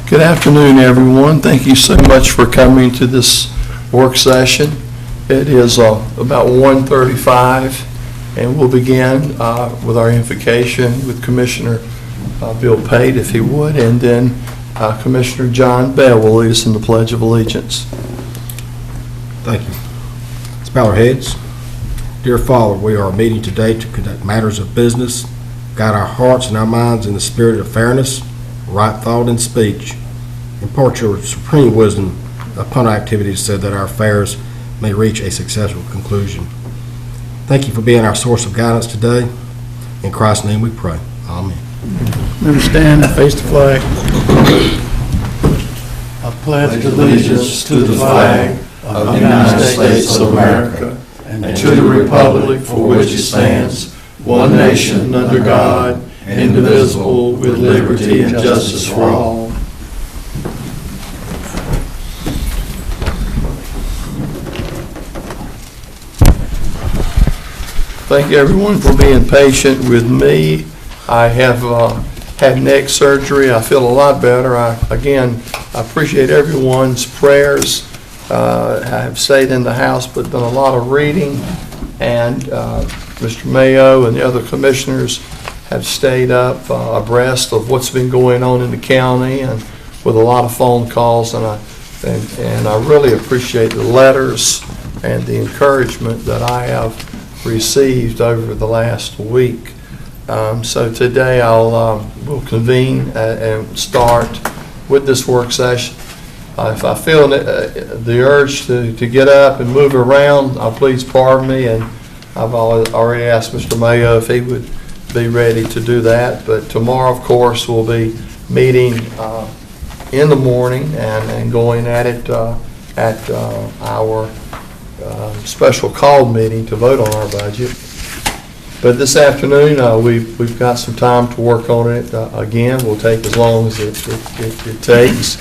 Good afternoon, everyone. Thank you so much for coming to this work session. It is about 1:35, and we'll begin with our invocation with Commissioner Bill Pate, if he would, and then Commissioner John Bell will lead us in the Pledge of Allegiance. Thank you. Let's bow our heads. Dear Father, we are meeting today to conduct matters of business, guide our hearts and our minds in the spirit of fairness, right thought, and speech. Impart your supreme wisdom upon our activities so that our affairs may reach a successful conclusion. Thank you for being our source of guidance today. In Christ's name we pray. Amen. Let us stand and face the flag. I pledge allegiance to the flag of the United States of America and to the republic for which it stands, one nation under God, indivisible, with liberty and justice for all. Thank you, everyone, for being patient with me. I have had neck surgery. I feel a lot better. I appreciate everyone's prayers. I have stayed in the house but done a lot of reading, and Mr. Mayo and the other commissioners have stayed up abreast of what's been going on in the county, and with a lot of phone calls, and I really appreciate the letters and the encouragement that I have received over the last week. So today we'll convene and start with this work session. If I feel the urge to get up and move around, please pardon me, and I've already asked Mr. Mayo if he would be ready to do that. But tomorrow, of course, we'll be meeting in the morning and going at it at our special call meeting to vote on our budget. But this afternoon, we've got some time to work on it. Again, we'll take as long as it takes.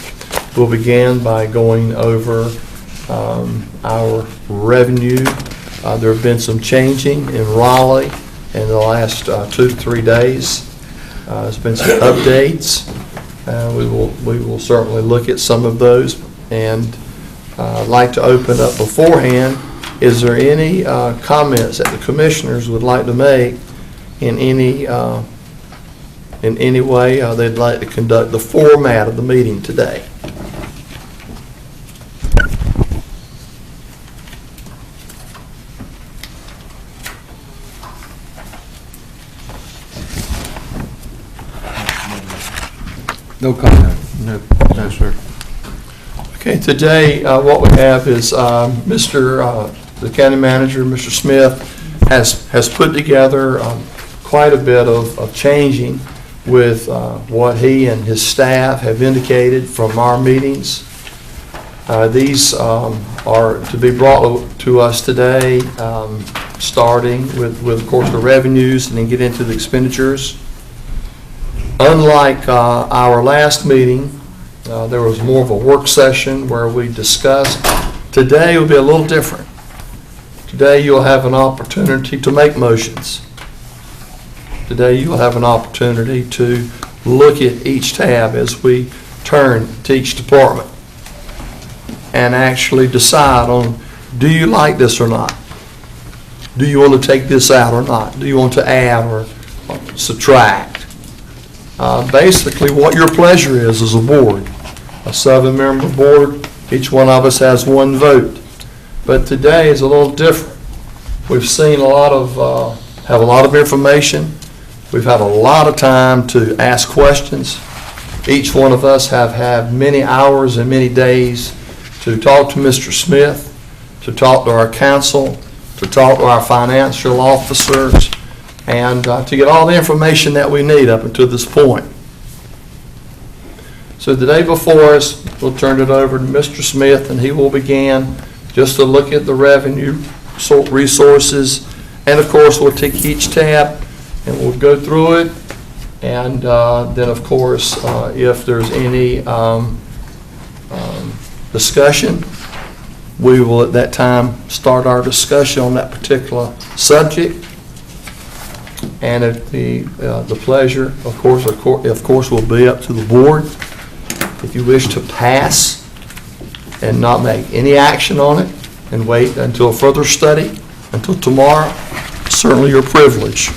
We'll begin by going over our revenue. There have been some changing in Raleigh in the last 2 to 3 days. There's been some updates. We will certainly look at some of those. And I'd like to open up beforehand. Is there any comments that the commissioners would like to make in any way they'd like to conduct the format of the meeting today? No comment. No, sir. Okay, today what we have is the county manager, Mr. Smith, has put together quite a bit of changing with what he and his staff have indicated from our meetings. These are to be brought to us today, starting with, of course, the revenues, and then get into the expenditures. Unlike our last meeting, there was more of a work session where we discussed. Today will be a little different. Today you'll have an opportunity to make motions. Today you'll have an opportunity to look at each tab as we turn to each department and actually decide on, do you like this or not? Do you want to take this out or not? Do you want to add or subtract? Basically what your pleasure is as a board. A 7-member board, each one of us has 1 vote. But today is a little different. We've seen have a lot of information. We've had a lot of time to ask questions. Each one of us have had many hours and many days to talk to Mr. Smith, to talk to our council, to talk to our financial officers, and to get all the information that we need up until this point. So the day before us, we'll turn it over to Mr. Smith, and he will begin just to look at the revenue resources. And of course, we'll take each tab and we'll go through it. And then, of course, if there's any discussion, we will at that time start our discussion on that particular subject. And at the pleasure, of course, will be up to the board. If you wish to pass and not make any action on it and wait until further study, until tomorrow, certainly your privilege.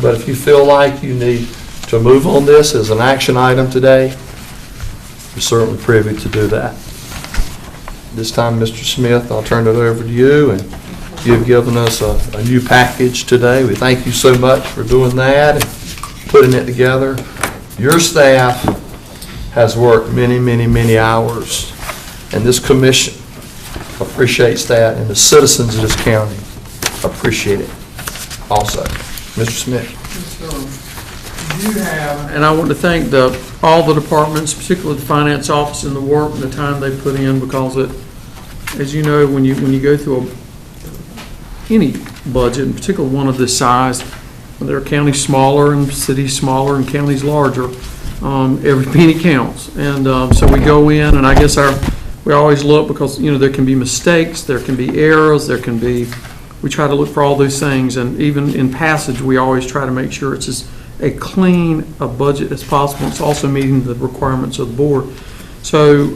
But if you feel like you need to move on this as an action item today, you're certainly privy to do that. This time, Mr. Smith, I'll turn it over to you, and you've given us a new package today. We thank you so much for doing that and putting it together. Your staff has worked many, many, many hours, and this commission appreciates that, and the citizens of this county appreciate it also. Mr. Smith. You have, and I want to thank all the departments, particularly the finance office, and the work and the time they put in, because it, as you know, when you go through any budget, in particular one of this size, when there are counties smaller and cities smaller and counties larger, every penny counts. And so we go in, and I guess we always look, because there can be mistakes, there can be errors, we try to look for all those things, and even in passage, we always try to make sure it's as a clean a budget as possible. It's also meeting the requirements of the board. So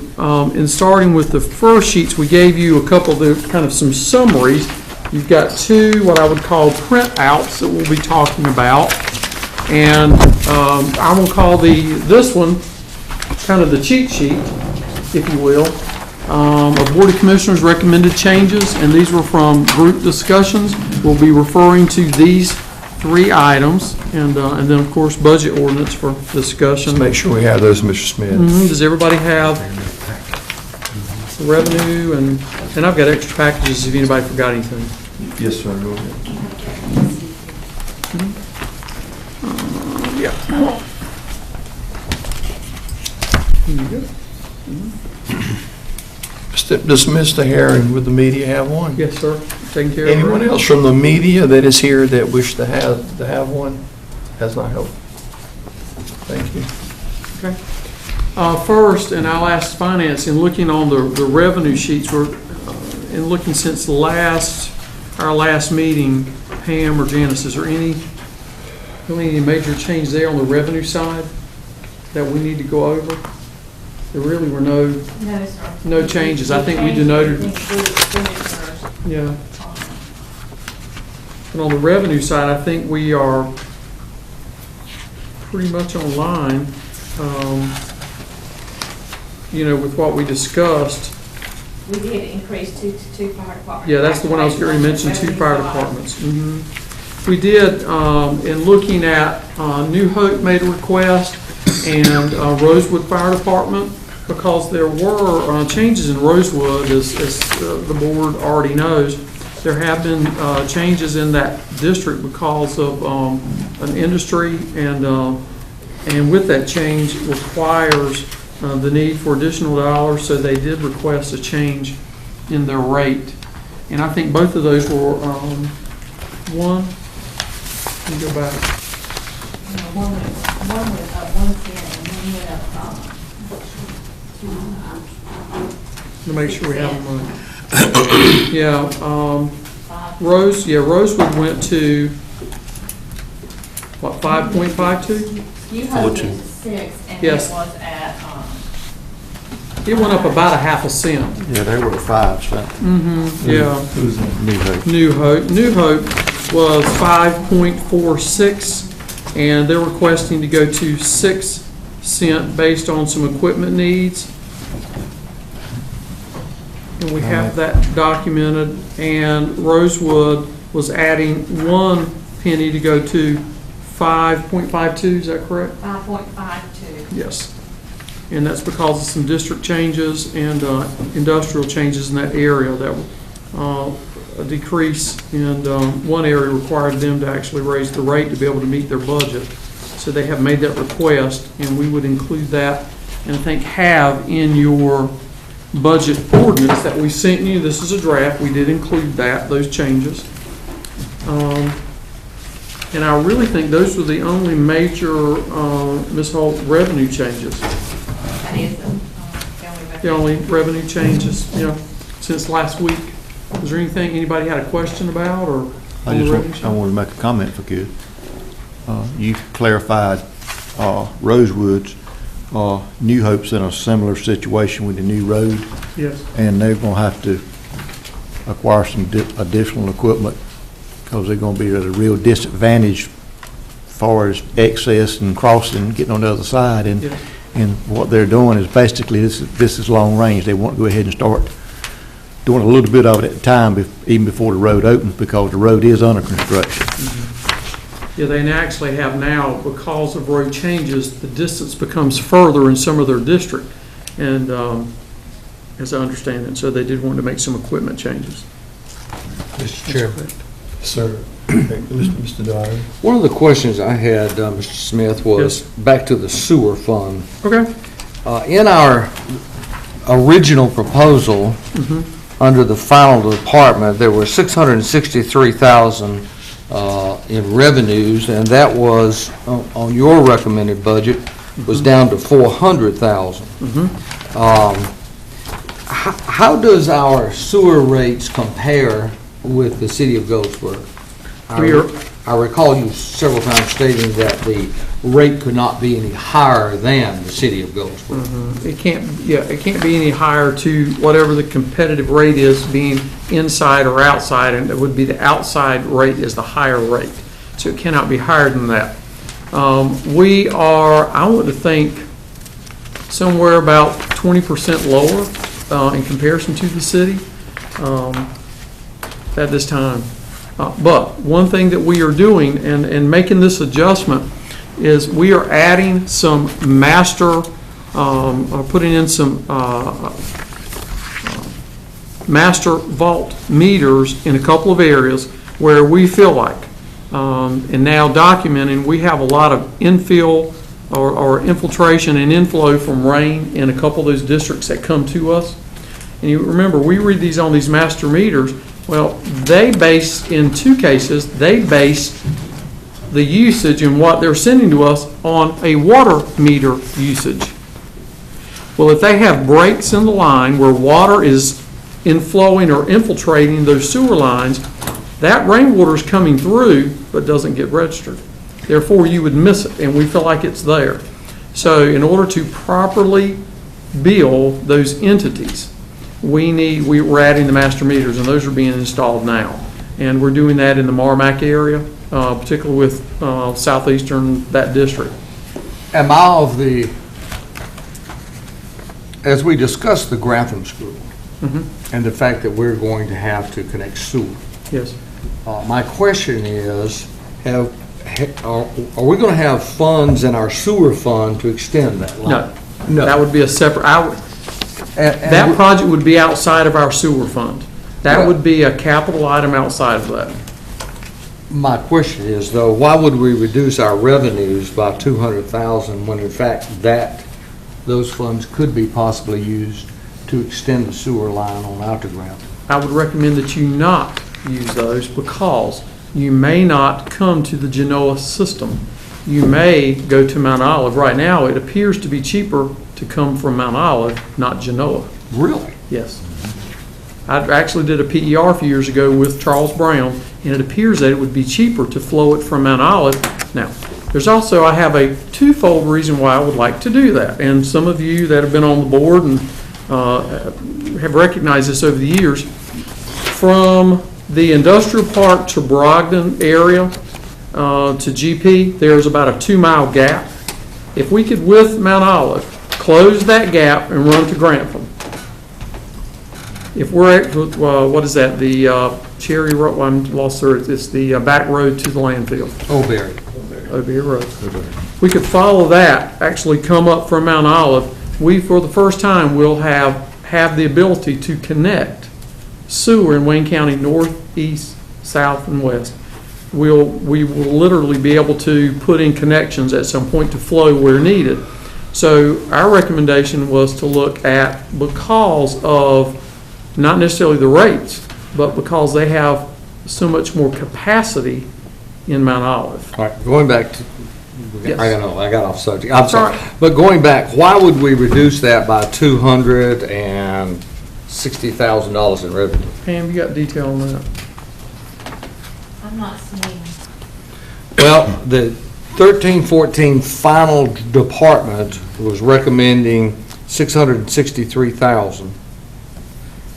in starting with the first sheets, we gave you a couple of kind of some summaries. You've got two what I would call printouts that we'll be talking about, and I will call this one kind of the cheat sheet, if you will, of Board of Commissioners recommended changes, and these were from group discussions. We'll be referring to these 3 items, and then, of course, budget ordinance for discussion. Let's make sure we have those, Mr. Smith. Does everybody have the revenue? And I've got extra packages if anybody forgot anything. Yes, sir. Go ahead. Yeah. Here you go. Does Mr. Herring with the media have one? Yes, sir. Taking care of Anyone else from the media that is here that wish to have one? Has not helped. Thank you. Okay. First, and I'll ask finance, in looking on the revenue sheets, in looking since our last meeting, Pam or Janice, is there any major change there on the revenue side that we need to go over? There really were no changes. I think we denoted. Yeah. And on the revenue side, I think we are pretty much on line, with what we discussed. We did increase two fire departments. Yeah, that's the one I was going to mention, 2 fire departments. We did, in looking at New Hope made a request, and Rosewood Fire Department, because there were changes in Rosewood, as the board already knows. There have been changes in that district because of an industry, and with that change requires the need for additional dollars, so they did request a change in their rate. And I think both of those were, let me go back. One went up 110 and one went up To make sure we have them right. Yeah, Rosewood went to, what, 5.52? You have it at 6, and it Yes. was at, It went up about a half a cent. Yeah, they were at 5, so. Yeah. Who's in New Hope? New Hope was 5.46, and they're requesting to go to 6 cent based on some equipment needs. And we have that documented, and Rosewood was adding 1 penny to go to 5.52, is that correct? 5.52. Yes. And that's because of some district changes and industrial changes in that area. That a decrease in one area required them to actually raise the rate to be able to meet their budget. So they have made that request, and we would include that, and I think have in your budget ordinance that we sent you. This is a draft. We did include those changes. And I really think those were the only major, Ms. Holt, revenue changes. That is The only revenue changes, since last week. Was there anything anybody had a question about, or? I wanted to make a comment if I could. You clarified Rosewood's New Hope's in a similar situation with the new road, Yes. and they're gonna have to acquire some additional equipment because they're gonna be at a real disadvantage as far as access and crossing, getting on the other side. And, Yeah. and what they're doing is basically, this is long range. They want to go ahead and start doing a little bit of it at a time, even before the road opens, because the road is under construction. Yeah, they actually have now, because of road changes, the distance becomes further in some of their district. And, as I understand it, so they did want to make some equipment changes. Mr. Chairman, Sir, Mr. Dyer. one of the questions I had, Mr. Smith, was back to the sewer fund. Okay. In our original proposal, under the final department, there were $663,000 in revenues, and that was, on your recommended budget, was down to $400,000. How does our sewer rates compare with the city of Goldsboro? I recall you several times stating that the rate could not be any higher than the city of Goldsboro. It can't be any higher to whatever the competitive rate is, being inside or outside, and it would be the outside rate is the higher rate. So it cannot be higher than that. We are, I want to think, somewhere about 20% lower in comparison to the city at this time. But one thing that we are doing and making this adjustment is we are adding some master, putting in some master vault meters in a couple of areas where we feel like, and now documenting, we have a lot of infill or infiltration and inflow from rain in a couple of those districts that come to us. And you remember, we read these on these master meters. Well, they base, in two cases, they base the usage and what they're sending to us on a water meter usage. Well, if they have breaks in the line where water is inflowing or infiltrating those sewer lines, that rainwater is coming through but doesn't get registered. Therefore, you would miss it, and we feel like it's there. So in order to properly bill those entities, we're adding the master meters, and those are being installed now. And we're doing that in the Marmac area, particularly with southeastern, that district. Am I of the, as we discussed the Grantham School and the fact that we're going to have to connect sewer, Yes. my question is, are we going to have funds in our sewer fund to extend that line? No. That would be a separate, that project would be outside of our sewer fund. That would be a capital item outside of that. My question is, though, why would we reduce our revenues by $200,000 when in fact those funds could be possibly used to extend the sewer line on out to Grantham? I would recommend that you not use those because you may not come to the Genoa system. You may go to Mount Olive. Right now, it appears to be cheaper to come from Mount Olive, not Genoa. Really? Yes. I actually did a PER a few years ago with Charles Brown, and it appears that it would be cheaper to flow it from Mount Olive. Now, there's also, I have a twofold reason why I would like to do that. And some of you that have been on the board and have recognized this over the years, from the industrial park to Brogdon area to GP, there's about a 2-mile gap. If we could, with Mount Olive, close that gap and run to Grantham. If we're at, what is that, the Cherry Road, I'm lost there, it's the back road to the landfill. O'Berry. O'Berry Road. We could follow that, actually come up from Mount Olive. We, for the first time, will have the ability to connect sewer in Wayne County north, east, south, and west. We will literally be able to put in connections at some point to flow where needed. So our recommendation was to look at, because of not necessarily the rates, but because they have so much more capacity in Mount Olive. All right, going back to, Yes. I know, I got off subject. I'm sorry. All right. But going back, why would we reduce that by $260,000 in revenue? Pam, you got detail on that? I'm not seeing, Well, 1314 final department was recommending 663,000.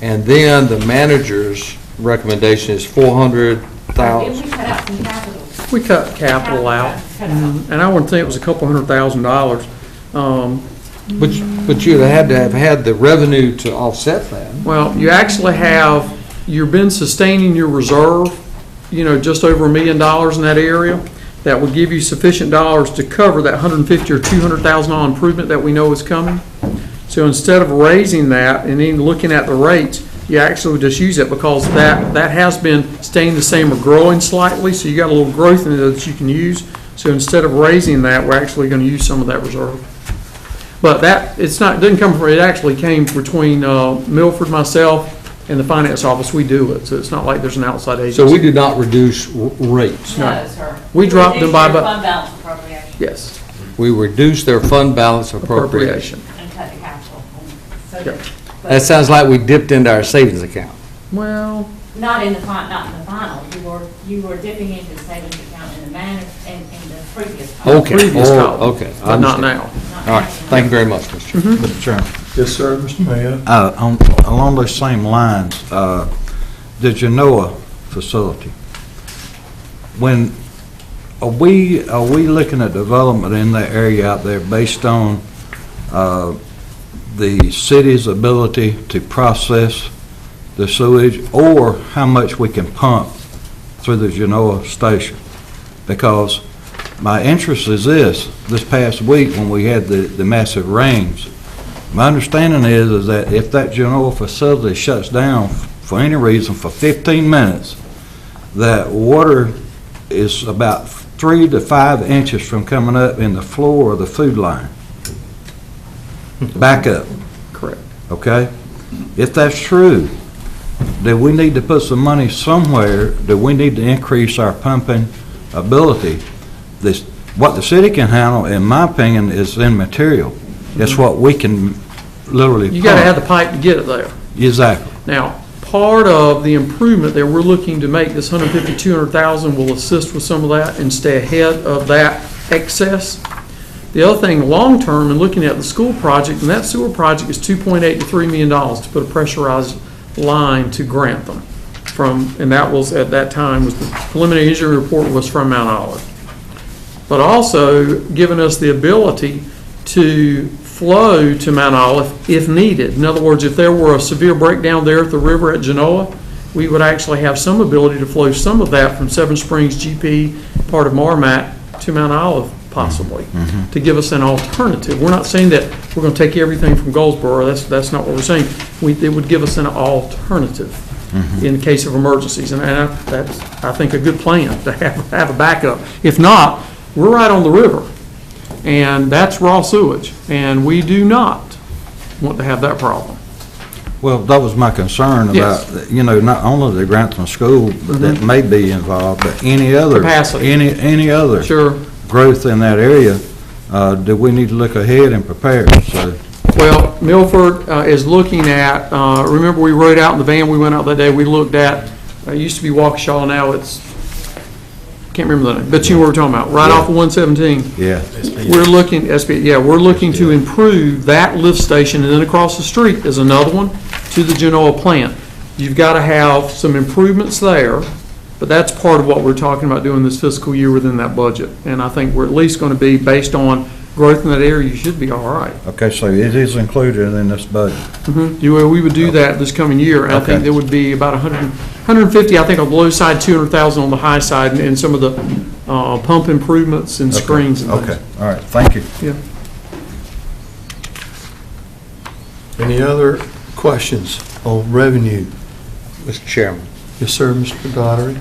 And then the manager's recommendation is 400,000. Did we cut out some capital? We cut capital out, Cut out. and I wouldn't think it was a couple $100,000. But you'd have had to have had the revenue to offset that. Well, you actually have, you've been sustaining your reserve, just over $1 million in that area. That would give you sufficient dollars to cover that $150,000 or $200,000 improvement that we know is coming. So instead of raising that and even looking at the rates, you actually would just use it because that has been staying the same or growing slightly, so you got a little growth in it that you can use. So instead of raising that, we're actually going to use some of that reserve. But it didn't come from, it actually came between Milford, myself, and the finance office. We do it, so it's not like there's an outside agency. So we did not reduce rates. No, sir. We dropped them by Reduced your about- fund balance appropriation Yes, We reduced their fund balance appropriation. appropriation. and cut the capital. So Yeah. That sounds like we dipped into our savings account. Well, not in the final. You were dipping into the savings account in the previous. final. Okay. previous Oh, column, okay, I but not understand. now. Not All right, now. thank you very much, Mr. Chairman. Mr. Chairman, Yes, sir, Mr. Mayor. along those same lines, the Genoa facility, are we looking at development in that area out there based on the city's ability to process the sewage, or how much we can pump through the Genoa station? Because my interest is this past week when we had the massive rains, my understanding is that if that Genoa facility shuts down for any reason for 15 minutes, that water is about 3 to 5 inches from coming up in the floor of the food line. Back up, Correct. okay? If that's true, do we need to put some money somewhere? Do we need to increase our pumping ability? What the city can handle, in my opinion, is immaterial. It's what we can literally pump. You gotta have the pipe to get it there. Exactly. Now, part of the improvement that we're looking to make, this 150, 200,000 will assist with some of that and stay ahead of that excess. The other thing, long-term, and looking at the school project, and that sewer project is $2.8 to $3 million to put a pressurized line to Grantham and that was, at that time, was the preliminary engineering report was from Mount Olive. But also giving us the ability to flow to Mount Olive if needed. In other words, if there were a severe breakdown there at the river at Genoa, we would actually have some ability to flow some of that from Seven Springs, GP, part of Marmac, to Mount Olive possibly, to give us an alternative. We're not saying that we're going to take everything from Goldsboro. That's not what we're saying. It would give us an alternative in case of emergencies, and that's, I think, a good plan to have a backup. If not, we're right on the river, and that's raw sewage, and we do not want to have that problem. Well, that was my concern Yes. about, not only the Grantham School that may be involved, but any other. Capacity. Any other. Sure. Growth in that area, do we need to look ahead and prepare? So, Well, Milford is looking at, remember we rode out in the van, we went out that day, we looked at, it used to be Waukesha, now it's, can't remember the name, but you know what we're talking about, right off of 117. yeah. We're looking, we're looking to improve that lift station, and then across the street is another one to the Genoa plant. You've got to have some improvements there, but that's part of what we're talking about doing this fiscal year within that budget. And I think we're at least going to be, based on growth in that area, you should be all right. Okay, so it is included in this budget. We would do that this coming year, and I think Okay. there would be about 150, I think, on the low side, 200,000 on the high side, and some of the pump improvements and screens and things. Okay, all right, thank you. Yeah. Any other questions on revenue? Mr. Chairman. Yes, sir, Mr. Daugherty.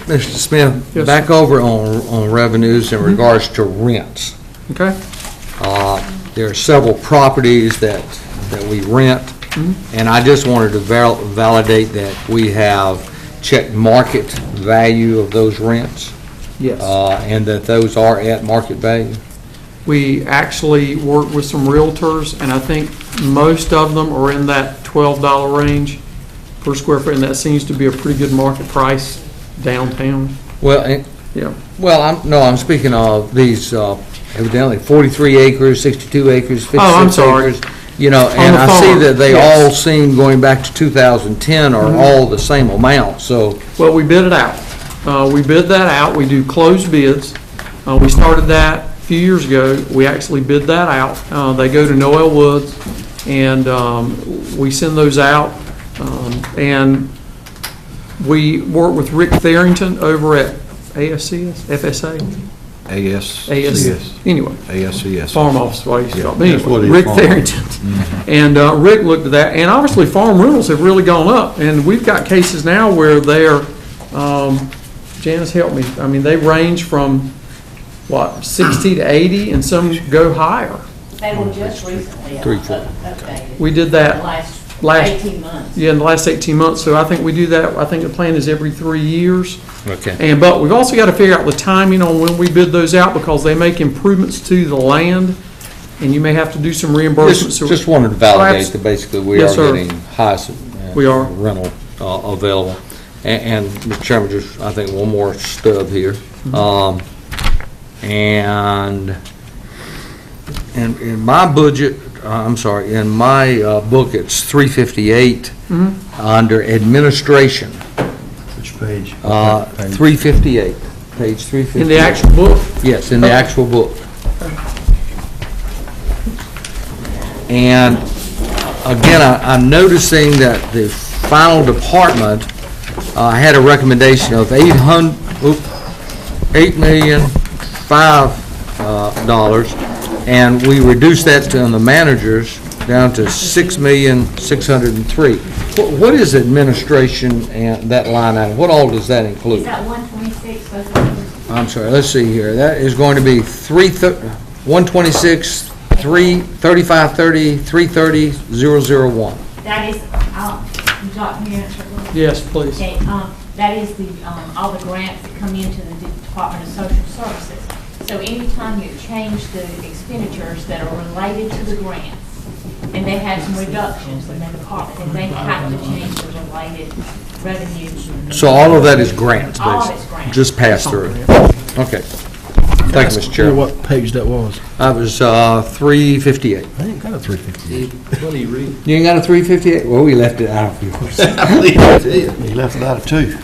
Mr. Smith, Yes. back over on revenues in regards to rents. Okay? There are several properties that we rent, and I just wanted to validate that we have checked market value of those rents, Yes. and that those are at market value. We actually work with some realtors, and I think most of them are in that $12 range per square foot, and that seems to be a pretty good market price downtown. Well, Yeah. Well, I'm speaking of these evidently 43 acres, 62 acres, 56 Oh, I'm sorry. acres. You know, and the I see farm, that they yes. all seem, going back to 2010, are all the same amount, so, Well, we bid it out. We bid that out. We do closed bids. We started that a few years ago. We actually bid that out. They go to Noel Woods, and we send those out. And we work with Rick Tharrington over at ASCS, FSA, anyway. ASCS. Farm office, what I used to call it. that's what Anyway, it is, Rick farm. Tharrington. And Rick looked at that, and obviously farm rentals have really gone up, and we've got cases now where they're, Janice, help me, I mean, they range from, 60 to 80, and some go higher. They were just recently updated. We did The that last last, 18 months. in the last 18 months, so I think we do that, I think the plan is every 3 years. okay. But we've also got to figure out the timing on when we bid those out, because they make improvements to the land, and you may have to do some reimbursements. Just wanted to validate Perhaps- that basically we Yes, are sir. getting highest We are. rental available. And Mr. Chairman, just, I think, one more stub here. And in my budget, in my book, it's 358 under administration. Which page? 358, page 358. In the actual book. Yes, in the actual book. And again, I'm noticing that the final department had a recommendation of $8,005,000, and we reduced that to the managers down to $6,603,000. What is administration and that line item? What all does that include? Is that 126 supposed to be? I'm sorry, let's see here. That is going to be 126, 33530, 330, 001. That is, you got me answer. Yes, please. Okay, that is the, all the grants that come into the Department of Social Services. So anytime you change the expenditures that are related to the grants, and they have some reductions in their department, and they have to change the related revenue. So all of that is grants, All of basically? it's grants. Just pass through? Okay. Thank you, Mr. Chairman. What page that was? That was 358. I ain't got a 358. What do you read? You ain't got a 358? Well, we left it out of yours. He left it out of 2.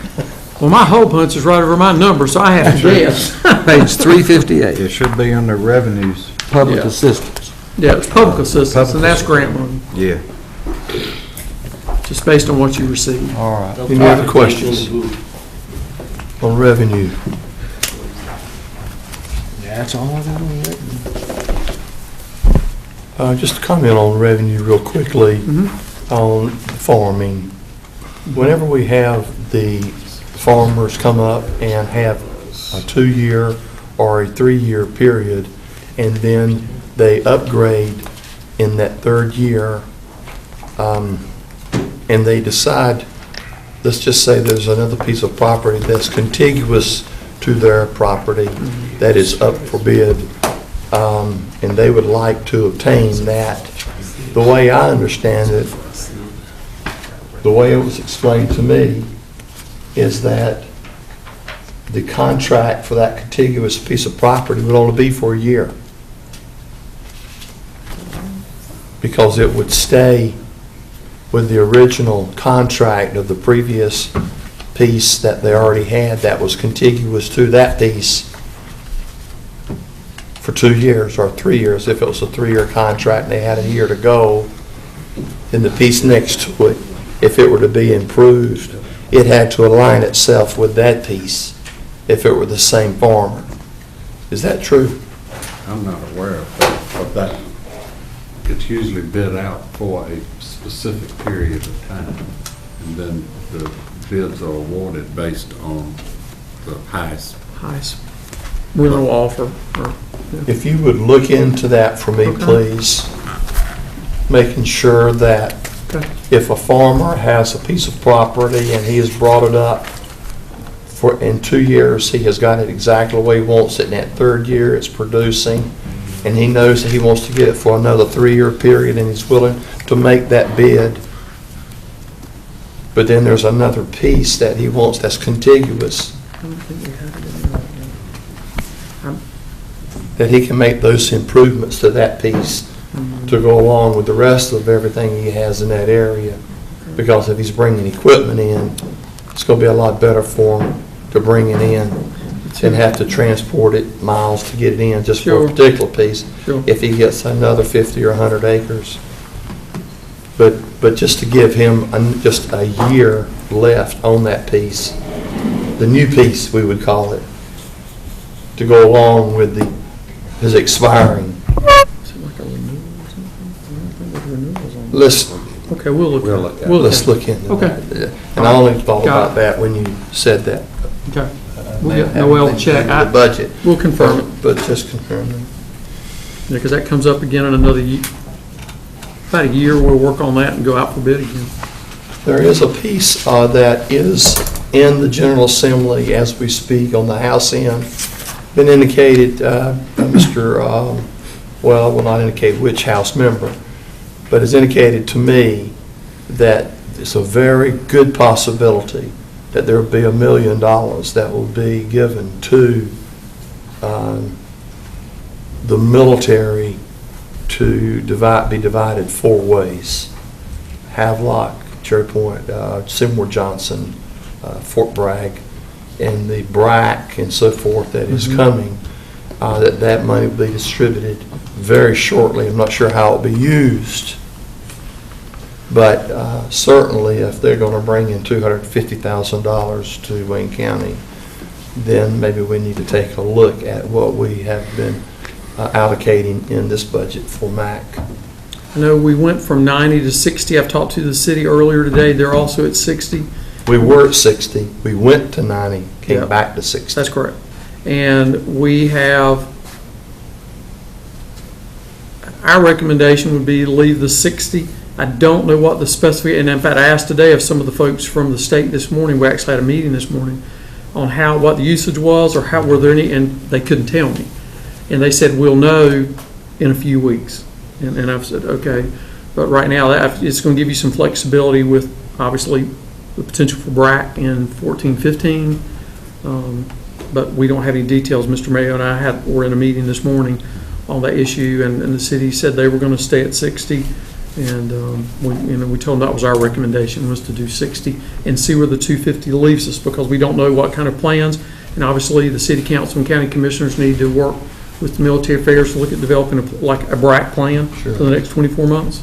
Well, my hole punch is right over my number, so I have to guess. Page 358, It should be under revenues. public Yeah. assistance. Yeah, it's public assistance, and that's grant money, Yeah. just based on what you receive. All right. Any other questions on revenue? That's all I got on that. Just a comment on revenue real quickly on farming. Whenever we have the farmers come up and have a 2-year or a 3-year period, and then they upgrade in that 3rd year, and they decide, let's just say there's another piece of property that's contiguous to their property that is up for bid, and they would like to obtain that. The way I understand it, the way it was explained to me, is that the contract for that contiguous piece of property would only be for a year, because it would stay with the original contract of the previous piece that they already had that was contiguous to that piece for 2 years or 3 years. If it was a 3-year contract and they had a year to go, then the piece next to it, if it were to be improved, it had to align itself with that piece if it were the same farmer. Is that true? I'm not aware of that. It's usually bid out for a specific period of time, and then the bids are awarded based on the highest. Highest rental offer. If you would look into that for me, Okay. please, making sure that Okay. if a farmer has a piece of property and he has brought it up for, in 2 years, he has got it exactly the way he wants it, in that 3rd year it's producing, and he knows that he wants to get it for another 3-year period, and he's willing to make that bid, but then there's another piece that he wants that's contiguous, that he can make those improvements to that piece to go along with the rest of everything he has in that area. Because if he's bringing equipment in, it's going to be a lot better for him to bring it in and have to transport it miles to get it in just for Sure. a particular piece. Sure. If he gets another 50 or 100 acres. But just to give him just a year left on that piece, the new piece, we would call it, to go along with his expiring. Is it like a renewal or something? I don't think there's renewals on that. Let's, Okay, we'll look. We'll look at it. let's look into Okay. that. And I only thought Got about that when you said that. Okay. We'll get Noel to check. The budget. We'll confirm it. But just confirm it. Yeah, because that comes up again in another about a year. We'll work on that and go out for bid again. There is a piece that is in the General Assembly as we speak on the House end. Been indicated, Mr., well, I will not indicate which House member, but it's indicated to me that it's a very good possibility that there will be $1 million that will be given to the military to be divided 4 ways. Havelock, Cherry Point, Seymour Johnson, Fort Bragg, and the BRAC and so forth that is coming, that money will be distributed very shortly. I'm not sure how it will be used, but certainly if they're going to bring in $250,000 to Wayne County, then maybe we need to take a look at what we have been allocating in this budget for MAC. I know we went from 90 to 60. I've talked to the city earlier today. They're also at 60. We were at 60, we went to 90, came Yeah. back to 60. That's correct. And we have, our recommendation would be to leave the 60. I don't know what the specific, and in fact, I asked today of some of the folks from the state this morning, we actually had a meeting this morning, on what the usage was, or were there any, and they couldn't tell me. And they said, we'll know in a few weeks. And I've said, okay. But right now, it's going to give you some flexibility with, obviously, the potential for BRAC in 14-15. But we don't have any details. Mr. Mayo and I were in a meeting this morning on that issue, and the city said they were going to stay at 60. And we told them that was our recommendation, was to do 60 and see where the 250 leaves us, because we don't know what kind of plans. And obviously, the city council and county commissioners need to work with the military affairs to look at developing a BRAC plan for the next 24 months.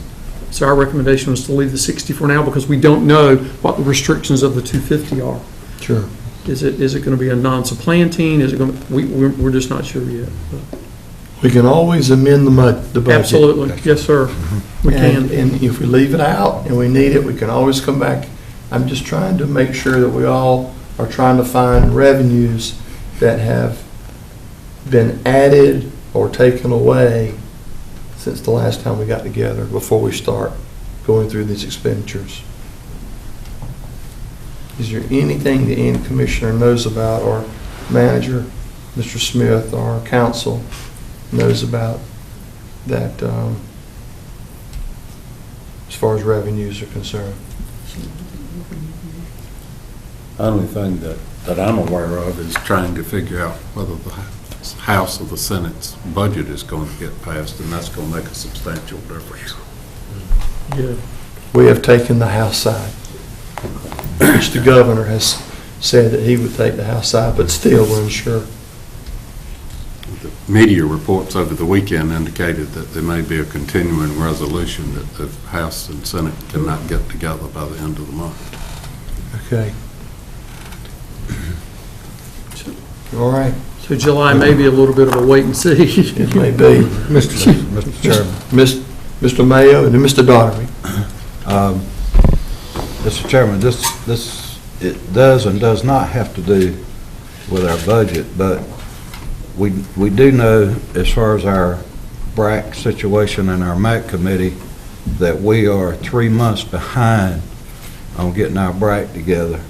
So our recommendation was to leave the 60 for now, because we don't know what the restrictions of the 250 are. Sure. Is it going to be a non-supplanting? Is it going to, we're just not sure yet. But We can always amend the budget. absolutely, yes, sir. We can. And if we leave it out and we need it, we can always come back. I'm just trying to make sure that we all are trying to find revenues that have been added or taken away since the last time we got together, before we start going through these expenditures. Is there anything that any commissioner knows about, or manager, Mr. Smith, or council knows about that as far as revenues are concerned? The only thing that I'm aware of is trying to figure out whether the House or the Senate's budget is going to get passed, and that's going to make a substantial difference. Yeah. We have taken the House side, which the governor has said that he would take the House side, but still we're unsure. The media reports over the weekend indicated that there may be a continuing resolution that the House and Senate cannot get together by the end of the month. Okay. All right. So July may be a little bit of a wait and see. It may be. Mr. Chairman. Mr. Mayo and then Mr. Daugherty. Mr. Chairman, it does and does not have to do with our budget, but we do know, as far as our BRAC situation and our MAC committee, that we are 3 months behind on getting our BRAC together.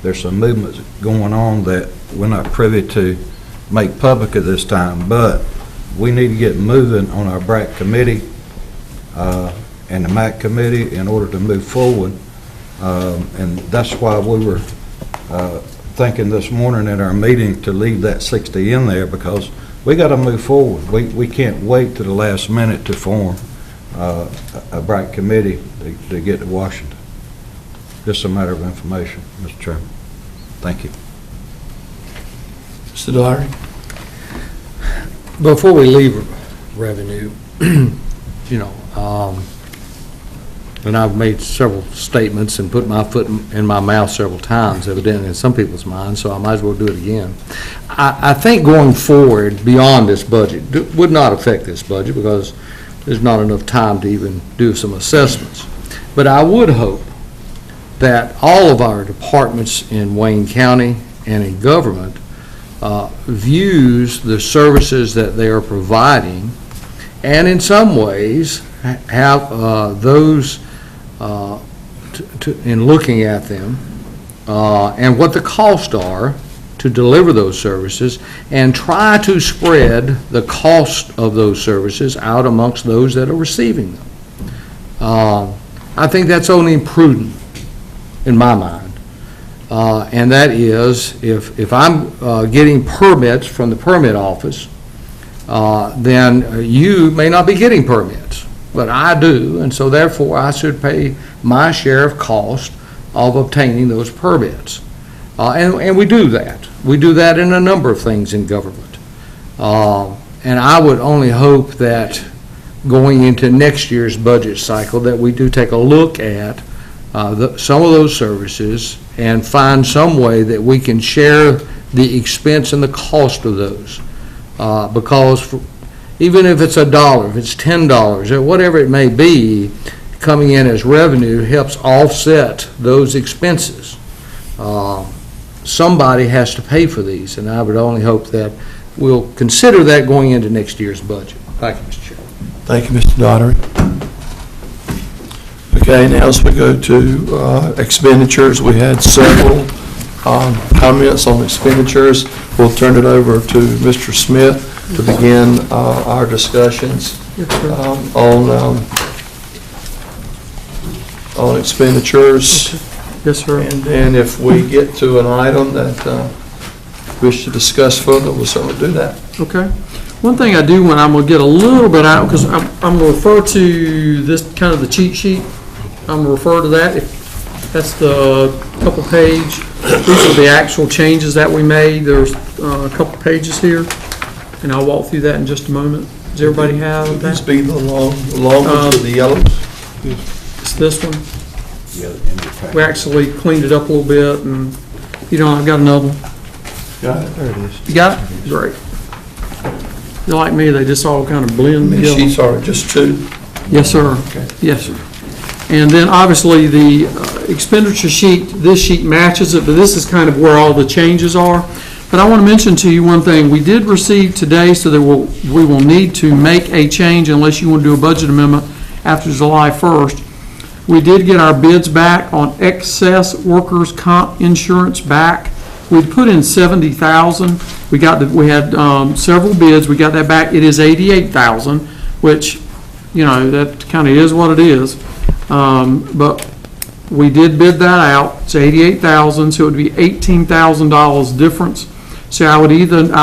There's some movements going on that we're not privy to make public at this time, but we need to get moving on our BRAC committee and the MAC committee in order to move forward. And that's why we were thinking this morning at our meeting to leave that 60 in there, because we got to move forward. We can't wait to the last minute to form a bright committee to get to Washington. Just a matter of information, Mr. Chairman. Thank you. Mr. Daugherty? Before we leave revenue, you know, and I've made several statements and put my foot in my mouth several times, evidently in some people's minds, so I might as well do it again. I think going forward beyond this budget would not affect this budget because there's not enough time to even do some assessments. But I would hope that all of our departments in Wayne County and in government views the services that they are providing, and in some ways have those in looking at them and what the costs are to deliver those services, and try to spread the cost of those services out amongst those that are receiving them. I think that's only prudent in my mind. And that is, if I'm getting permits from the permit office, then you may not be getting permits, but I do, and so therefore I should pay my share of cost of obtaining those permits. And we do that. We do that in a number of things in government. And I would only hope that going into next year's budget cycle that we do take a look at some of those services and find some way that we can share the expense and the cost of those. Because even if it's $1, if it's $10, or whatever it may be, coming in as revenue helps offset those expenses. Somebody has to pay for these, and I would only hope that we'll consider that going into next year's budget. Thank you, Mr. Chairman. Thank you, Mr. Daugherty. Okay, now as we go to expenditures, we had several comments on expenditures. We'll turn it over to Mr. Smith to begin our discussions on expenditures. Yes, sir. And then if we get to an item that we wish to discuss further, we'll certainly do that. Okay. One thing I do when I'm going to get a little bit out, because I'm going to refer to this kind of the cheat sheet. I'm going to refer to that. If that's the couple page. These are the actual changes that we made. There's a couple pages here, and I'll walk through that in just a moment. Does everybody have This that? be the longest of the yellows? It's this one. We actually cleaned it up a little bit, and I've got another one. Got it, there it is. You got it? Great. You're like me, they just all kind of blend These together. sheets are just two. Yes, sir. Okay. Yes, sir. And then obviously the expenditure sheet, this sheet matches it, but this is kind of where all the changes are. But I want to mention to you one thing. We did receive today, so that we will need to make a change unless you want to do a budget amendment after July 1st. We did get our bids back on excess workers' comp insurance back. We'd put in $70,000. We had several bids. We got that back. It is $88,000, which, that kind of is what it is. But we did bid that out. It's $88,000, so it would be $18,000 difference. So I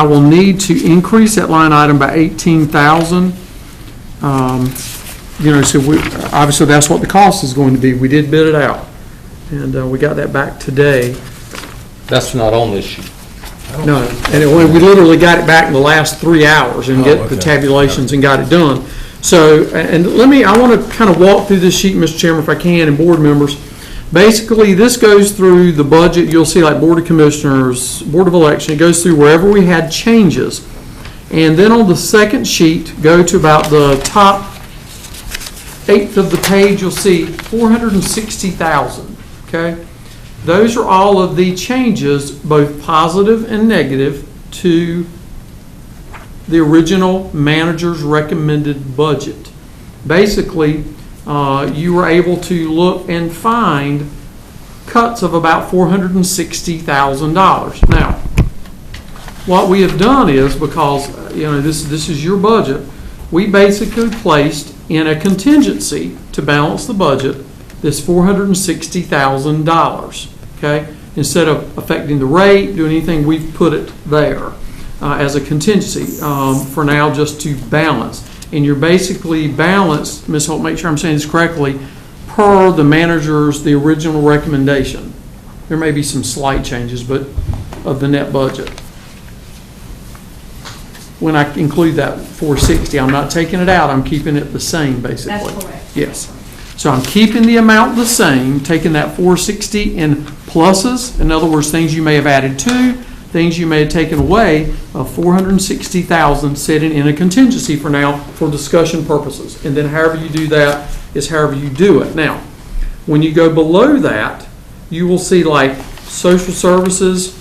will need to increase that line item by $18,000. So obviously that's what the cost is going to be. We did bid it out, and we got that back today. That's not on this sheet. No, and we literally got it back in the last 3 hours and get the tabulations and got it done. So, and I want to kind of walk through this sheet, Mr. Chairman, if I can, and board members. Basically, this goes through the budget. You'll see like Board of Commissioners, Board of Election. It goes through wherever we had changes. And then on the second sheet, go to about the top eighth of the page, you'll see $460,000, okay? Those are all of the changes, both positive and negative, to the original manager's recommended budget. Basically, you were able to look and find cuts of about $460,000. Now, what we have done is, because this is your budget, we basically placed in a contingency to balance the budget this $460,000. Okay, instead of affecting the rate, doing anything, we've put it there. as a contingency for now, just to balance. And you're basically balanced, Ms. Holt, make sure I'm saying this correctly, per the manager's, the original recommendation. There may be some slight changes, but of the net budget. When I include that 460, I'm not taking it out, I'm keeping it the same, basically. That's correct. Yes. So I'm keeping the amount the same, taking that 460 in pluses, in other words, things you may have added to, things you may have taken away, of 460,000 sitting in a contingency for now for discussion purposes. And then however you do that is however you do it. Now, when you go below that, you will see like social services,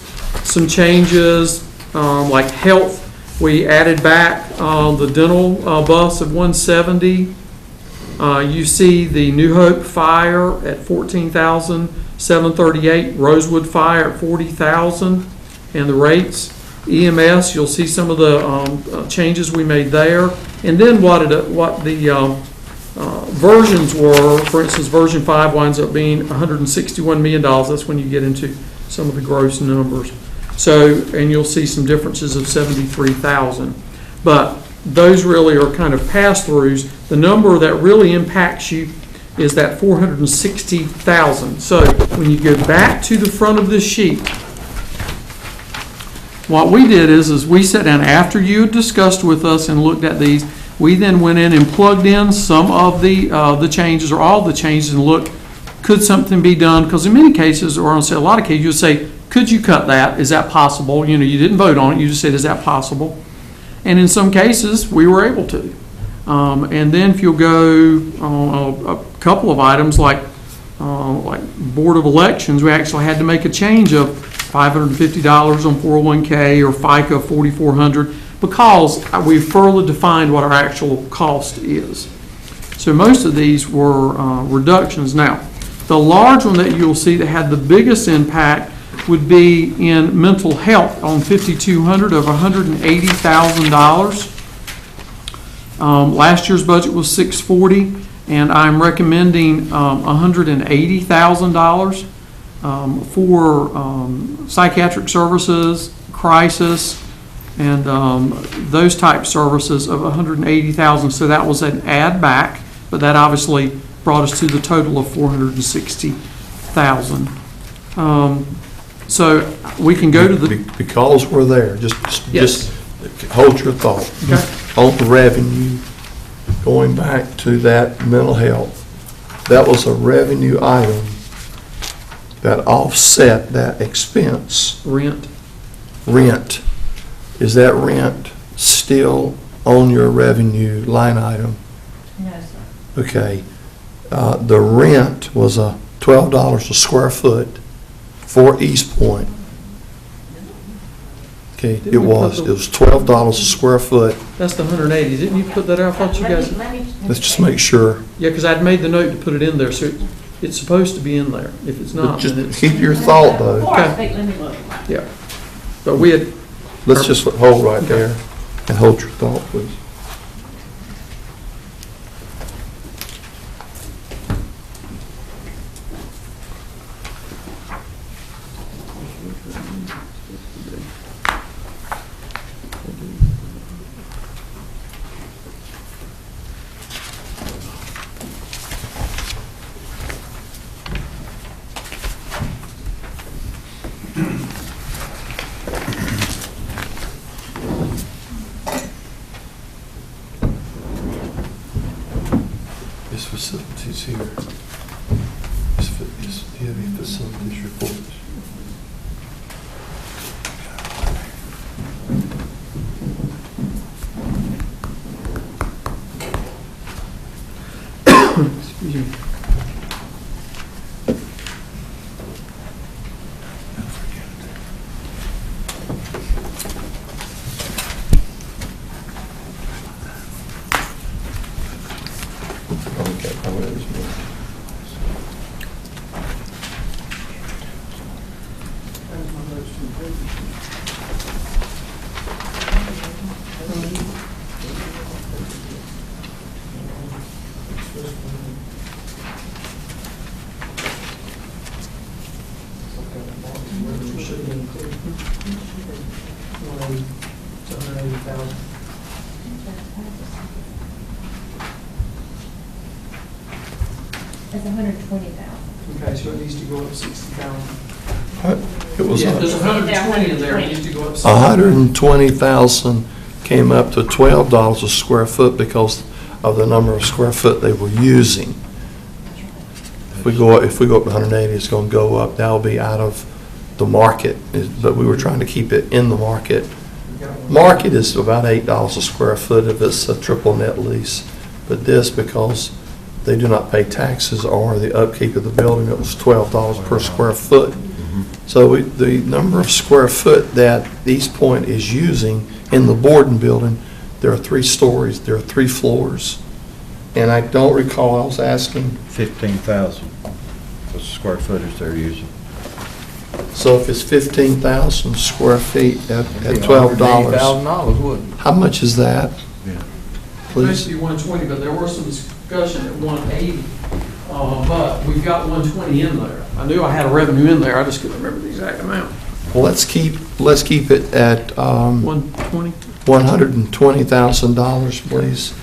some changes, like health. We added back the dental bus of 170. You see the New Hope Fire at 14,738, Rosewood Fire at 40,000, and the rates. EMS, you'll see some of the changes we made there, and then what the versions were. For instance, version 5 winds up being $161 million. That's when you get into some of the gross numbers. So, and you'll see some differences of 73,000, but those really are kind of pass-throughs. The number that really impacts you is that 460,000. So when you go back to the front of this sheet, what we did is we sat down after you had discussed with us and looked at these. We then went in and plugged in some of the changes or all the changes and looked, could something be done? Because in many cases, or I'll say a lot of cases, you'll say, could you cut that? Is that possible? You know, you didn't vote on it. You just said, is that possible? And in some cases, we were able to. And then if you'll go on a couple of items like Board of Elections, we actually had to make a change of $550 on 401k or FICA 4,400 because we further defined what our actual cost is. So most of these were reductions. Now, the large one that you'll see that had the biggest impact would be in mental health on 5,200 of $180,000. Last year's budget was 640, and I'm recommending $180,000 for psychiatric services, crisis, and those type services of $180,000. So that was an add back, but that obviously brought us to the total of $460,000. So we can go to the... Because we're there, just hold your thought. Okay. On the revenue, going back to that mental health, that was a revenue item that offset that expense. Rent. Rent. Is that rent still on your revenue line item? No, sir. Okay. The rent was $12 a square foot for East Point. Okay, it was $12 a square foot. That's the 180. Didn't you put that out? I thought you guys... Let's just make sure. Yeah, because I'd made the note to put it in there, so it's supposed to be in there. If it's not, Just then it's... keep your thought though. Before I speak, let me look. Yeah. But we had... Let's just hold right there and hold your thought, please. His facilities here. His heavy facilities reports. Excuse me. Okay, I read this one. 180,000. It's 120,000. Okay, so it needs to go up 60,000. It was Yeah, there's 120 in there, it needs to go up 60. 120,000 came up to $12 a square foot because of the number of square foot they were using. If we go up to 180, it's going to go up. That'll be out of the market, but we were trying to keep it in the market. Market is about $8 a square foot if it's a triple net lease. But this, because they do not pay taxes or the upkeep of the building, it was $12 per square foot. So the number of square foot that East Point is using in the Borden building, there are 3 stories, there are 3 floors. And I don't recall, I was asking, 15,000 was the square footage they're using. so if it's 15,000 square feet at $12, $180,000, wouldn't it? how much is that? Yeah. Please? Supposed to be 120, but there was some discussion at 180. But we've got 120 in there. I knew I had a revenue in there, I just couldn't remember the exact amount. Well, let's keep it at 120? $120,000, please,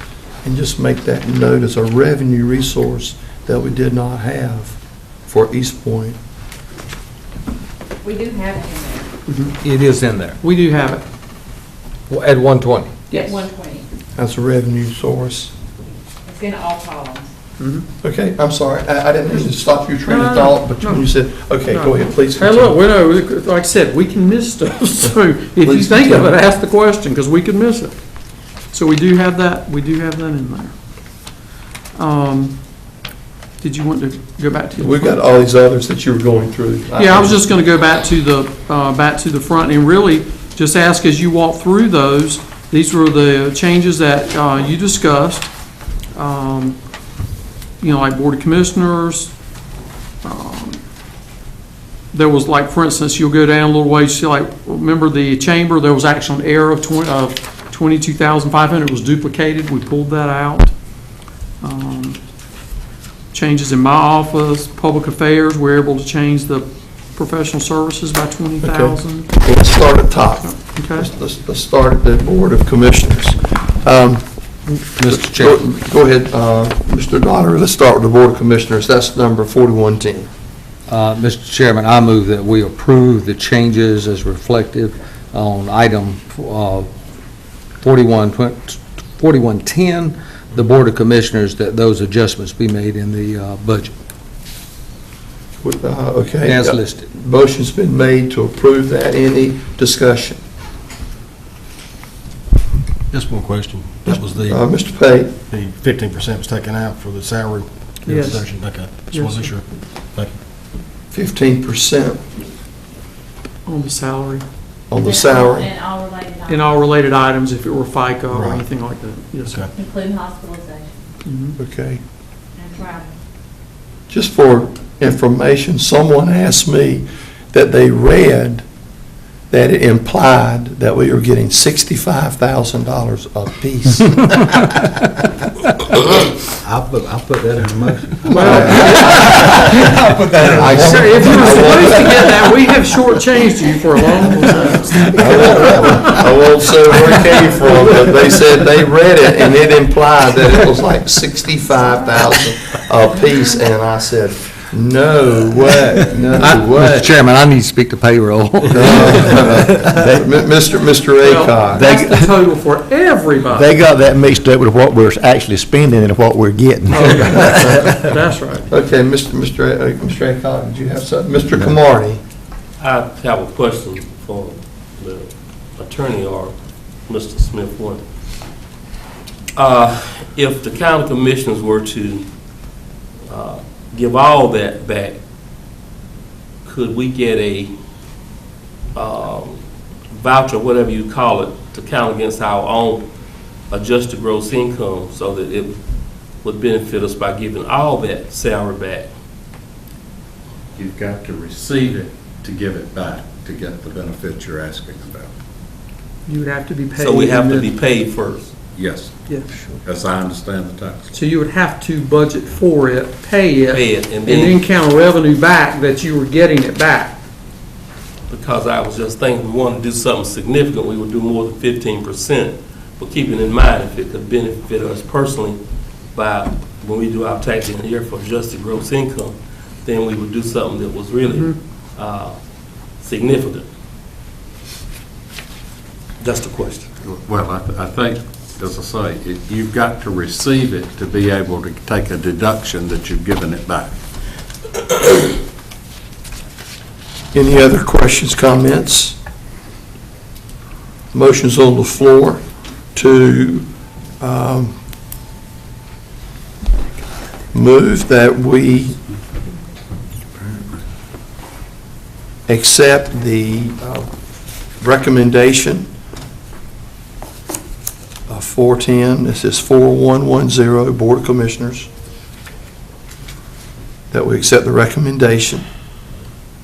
and just make that note as a revenue resource that we did not have for East Point. We do have it in there. It is in there, We do have it. at 120. At 120. That's a revenue source. It's in all columns. Okay, I'm sorry, I didn't mean to stop your train of No, thought, but no. when you said, okay, go ahead, please Hey, continue. look, we know, like I said, we can miss stuff, so if you Please think of it, continue. ask the question, because we could miss it. So we do have that in there. Did you want to go back to? We've got all these others that you were going through. Yeah, I was just going to go back to the front and really just ask as you walk through those, these were the changes that you discussed. Like Board of Commissioners. There was like, for instance, you'll go down a little ways, see like, remember the chamber, there was actually an error of 22,500 was duplicated. We pulled that out. Changes in my office, public affairs, we're able to change the professional services by 20,000. Well, let's start at top. Okay. Let's start at the Board of Commissioners. Mr. Chairman. Go ahead, Mr. Donner, let's start with the Board of Commissioners, that's number 4110. Mr. Chairman, I move that we approve the changes as reflected on item 4110, the Board of Commissioners, that those adjustments be made in the budget Okay. as listed. Motion's been made to approve that. Any discussion? Just one question. That was the Mr. Pate? 15% was taken out for the salary Yes. reduction. Okay, just Yes, want to be sir. sure. Thank you. 15% On the salary, on the salary. And all related items. in all related items, if it were FICA or Right. anything like that. Yes, sir. Okay. Including hospitalization Okay. and travel. Just for information, someone asked me that they read that it implied that we were getting $65,000 apiece. I'll put that in motion. Sir, if you were supposed to get that, we have shortchanged you for a long time. I won't say where it came from, but they said they read it and it implied that it was like 65,000 apiece, and I said, no way, no way. Mr. Chairman, I need to speak to payroll. Mr. Well, Aycock. that's the total for everybody. They got that mixed up with what we're actually spending and what we're getting. That's right. Okay, Mr. Aycock, did you have something? Mr. Camardi? I have a question for the attorney or Mr. Smith one. If the county commissioners were to give all that back, could we get a voucher, whatever you call it, to count against our own adjusted gross income so that it would benefit us by giving all that salary back? You've got to receive it to give it back to get the benefit you're asking about. You would have to be paid. So we have to be paid first. Yes, Yeah. as I understand the tax. So you would have to budget for it, pay it, Pay it, and and then count revenue back that you were getting it back. because I was just thinking we wanted to do something significant, we would do more than 15%. But keeping in mind, if it could benefit us personally by, when we do our tax in a year for adjusted gross income, then we would do something that was really significant. Just a question. Well, I think, as I say, you've got to receive it to be able to take a deduction that you've given it back. Any other questions, comments? Motion's on the floor to move that we accept the recommendation of 410, this is 4110, Board of Commissioners, that we accept the recommendation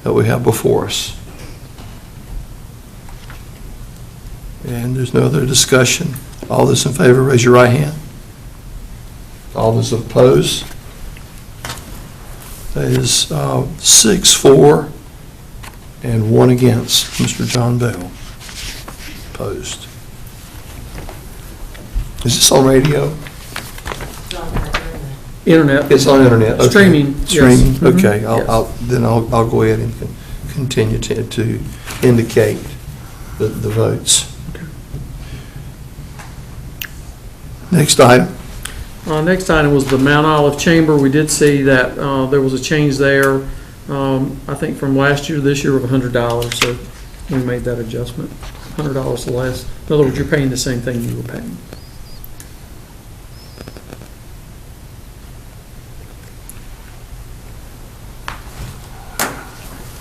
that we have before us. And there's no other discussion. All those in favor, raise your right hand. All those opposed? That is 6-4 and 1 against. Mr. John Bell opposed. Is this on radio? Internet. It's on internet. Okay. Streaming, yes. Streaming, Mhm. okay. Yes. I'll go ahead and continue to indicate the votes. Next item. Next item was the Mount Olive Chamber. We did see that there was a change there, I think from last year to this year of $100, so we made that adjustment, $100 less. In other words, you're paying the same thing you were paying.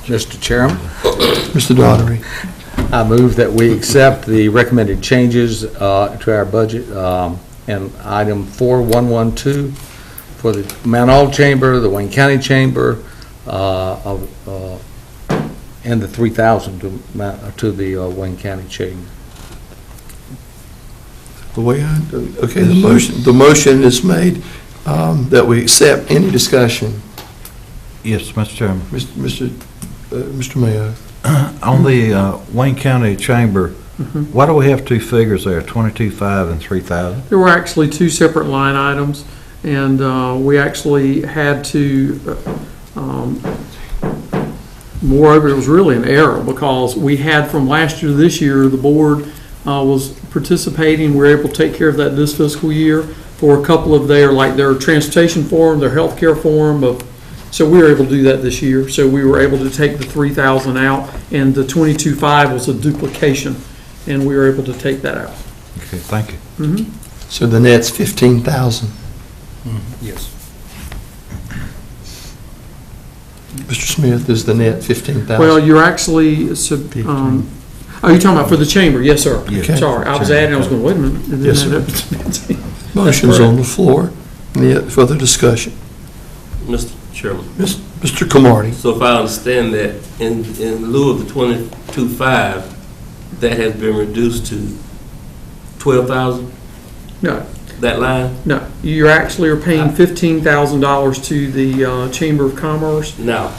Mr. Chairman, Mr. Daugherty. I move that we accept the recommended changes to our budget and item 4112 for the Mount Olive Chamber, the Wayne County Chamber, and the 3,000 to the Wayne County Chamber. Okay, the motion is made that we accept. Any discussion? Yes, Mr. Chairman. Mr. Mayo. On the Wayne County Chamber, why do we have two figures there, 22.5 and 3,000? There were actually two separate line items, and we actually had to, moreover, it was really an error because we had from last year to this year, the board was participating. We were able to take care of that this fiscal year for a couple of their transportation form, their healthcare form, so we were able to do that this year. So we were able to take the 3,000 out, and the 22.5 was a duplication, and we were able to take that out. Okay, thank you. So the net's 15,000. Yes. Mr. Smith, is the net 15,000? Well, you're actually, you're talking about for the chamber? Yes, sir. Okay. Sorry, I was adding, I was going, wait a minute. It didn't Yes, add sir. up to 15. Motion's on the floor. Any further discussion? Mr. Chairman. Mr. Cromartie. So if I understand that, in lieu of the 22.5, that has been reduced to 12,000, No, that line? no, you actually are paying $15,000 to the Chamber of Commerce. Now,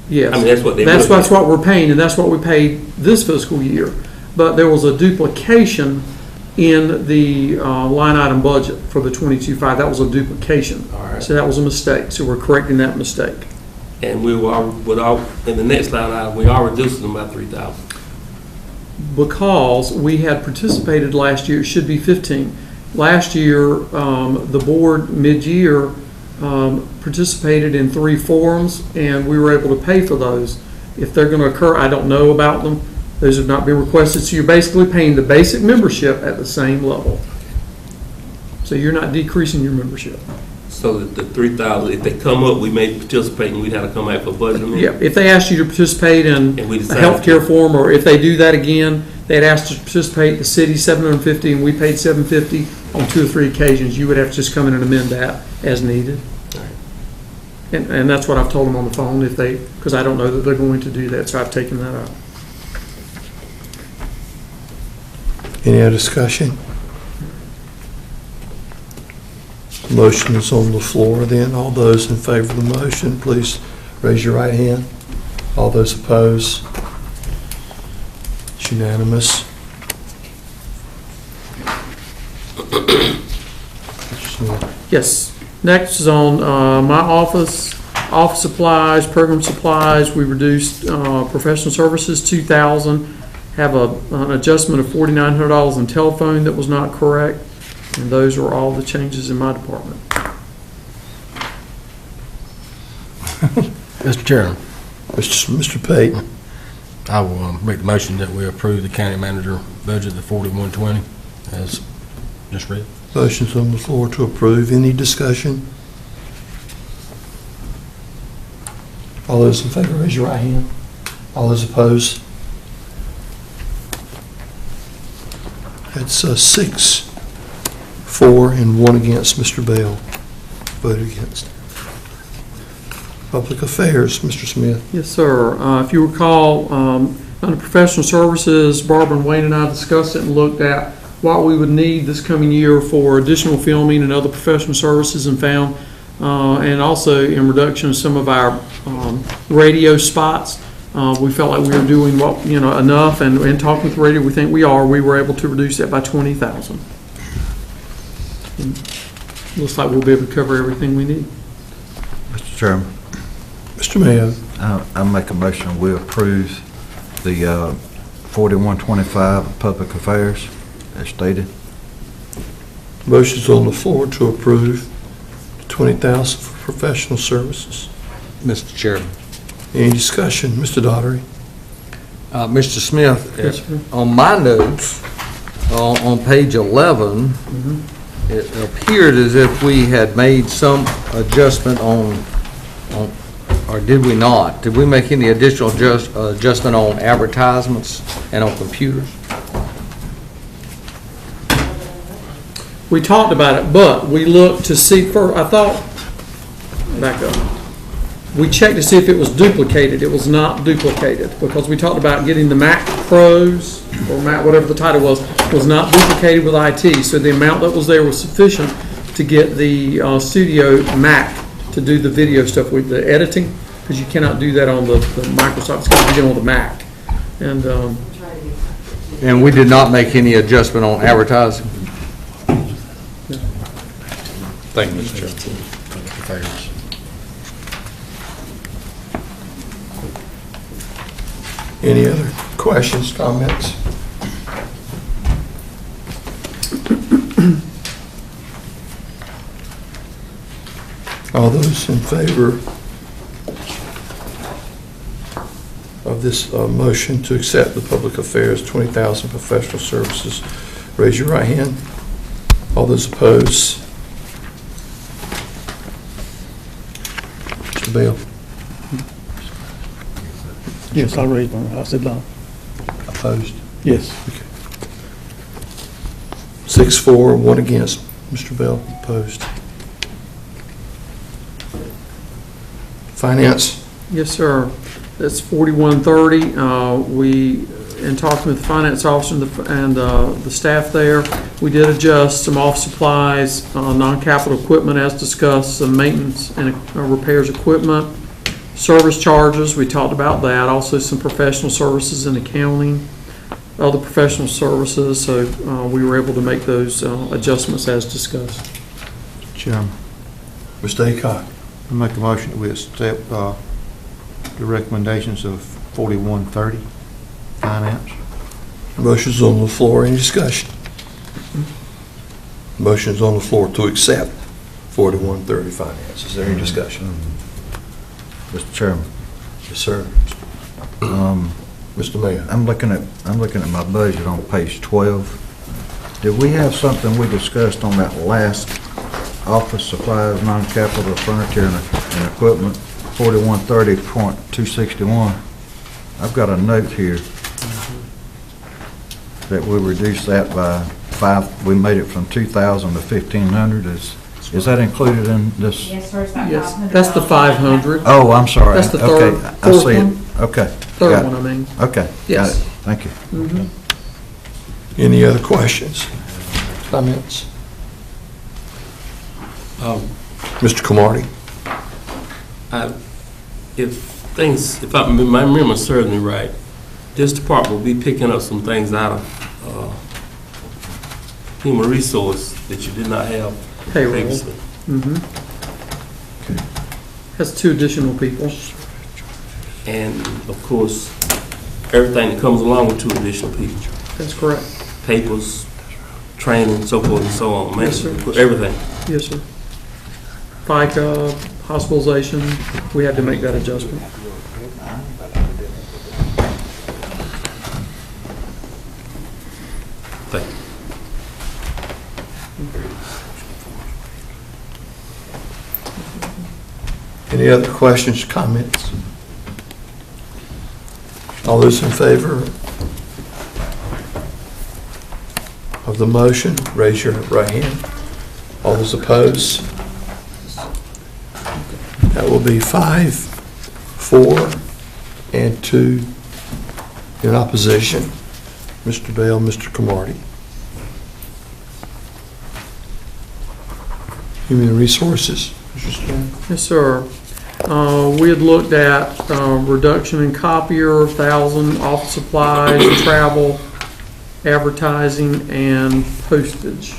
Yes. I mean, that's what they. That's what we're paying, and that's what we paid this fiscal year. But there was a duplication in the line item budget for the 22.5. That was a duplication. All right. So that was a mistake. So we're correcting that mistake. And we were, in the next line item, we are reducing them by 3,000. Because we had participated last year, it should be 15. Last year, the board mid-year participated in 3 forums, and we were able to pay for those. If they're going to occur, I don't know about them. Those have not been requested. So you're basically paying the basic membership at the same level. So you're not decreasing your membership. So that the 3,000, if they come up, we may participate and we'd have to come back for budget amendment. Yeah, if they asked you to participate in And we a decided healthcare forum, or if they do that again, they'd ask to participate, the city $750, and we paid $750 on 2 or 3 occasions, you would have to just come in and amend that as needed. And that's what I've told them on the phone, because I don't know that they're going to do that, so I've taken that out. Any other discussion? Motion is on the floor then. All those in favor of the motion, please raise your right hand. All those opposed, It's unanimous. Yes. Next is on my office supplies, program supplies. We reduced professional services, $2,000. Have an adjustment of $4,900 in telephone that was not correct. And those are all the changes in my department. Mr. Chairman, Mr. Payton, I will make the motion that we approve the county manager budget of 4120 as just read. motion's on the floor to approve. Any discussion? All those in favor, raise your right hand. All those opposed? That's 6, 4, and 1 against. Mr. Bell voted against. Public Affairs, Mr. Smith. Yes, sir. If you recall, under professional services, Barbara and Wayne and I discussed it and looked at what we would need this coming year for additional filming and other professional services, and found, and also in reduction of some of our radio spots. We felt like we were doing enough, and in talking with the radio, we think we were able to reduce that by $20,000. Looks like we'll be able to cover everything we need. Mr. Chairman, Mr. Mayo. I make a motion, we approve the 4125 of Public Affairs as stated. Motion's on the floor to approve $20,000 for professional services. Mr. Chairman. Any discussion? Mr. Daugherty. Mr. Smith, Yes, sir. on my notes, on page 11, it appeared as if we had made some adjustment on, or did we not? Did we make any additional adjustment on advertisements and on computers? We talked about it, but we looked to see, back up. We checked to see if it was duplicated. It was not duplicated, because we talked about getting the Mac Pros, or Mac, whatever the title was not duplicated with IT. So the amount that was there was sufficient to get the Studio Mac to do the video stuff with the editing, because you cannot do that on the Microsoft. It's got to be done on the Mac. And we did not make any adjustment on advertising? Thank you, Mr. Chairman. Affairs. Any other questions, comments? All those in favor of this motion to accept the Public Affairs 20,000 professional services, raise your right hand. All those opposed? Mr. Bell? Yes, I raised my, I said no. Opposed? Yes. 6, 4, 1 against. Mr. Bell, opposed. Finance? Yes, sir. That's 4130. We, in talking with the finance officer and the staff there, we did adjust some office supplies, non-capital equipment as discussed, some maintenance and repairs equipment, service charges, we talked about that, also some professional services and accounting, other professional services, so we were able to make those adjustments as discussed. Chairman, Mr. Aycock? I make a motion that we accept the recommendations of 4130 Finance. Motion's on the floor. Any discussion? Motion's on the floor to accept 4130 Finance. Is there any discussion? Mr. Chairman, Yes, sir. Mr. Mayor? I'm looking at my budget on page 12. Did we have something we discussed on that last office supplies, non-capital furniture and equipment, 4130.261? I've got a note here that we reduced that by 5. We made it from 2,000 to 1,500. Is that included in this? Yes, sir, it's about Yes, $500. that's the 500. Oh, I'm sorry. That's the Okay, third, I fourth see it. one. Okay. Third got one, it. I mean. Okay, got Yes. it. Thank you. Any other questions? Comments? Mr. Cromartie? If my memory serves me right, this department will be picking up some things out of human resource that you did not have Payroll. previously. Has 2 additional people. And of course, everything that comes along with 2 additional people. That's correct. Papers, training, so forth and so on, Yes, sir. everything. Yes, sir. FICA, hospitalization, we had to make that adjustment. Thank you. Any other questions, comments? All those in favor of the motion, raise your right hand. All those opposed? That will be 5, 4, and 2 in opposition. Mr. Bell, Mr. Cromartie. Human Resources, Mr. Stone. Yes, sir. We had looked at reduction in copier, 1,000, office supplies, travel, advertising, and postage.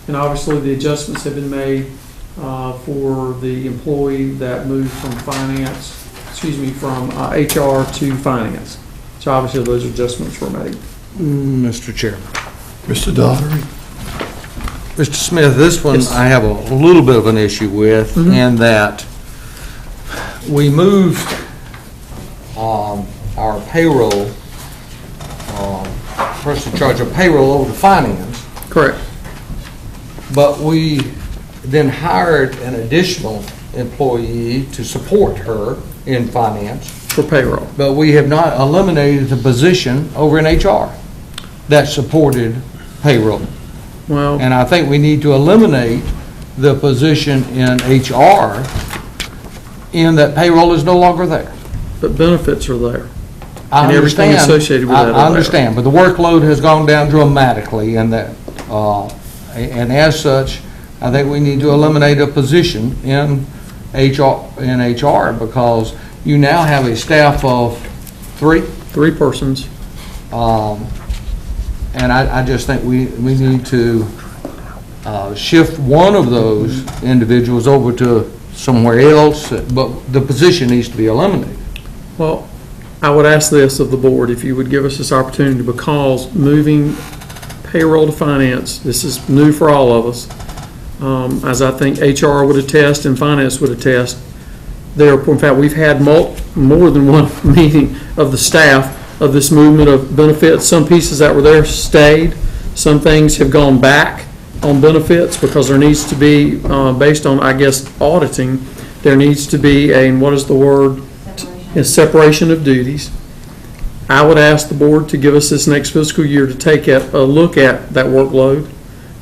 And obviously, the adjustments have been made for the employee that moved from from HR to finance. So obviously, those adjustments were made. Mr. Chairman. Mr. Daugherty. Mr. Smith, this one Yes. I have a little bit of an issue with, in that we moved our payroll, person in charge of payroll over to finance, Correct. but we then hired an additional employee to support her in finance, For payroll. but we have not eliminated the position over in HR that supported payroll. Well, And I think we need to eliminate the position in HR in that payroll is no longer there. but benefits are there. I And everything understand. associated with that are I there. understand, but the workload has gone down dramatically in that, and as such, I think we need to eliminate a position in HR because you now have a staff of 3. 3 persons. And I just think we need to shift one of those individuals over to somewhere else, but the position needs to be eliminated. Well, I would ask this of the board, if you would give us this opportunity, because moving payroll to finance, this is new for all of us, as I think HR would attest and finance would attest. In fact, we've had more than one meeting of the staff of this movement of benefits. Some pieces that were there stayed. Some things have gone back on benefits because there needs to be, based on, I guess, auditing, there needs to be what is the word? A separation of duties. I would ask the board to give us this next fiscal year to take a look at that workload,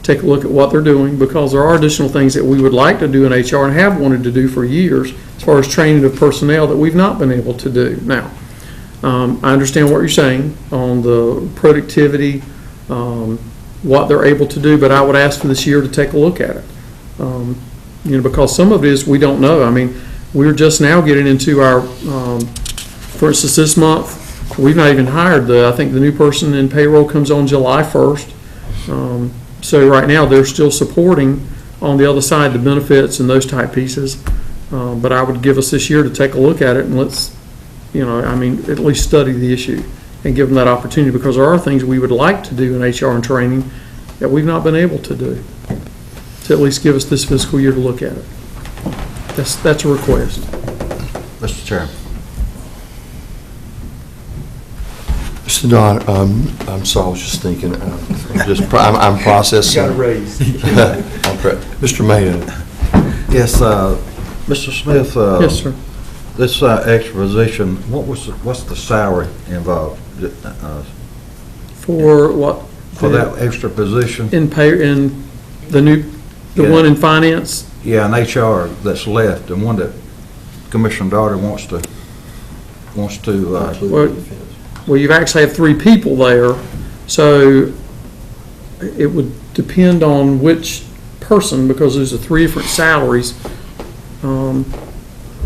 take a look at what they're doing, because there are additional things that we would like to do in HR and have wanted to do for years as far as training of personnel that we've not been able to do. Now, I understand what you're saying on the productivity, what they're able to do, but I would ask for this year to take a look at it. Because some of it is we don't know. I mean, we're just now getting into our, for instance, this month, we've not even hired I think the new person in payroll comes on July 1st. So right now, they're still supporting on the other side the benefits and those type pieces. But I would give us this year to take a look at it and let's, at least study the issue and give them that opportunity, because there are things we would like to do in HR and training that we've not been able to do. To at least give us this fiscal year to look at it. That's a request. Mr. Chairman. Mr. Don, I'm sorry, I was just thinking, I'm processing. Got a raise. Mr. Mayo. Yes, Mr. Smith. Yes, sir. This extra position, what's the salary involved? For what? For that extra position? In the one in finance? Yeah, in HR that's left, the one that Commissioner Daugherty wants to. Well, you actually have 3 people there, so it would depend on which person, because those are 3 different salaries.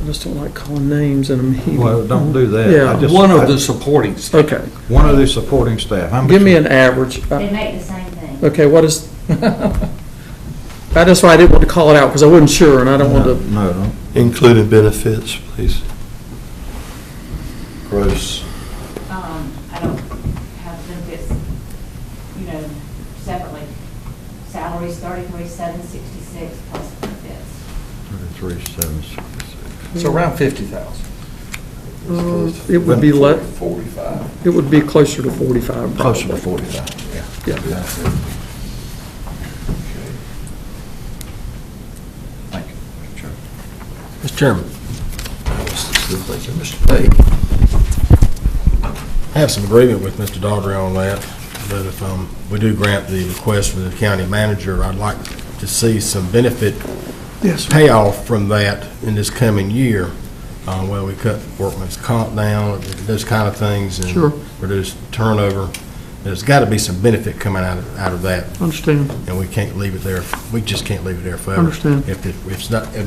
I just don't like calling names in a meeting. Well, don't do that. Yeah. I just- One of the supporting staff. Okay, One of the supporting staff. How much- give me an average. They make the same thing. Okay, what is, that's why I didn't want to call it out, because I wasn't sure, and I don't want to, No. Including benefits, please. Gross. I don't have benefits, separately. Salary's 33,766 plus benefits. 33,766. So around 50,000. it would be 45. it would be closer to 45 Closer to probably. 45, Yeah. Thank you, Mr. Chairman. Mr. Chairman, Still thinking, Mr. Pate. I have some agreement with Mr. Daughtry on that, but if we do grant the request from the county manager, I'd like to see some benefit payoff from that in this coming year, where we cut workman's comp down, those kind of things, and Sure. reduce turnover. There's got to be some benefit coming out of that, Understand. and we can't leave it there. We just can't leave it there forever. Understand. If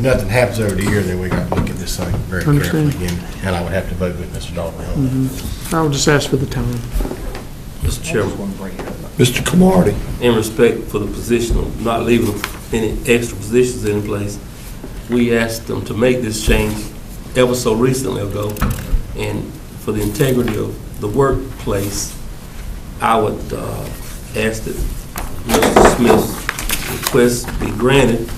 nothing happens over the year, then we got to look at this thing very carefully Understand. again, and I would have to vote with Mr. Daughtry on that. I would just ask for the time. Mr. Chairman, Mr. Cromartie. in respect for the position of not leaving any extra positions in place, we asked them to make this change ever so recently ago, and for the integrity of the workplace, I would ask that Mr. Smith's request be granted,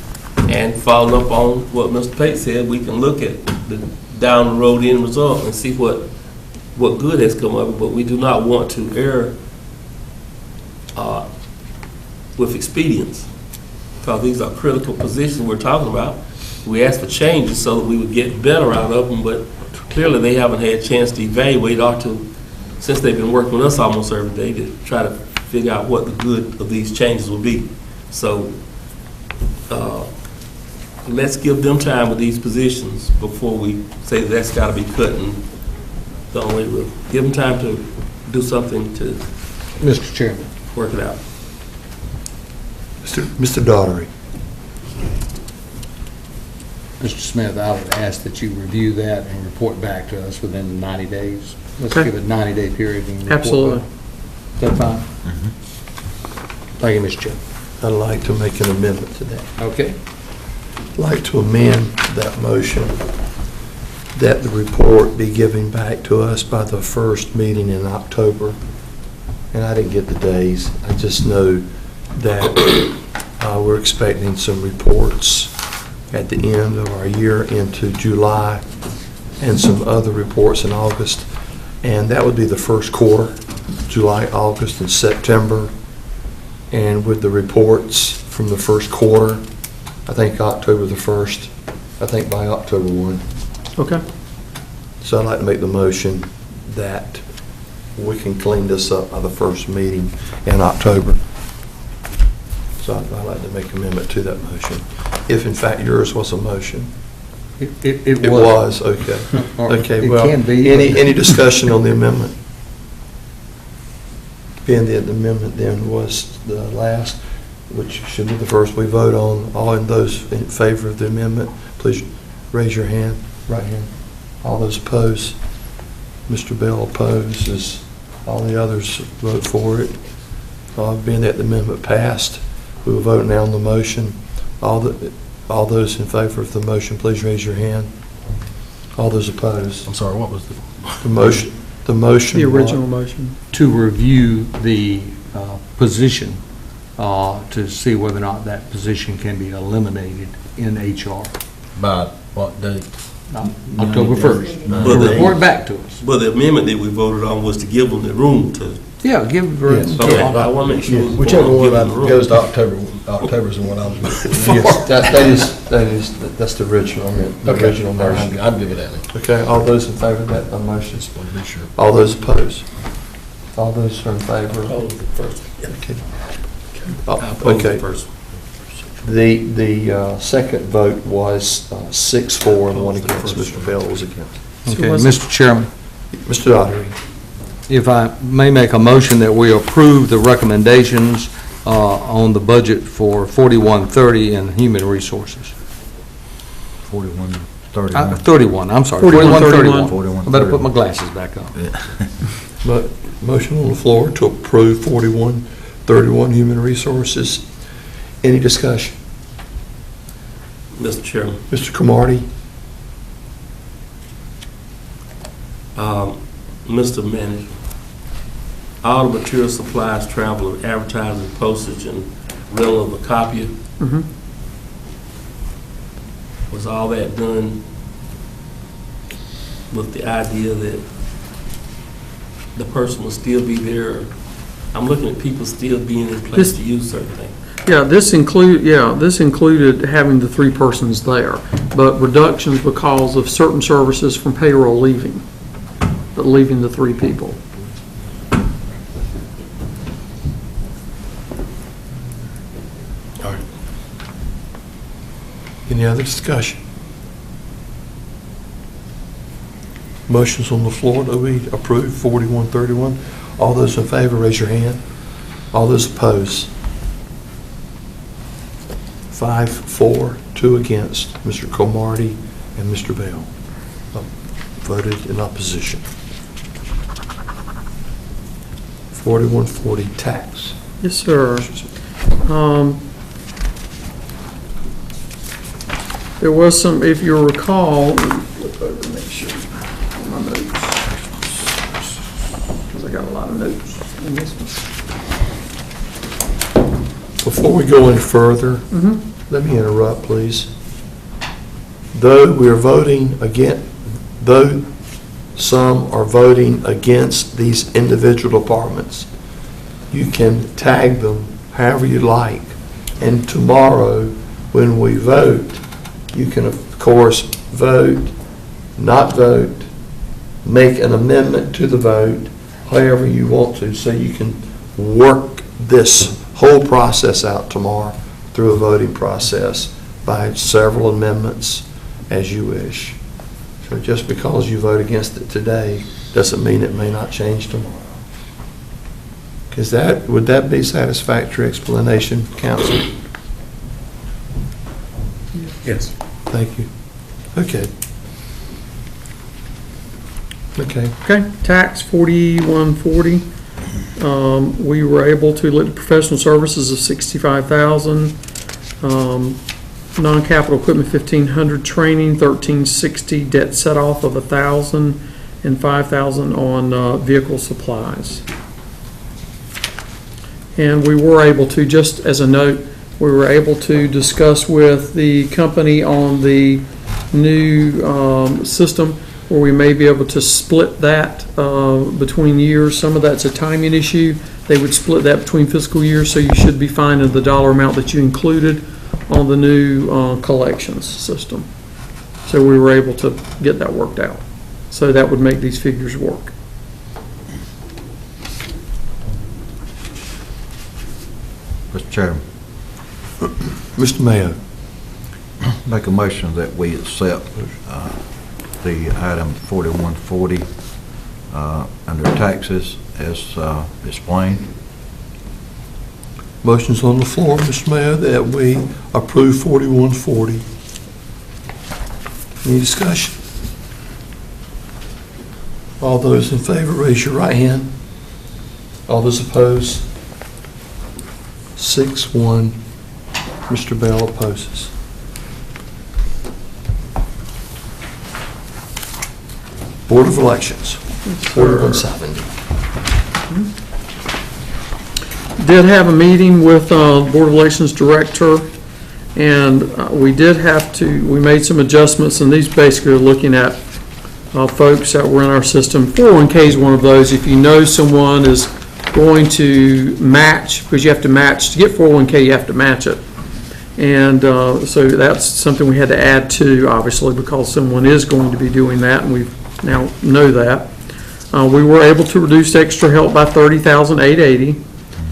and following up on what Mr. Pate said, we can look at the down the road end result and see what good has come of it, but we do not want to err with expedience, because these are critical positions we're talking about. We asked for changes so that we would get better out of them, but clearly they haven't had a chance to evaluate or to, since they've been working with us almost every day, to try to figure out what the good of these changes will be. So let's give them time with these positions before we say that's got to be cut, and the only way we'll give them time to do something to Mr. Chairman. work it out. Mr. Daughtry. Mr. Smith, I would ask that you review that and report back to us within the 90 days. Let's Okay. give it a 90-day period and report Absolutely. back. Is that fine? Thank you, Mr. Chairman. I'd like to make an amendment to that. Okay. I'd like to amend that motion that the report be given back to us by the first meeting in October. And I didn't get the days. I just know that we're expecting some reports at the end of our year into July, and some other reports in August. And that would be the first quarter, July, August, and September. And with the reports from the first quarter, I think October the 1st, I think by October 1. Okay. So I'd like to make the motion that we can clean this up by the first meeting in October. So I'd like to make an amendment to that motion, if in fact yours was a motion. It It was, okay. Or Okay, it well, can be. any discussion on the amendment? Being that the amendment then was the last, which should be the first we vote on, all in those in favor of the amendment, please raise your hand, right hand. All those opposed? Mr. Bell opposes. All the others vote for it. Being that the amendment passed, we will vote now on the motion. All those in favor of the motion, please raise your hand. All those opposed? I'm sorry, what was the? The motion. The original motion. To review the position to see whether or not that position can be eliminated in HR. By what date? October 1st. But the- Report back to us. But the amendment that we voted on was to give them the room to, Yeah, give her. Yes. okay, I want to make sure. we Whichever give one them the room. goes to October's the one I'm. That's the original, I meant, the original motion. I'd give it that. Okay, all those in favor of that motion? Just want to be sure. All those opposed? All those are in favor? Oh, the first. Okay. I oppose the Okay, first. the second vote was 6-4 and 1 against. Mr. Bell was against. Okay, was- Mr. Chairman, Mr. Daughtry. if I may make a motion that we approve the recommendations on the budget for 4130 in human resources. 41. 31. 31, I'm sorry. 41, 31. 41, I better put my glasses back on. But motion on the floor to approve 4131 Human Resources. Any discussion? Mr. Chairman, Mr. Cromartie? Mr. Manager, all the material supplies, travel, advertising, postage, and rental of a copier, Mhm. was all that done with the idea that the person will still be there? I'm looking at people still being in place to use certain things. Yeah, this included having the 3 persons there, but reductions because of certain services from payroll leaving the 3 people. Any other discussion? Motion's on the floor that we approve 4131. All those in favor, raise your hand. All those opposed? 5 for, 2 against. Mr. Cromartie and Mr. Bell voted in opposition. 4140, tax. Yes, sir. There was some, if you recall, make sure my notes, because I got a lot of notes in this one. Before we go any further, let me interrupt, please. Though we are voting against, though some are voting against these individual departments, you can tag them however you like. And tomorrow, when we vote, you can, of course, vote, not vote, make an amendment to the vote, however you want to, so you can work this whole process out tomorrow through a voting process by several amendments as you wish. So just because you vote against it today doesn't mean it may not change tomorrow. Because would that be satisfactory explanation, Council? Yes. Thank you. Okay. Okay. Okay, tax 4140. We were able to look at professional services of 65,000, non-capital equipment 1,500, training 1,360, debt set off of 1,000, and 5,000 on vehicle supplies. And we were able to, just as a note, we were able to discuss with the company on the new system where we may be able to split that between years. Some of that's a timing issue. They would split that between fiscal years, so you should be fine in the dollar amount that you included on the new collections system. So we were able to get that worked out. So that would make these figures work. Mr. Chairman, Mr. Mayo. make a motion that we accept the item 4140 under taxes as explained. Motion's on the floor, Mr. Mayor, that we approve 4140. Any discussion? All those in favor, raise your right hand. All those opposed? 6-1. Mr. Bell opposes. Board of Elections, 4170. Did have a meeting with Board of Elections Director, and we made some adjustments, and these basically are looking at folks that were in our system. 401K is one of those. If you know someone is going to match, because you have to match, to get 401K, you have to match it. And so that's something we had to add to, obviously, because someone is going to be doing that, and we now know that. We were able to reduce extra help by $30,880.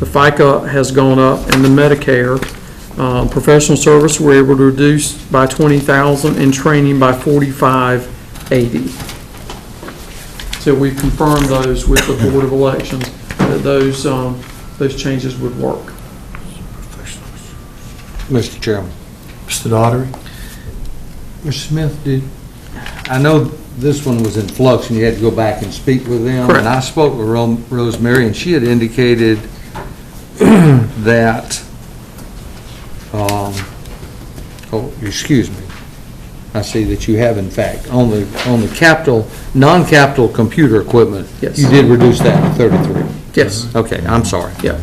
The FICA has gone up, and the Medicare. Professional service, we're able to reduce by $20,000, and training by $45,880. So we confirmed those with the Board of Elections, that those changes would work. Mr. Chairman. Mr. Daughtery? Mr. Smith, did I know this one was in flux and you had to go back and speak with them. Correct. And I spoke with Rosemary and she had indicated that, excuse me. I see that you have in fact, on the capital, non-capital computer equipment. Yes. You did reduce that to 33. Yes, Okay, I'm sorry. yeah.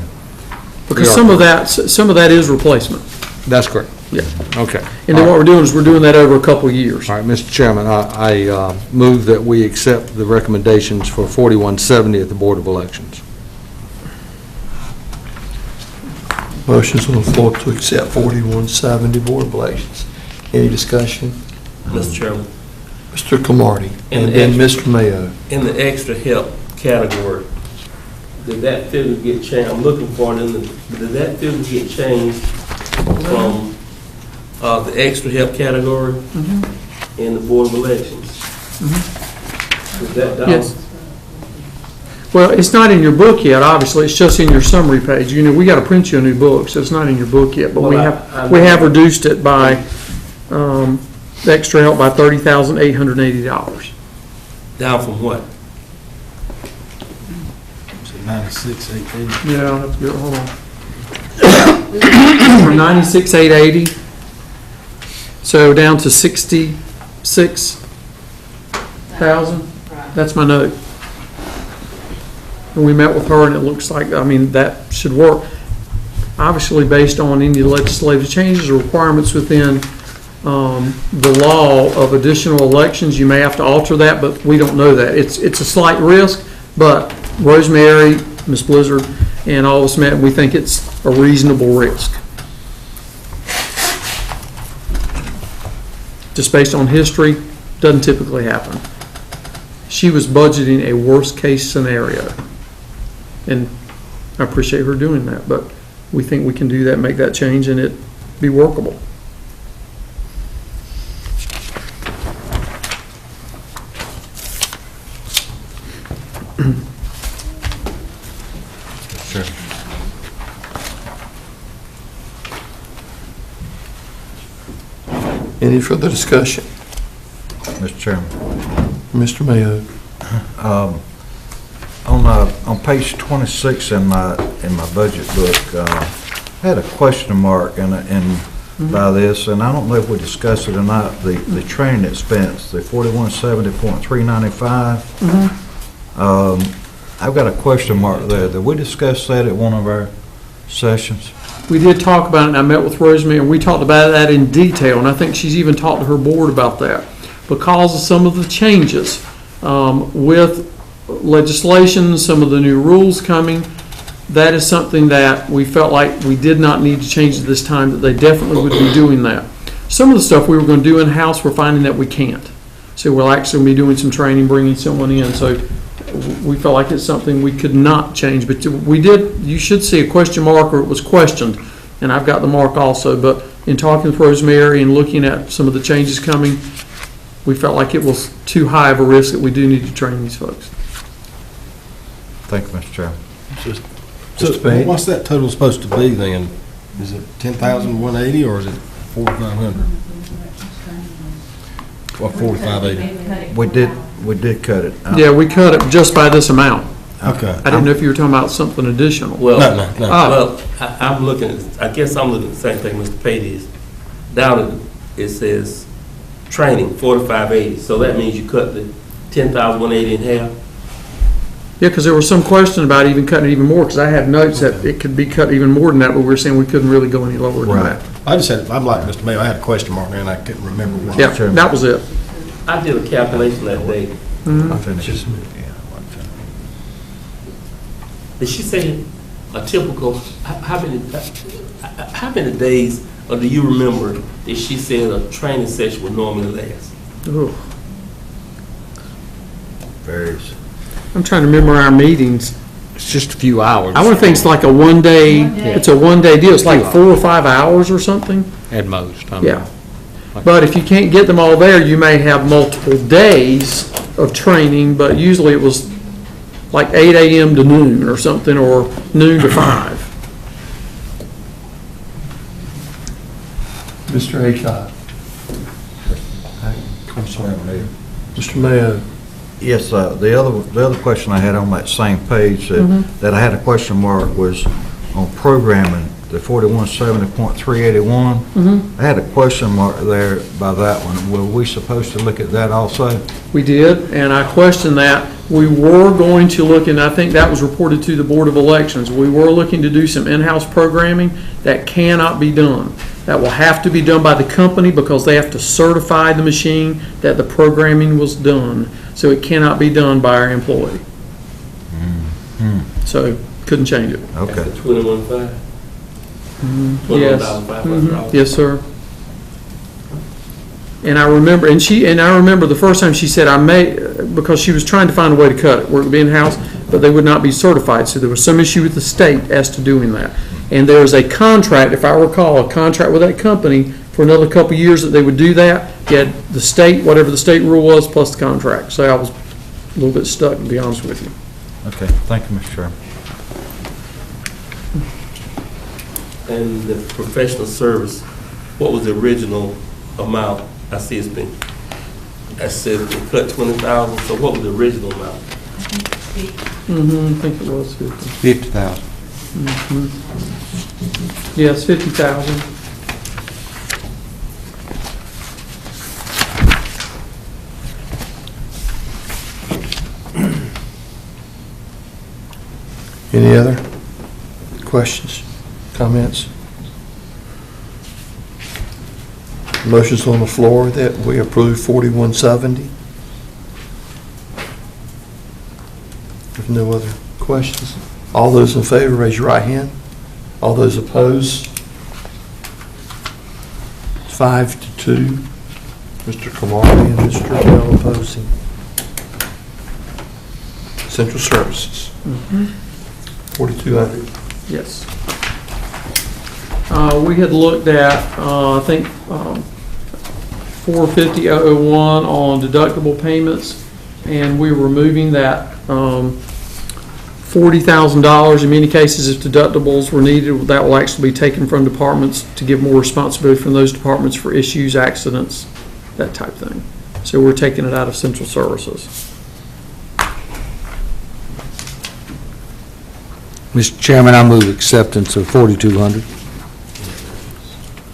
Because some of that is replacement. That's correct. Yeah. Okay. And then what we're doing is we're doing that over a couple of years. All right, Mr. Chairman, I move that we accept the recommendations for 4170 at the Board of Elections. Motion's on the floor to accept 4170 Board of Elections. Any discussion? Mr. Chairman, Mr. Camardi, And and then the Mr. Mayo. in the extra help category, did that figure get changed? I'm looking for it did that figure get changed from the extra help category in the Board of Elections? Is that down? Yes. Well, it's not in your book yet, obviously, it's just in your summary page. You know, we got to print you a new book, so it's not in your book yet, but we Well, have reduced it by, the extra help by $30,880. Down from what? 96,880. Yeah, I'll have to go, hold on. From 96,880, so down to 66,000. That's my note. And we met with her, and it looks like, I mean, that should work. Obviously, based on any legislative changes or requirements within the law of additional elections, you may have to alter that, but we don't know that. It's a slight risk, but Rosemary, Ms. Blizzard, and all of us met, and we think it's a reasonable risk. Just based on history, doesn't typically happen. She was budgeting a worst-case scenario, and I appreciate her doing that, but we think we can do that, make that change, and it be workable. Sure. Any further discussion? Mr. Chairman. Mr. Mayo. On page 26 in my budget book, I had a question mark by this, and I don't know if we discussed it or not, the training expense, the 4170.395. I've got a question mark there. Did we discuss that at one of our sessions? We did talk about it, and I met with Rosemary, and we talked about that in detail, and I think she's even talked to her board about that. Because of some of the changes with legislation, some of the new rules coming, that is something that we felt like we did not need to change at this time, that they definitely would be doing that. Some of the stuff we were going to do in-house, we're finding that we can't. So we're actually going to be doing some training, bringing someone in, so we felt like it's something we could not change, but we did, you should see a question mark, or it was questioned, and I've got the mark also, but in talking with Rosemary and looking at some of the changes coming, we felt like it was too high of a risk that we do need to train these folks. Thank you, Mr. Chairman. So what's that total supposed to be then? Is it 10,180 or is it 4,500? Or 4,580? We did cut it. Yeah, we cut it just by this amount. Okay. I didn't know if you were talking about something additional. Well, No. well, I'm looking at, I guess I'm looking at the same thing Mr. Pate is. Down at, it says training, 4580, so that means you cut the 10,180 in half? Yeah, because there was some question about even cutting it even more, because I had notes that it could be cut even more than that, but we were saying we couldn't really go any lower than Right. that. I just had, I'm like Mr. Mayo, I had a question mark there and I couldn't remember what. Yeah, that was it. I did a calculation that day. I'll finish it. Did she say a typical, how many days, or do you remember, that she said a training session would normally last? Ooh. Varies. I'm trying to remember our meetings. It's just a few hours. I want to think it's like a one-day, it's a one-day deal. It's like 4 or 5 hours or something. At most. I mean. Yeah. But if you can't get them all there, you may have multiple days of training, but usually it was like 8 a.m. to noon or something, or noon to 5. Mr. Aycock. I'm sorry, Mayor. Mr. Mayo? Yes, the other question I had on that same page that I had a question mark was on programming, the 4170.381. I had a question mark there by that one. Were we supposed to look at that also? We did, and I questioned that. We were going to look, and I think that was reported to the Board of Elections. We were looking to do some in-house programming. That cannot be done. That will have to be done by the company because they have to certify the machine that the programming was done. So it cannot be done by our employee. So couldn't change it. Okay. That's 21.5. Yes. $21,500. Yes, sir. And I remember, I remember the first time she said I may, because she was trying to find a way to cut it, where it would be in-house, but they would not be certified. So there was some issue with the state as to doing that. And there is a contract, if I recall, a contract with that company for another couple of years that they would do that. You had the state, whatever the state rule was, plus the contract. So I was a little bit stuck, to be honest with you. Okay, thank you, Mr. Chairman. And the professional service, what was the original amount? I see it's been, I said they cut 20,000, so what was the original amount? I think it was 50. 50,000. Yes, 50,000. Any other questions, comments? Motion's on the floor that we approve 4170. If no other questions, all those in favor, raise your right hand. All those opposed? 5-2. Mr. Kamari and Mr. Bell opposing. Central Services. 4,200. Yes. We had looked at, I think, 450,001 on deductible payments, and we were removing that $40,000. In many cases, if deductibles were needed, that will actually be taken from departments to give more responsibility from those departments for issues, accidents, that type thing. So we're taking it out of central services. Mr. Chairman, I move acceptance of 4,200.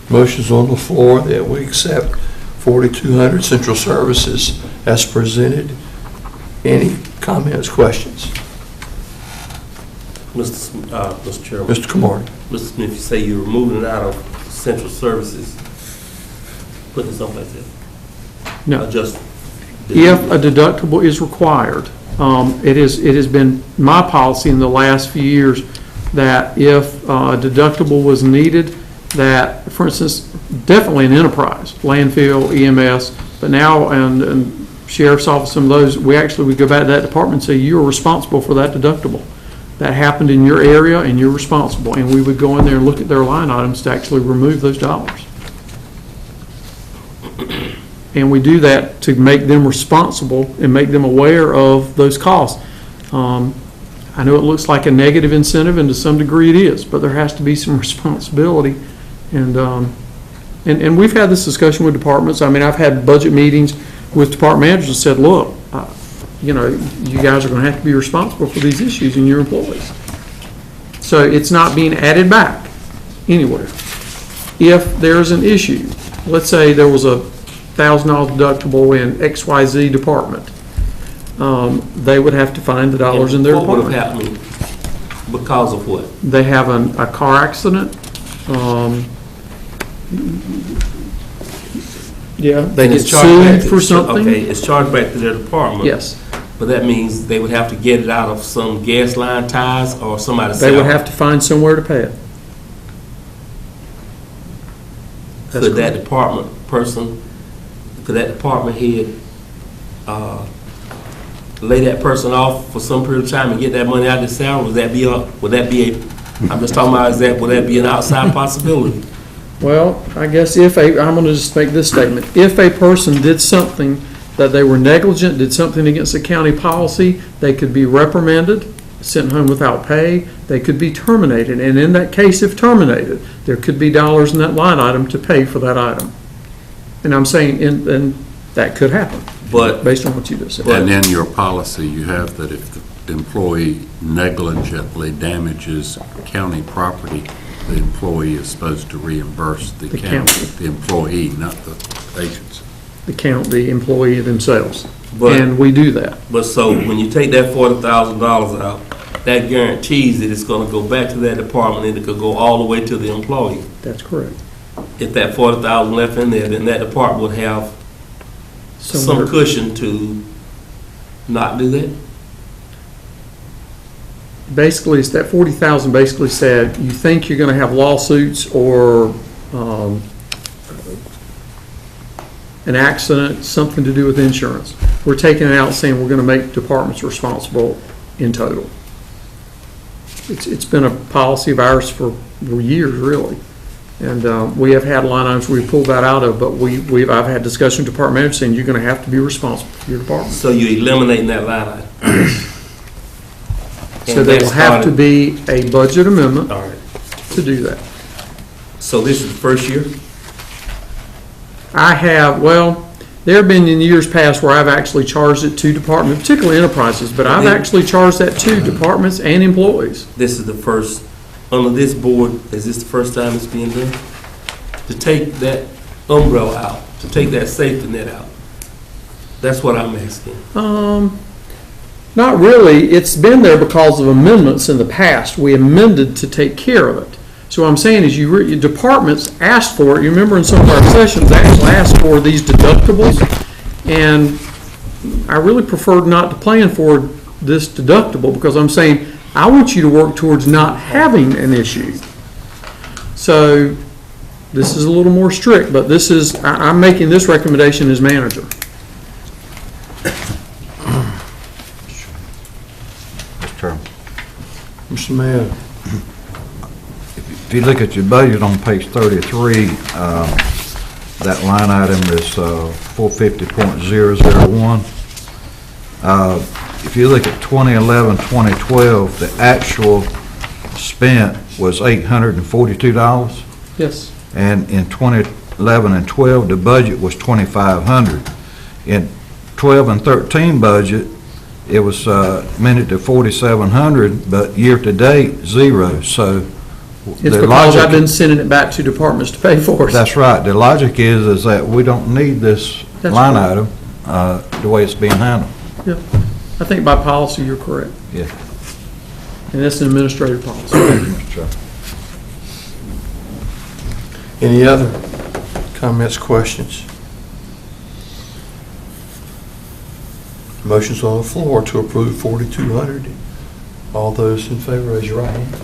Motion's on the floor that we accept 4,200 Central Services as presented. Any comments, questions? Mr. Chairman. Mr. Kamari. Mr. Smith, you say you're removing it out of central services, putting it someplace else? No. Just. If a deductible is required, it has been my policy in the last few years that if a deductible was needed, that, for instance, definitely an enterprise, landfill, EMS, but now, and sheriff's office, some of those, we would go back to that department and say, you're responsible for that deductible. That happened in your area and you're responsible. And we would go in there and look at their line items to actually remove those dollars. And we do that to make them responsible and make them aware of those costs. I know it looks like a negative incentive, and to some degree it is, but there has to be some responsibility. And we've had this discussion with departments. I mean, I've had budget meetings with department managers and said, look, you know, you guys are going to have to be responsible for these issues in your employees. So it's not being added back anywhere. If there's an issue, let's say there was a $1,000 deductible in XYZ department, they would have to find the dollars in their department. What department. would have happened because of what? They have a car accident. Yeah, they And get it's charged back sued to- for something. Okay, it's charged back to their department. Yes, But that means they would have to get it out of some gas line ties or somebody's they would salary. have to find somewhere to pay it. That's Could that correct. department person, could that department head, lay that person off for some period of time and get that money out of their salary? Would that be I'm just talking about, would that be an outside possibility? Well, I guess I'm going to just make this statement. If a person did something that they were negligent, did something against a county policy, they could be reprimanded, sent home without pay, they could be terminated. And in that case, if terminated, there could be dollars in that line item to pay for that item. And I'm saying, and That could happen, But based on what you just said. And in your policy, you have that if the employee negligently damages county property, the employee is supposed to reimburse the The county, county. the employee, not the agency. The employee themselves. But- And we do that. But so when you take that $40,000 out, that guarantees that it's gonna go back to that department and it could go all the way to the employee. That's correct. If that 40,000 left in there, then that department would have some Somewhere- cushion to not do that? Basically, it's that 40,000 basically said, you think you're gonna have lawsuits or, an accident, something to do with insurance. We're taking it out saying we're gonna make departments responsible in total. It's been a policy of ours for years, really. And, we have had line items we pulled that out of, but I've had discussion with department managers saying you're gonna have to be responsible for your department. So you're eliminating that line item? So And there that will have to started- be a budget amendment All right. to do that. So this is the first year? There have been in years past where I've actually charged it to departments, particularly enterprises, but I've actually charged that to departments and employees. This is the first, under this board, is this the first time it's being done? To take that umbrella out, to take that safety net out? That's what I'm asking. Not really. It's been there because of amendments in the past. We amended to take care of it. So what I'm saying is your departments asked for it. You remember in some of our sessions, they actually asked for these deductibles. And I really preferred not to plan for this deductible because I'm saying, I want you to work towards not having an issue. So this is a little more strict, but this is, I'm making this recommendation as manager. Mr. Chairman. Mr. Mayor, If you look at your budget on page 33, that line item is 450.001. If you look at 2011, 2012, the actual spent was $842. Yes. And in 2011 and 12, the budget was $2,500. In 12 and 13 budget, it was amended to $4,700, but year-to-date, zero. So It's the because logic- I've been sending it back to departments to pay for it. That's right. The logic is that we don't need this That's line right. item the way it's being handled. Yeah. I think by policy, you're correct. Yeah. And that's an administrative policy. any other comments, questions? Motion's on the floor to approve 4,200. All those in favor, raise your right hand.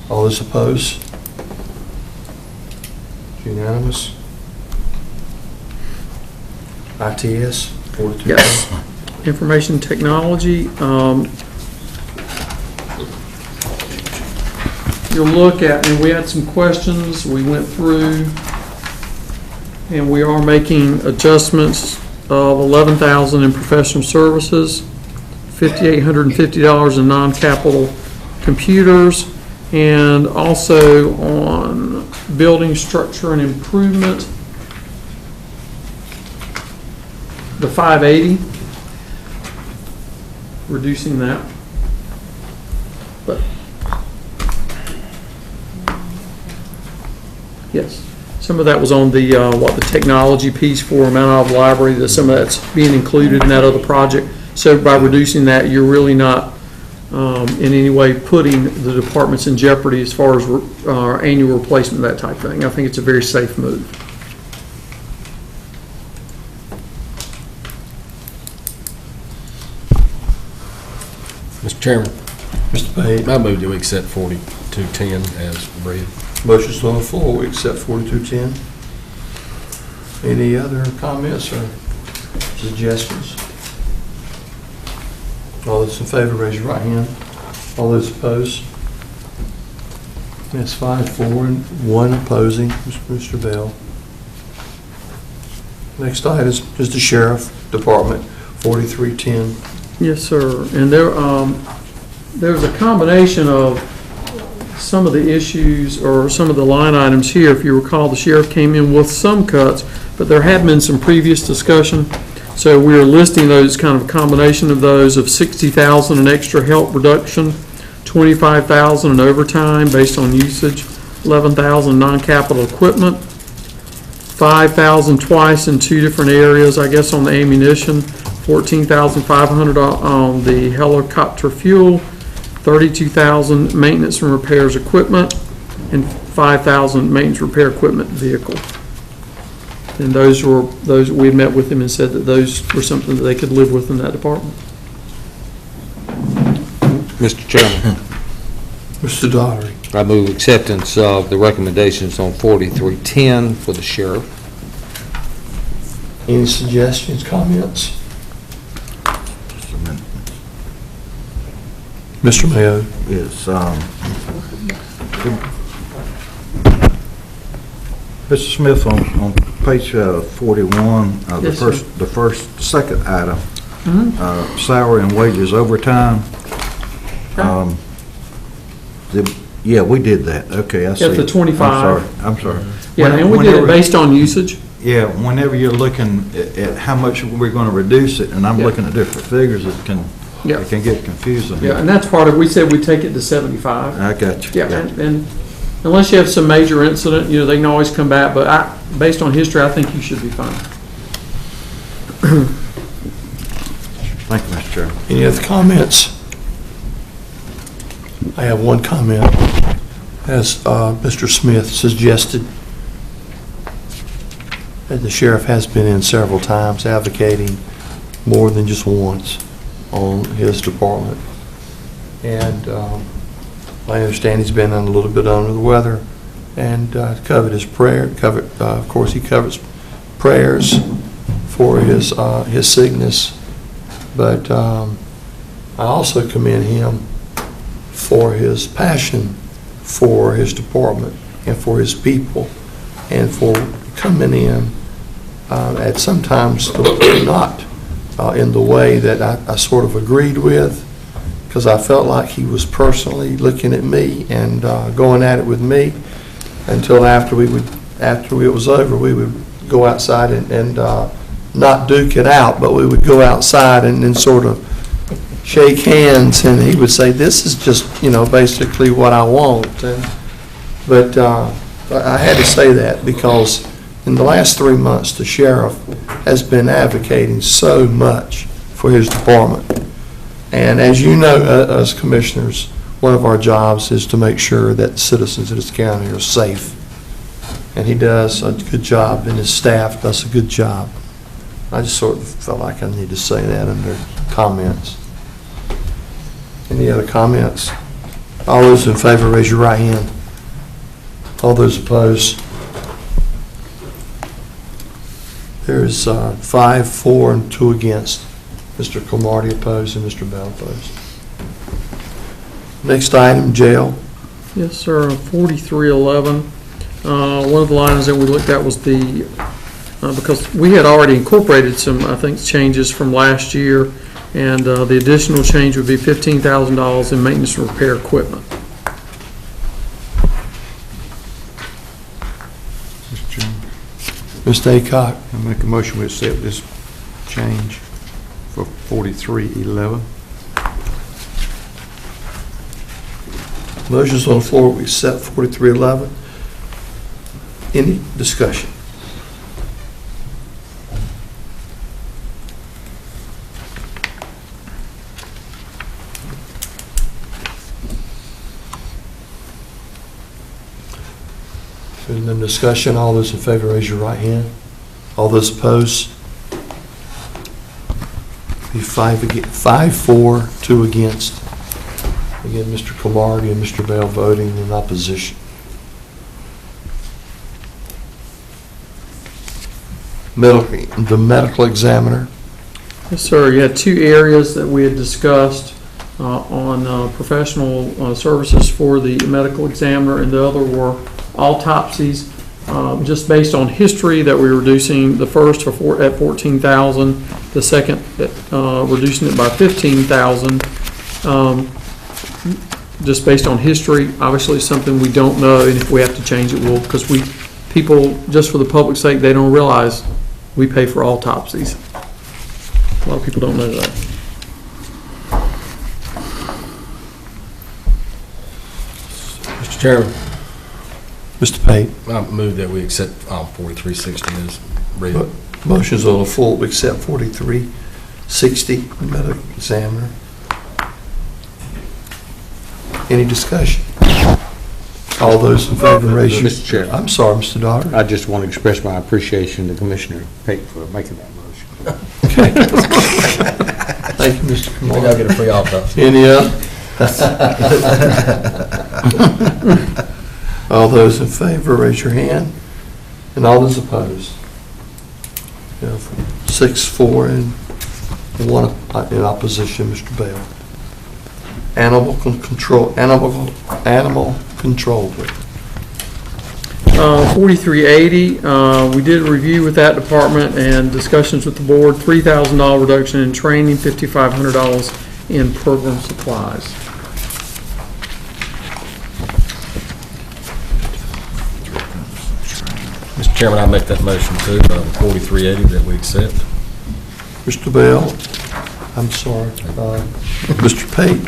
All those opposed? Unanimous. ITS, 4,200. Yes. Information technology, you'll look at, and we had some questions we went through, and we are making adjustments of $11,000 in professional services, $5,850 in non-capital computers, and also on building structure and improvement, the 580, reducing that. But, yes, some of that was on the, the technology piece for Mount Olive Library, that some of that's being included in that other project. So by reducing that, you're really not in any way putting the departments in jeopardy as far as annual replacement, that type of thing. I think it's a very safe move. Mr. Chairman, Mr. Page, I move to accept 4210 as read. motion's on the floor, we accept 4,210. Any other comments or suggestions? All those in favor, raise your right hand. All those opposed? That's 5-4 and 1 opposing, Mr. Bell. Next item is the Sheriff Department, 4310. Yes, sir. And there's a combination of some of the issues or some of the line items here. If you recall, the sheriff came in with some cuts, but there had been some previous discussion. So we are listing those, kind of a combination of those, of 60,000 in extra help reduction, 25,000 in overtime based on usage, 11,000 non-capital equipment, 5,000 twice in two different areas, I guess on the ammunition, 14,500 on the helicopter fuel, 32,000 maintenance and repairs equipment, and 5,000 maintenance repair equipment vehicle. And those we met with them and said that those were something that they could live with in that department. Mr. Chairman, Mr. Daugherty. I move acceptance of the recommendations on 4310 for the sheriff. Any suggestions, comments? Just a minute. Mr. Mayo? Yes, Mr. Smith, on page 41, Yes, sir. second item, salary and wages overtime. Yeah, we did that. Okay, I see. Got the 25. I'm sorry. Yeah, and we did it based on usage. Yeah, whenever you're looking at how much we're going to reduce it, and I'm Yeah. looking at different figures, it can get confusing. Yeah, and that's part of, we said we'd take it to 75. I got you. Yeah, and unless you have some major incident, you know, they can always come back, but based on history, I think you should be fine. Thank you, Mr. Chairman. Any other comments? I have one comment. As Mr. Smith suggested, that the sheriff has been in several times advocating more than just once on his department. And I understand he's been a little bit under the weather and covered his prayer. Of course, he covers prayers for his sickness. But I also commend him for his passion for his department and for his people, and for coming in at sometimes not in the way that I sort of agreed with, because I felt like he was personally looking at me and going at it with me, until after it was over, we would go outside and not duke it out, but we would go outside and then sort of shake hands, and he would say, "This is just, basically what I want." But I had to say that because in the last 3 months, the sheriff has been advocating so much for his department. And as you know, as commissioners, one of our jobs is to make sure that the citizens of this county are safe. And he does a good job, and his staff does a good job. I just sort of felt like I need to say that under comments. Any other comments? All those in favor, raise your right hand. All those opposed? There's 5, 4, and 2 against. Mr. Cromartie opposed and Mr. Bell opposed. Next item, jail. Yes, sir, 4311. One of the lines that we looked at was because we had already incorporated some, I think, changes from last year, and the additional change would be $15,000 in maintenance and repair equipment. Mr. Chairman, Mr. Aycock. I make a motion we accept this change for 4311. Motion's on the floor, we accept 4311. Any discussion? There's no discussion. All those in favor, raise your right hand. All those opposed? Be 5, 4, 2 against. Again, Mr. Cromartie and Mr. Bell voting in opposition. The medical examiner. Yes, sir. You had 2 areas that we had discussed on professional services for the medical examiner, and the other were autopsies. Just based on history, that we're reducing the first at $14,000, the second reducing it by $15,000. Just based on history, obviously it's something we don't know, and if we have to change it, we'll, because we people, just for the public's sake, they don't realize we pay for autopsies. A lot of people don't know that. Mr. Chairman, Mr. Pate, I move that we accept 4360 as read. motion's on the floor to accept 4360, medical examiner. Any discussion? All those in favor, raise your... Mr. Chair. I'm sorry, Mr. Dodd. I just want to express my appreciation to Commissioner Pate for making that motion. Thank you, Mr. I gotta Kamara. get a free autopsy. Any other? All those in favor, raise your hand. And all those opposed? We have 6, 4, and 1 in opposition, Mr. Bell. Animal control. 4380, we did a review with that department and discussions with the board, $3,000 reduction in training, $5,500 in program supplies. Mr. Chairman, I make that motion too, 4380 that we accept. Mr. Bell, I'm sorry, Mr. Pate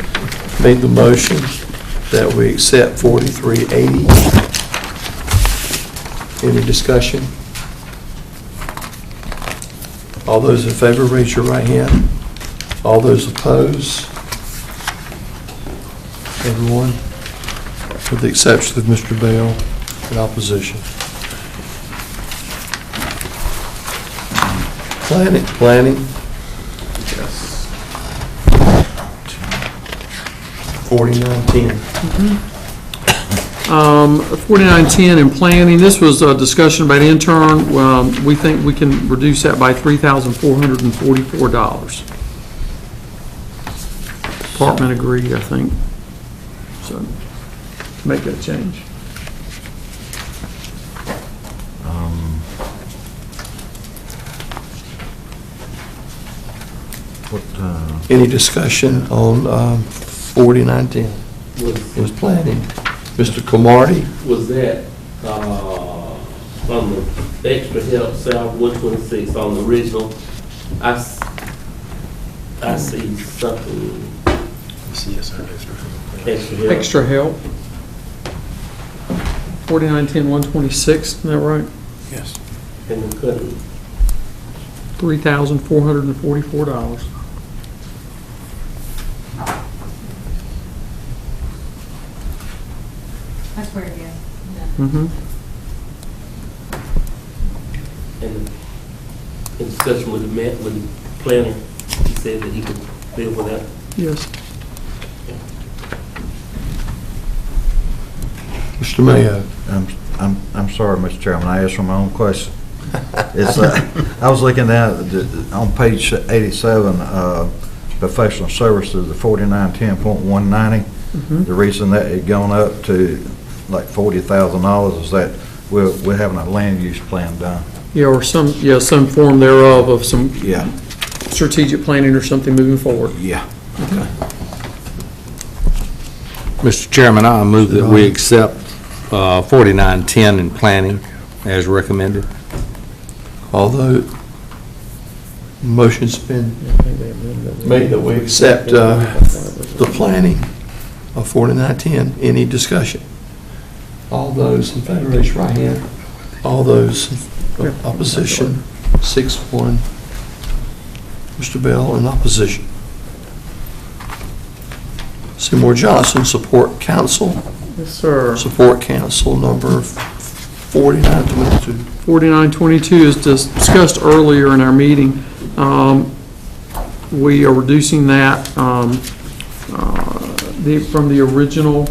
made the motion that we accept 4380. Any discussion? All those in favor, raise your right hand. All those opposed? Everyone, with the exception of Mr. Bell, in opposition. Planning. Yes. 4910. 4910 in planning, this was a discussion about intern. We think we can reduce that by $3,444. Department agreed, I think, so make that change. Any discussion on 4910? It was planning. Mr. Cromartie? Was that, on the extra help South 126 on the original? I see something. Extra help. Extra help. 4910, 126, is that right? Yes. And the cutting. $3,444. That's where it is. Mm-hmm. And in discussion with the planner, he said that he could live with that. Yes. Mr. Mayo? I'm sorry, Mr. Chairman, I asked for my own question. It's, I was looking at, on page 87, professional services, the 4910.190. The reason that it gone up to like $40,000 is that we're having a land use plan done. Yeah, or some form thereof of some Yeah. strategic planning or something moving forward. Yeah. Mr. Chairman, I move that we accept 4910 in planning as recommended. Although motion's been made that we accept the planning of 4910. Any discussion? All those in favor, raise your right hand. All those in opposition, 6-1. Mr. Bell in opposition. Seymour Johnson, Support Council. Yes, sir. Support Council number 4922. 4922 is discussed earlier in our meeting. We are reducing that from the original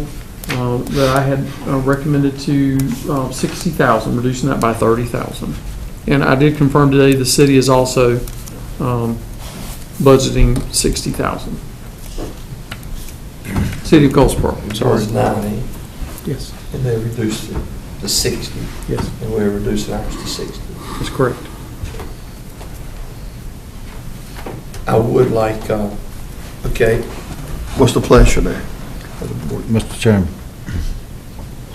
that I had recommended to $60,000, reducing that by $30,000. And I did confirm today the city is also budgeting $60,000. City of Goldsboro. So it's 90, Yes, and they reduced it to 60, yes, and we're reducing ours to 60. that's correct. I would like, okay, what's the pleasure there? of the board? Mr. Chairman,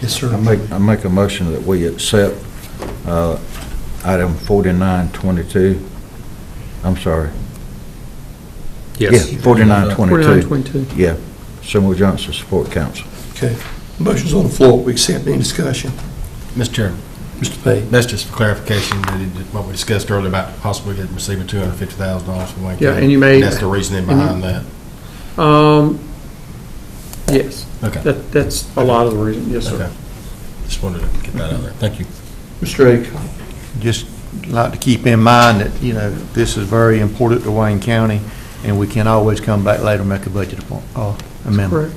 Yes, sir. I make a motion that we accept Item 4922. I'm sorry. Yes. Yeah, 4922. 4922. Yeah, Seymour Johnson Support Council. Okay. Motion's on the floor. We accept any discussion. Mr. Chairman, Mr. Payne. that's just for clarification, what we discussed earlier about possibly receiving $250,000 from Wayne County. Yeah, and you may- That's the reasoning behind that. Yes. Okay. That's a lot of the reason, yes, Okay. sir. Just wanted to get that out there. Thank you. Mr. Acon. Just like to keep in mind that, this is very important to Wayne County, and we can always come back later and make a budget amendment. Correct.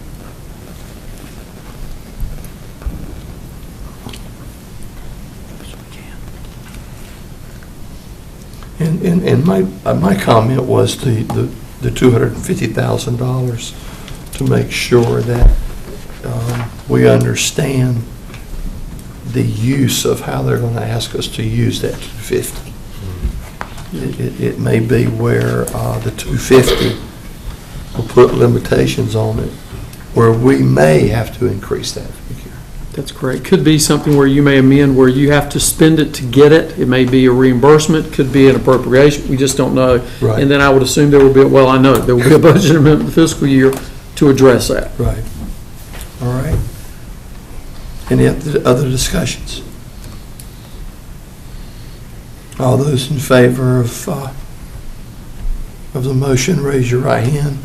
And my comment was the $250,000 to make sure that we understand the use of how they're going to ask us to use that 250. It may be where the 250 will put limitations on it, where we may have to increase that figure. That's correct. Could be something where you may amend where you have to spend it to get it. It may be a reimbursement, could be an appropriation. We just don't know. Right. And then I would assume there will be, well, I know, there will be a budget amendment in the fiscal year to address that. Right. All right. Any other discussions? All those in favor of the motion, raise your right hand.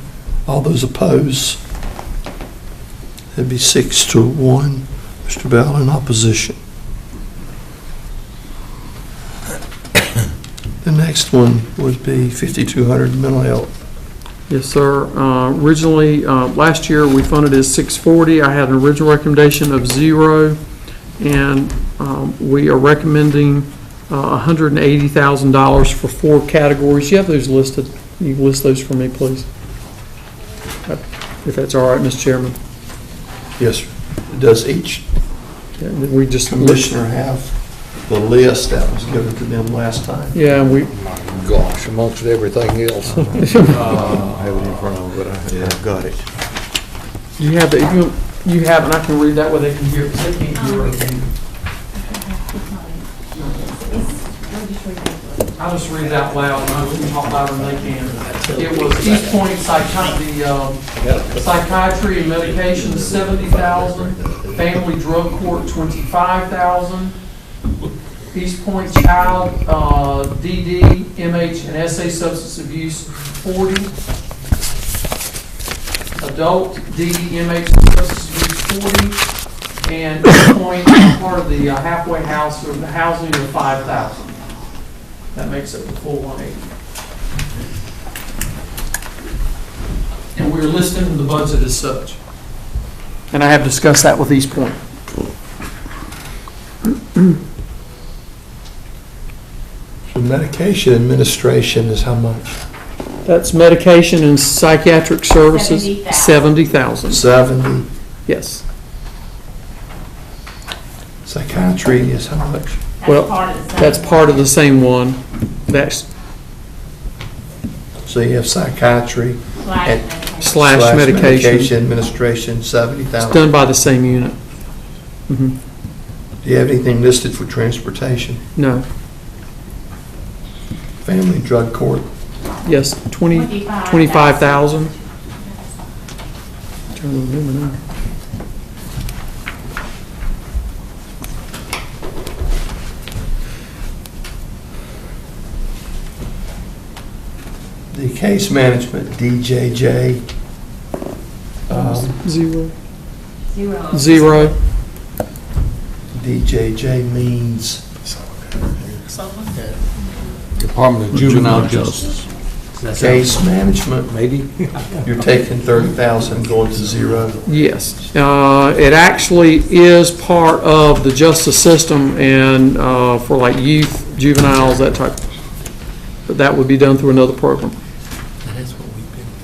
All those opposed? That'd be 6-1. Mr. Bell in opposition. The next one would be 5200 mental health. Yes, sir. Originally, last year, we funded as 640. I had an original recommendation of 0, and we are recommending $180,000 for 4 categories. You have those listed. You list those for me, please. If that's all right, Mr. Chairman. Yes, sir. Does each Yeah, we just commissioner have the list that was given to them last time? Yeah, and we, Gosh, amongst everything else. I don't have it in front of me, but I've got it. you have the, you have, and I can read that where they can hear, because they can't hear it. I'll just read it out loud, and I can talk louder than they can. It was East Point psychiatry and medication, 70,000. Family drug court, 25,000. East Point child, DD, MH, and SA substance abuse, 40. Adult, DD, MH, substance abuse, 40. And East Point, part of the halfway house, or the housing of 5,000. That makes it the full 180. And we're listing the budget as such. And I have discussed that with East Point. So medication administration is how much? That's medication and psychiatric services, 70,000. 70,000. 70. Yes. Psychiatry is how much? Well, That's part of the same. That's part of the same one. That's So you have psychiatry slash medication. administration, It's 70,000. done by the same unit. Mhm. Do you have anything listed for transportation? No. Family drug court? Yes, 25,000. Trying to remember now. The case management, DJJ, Zero. 0. DJJ means Department of Juvenile Justice. case management. Maybe? You're taking 30,000, going to 0. Yes. It actually is part of the justice system and for like youth, juveniles, that type. But that would be done through another program.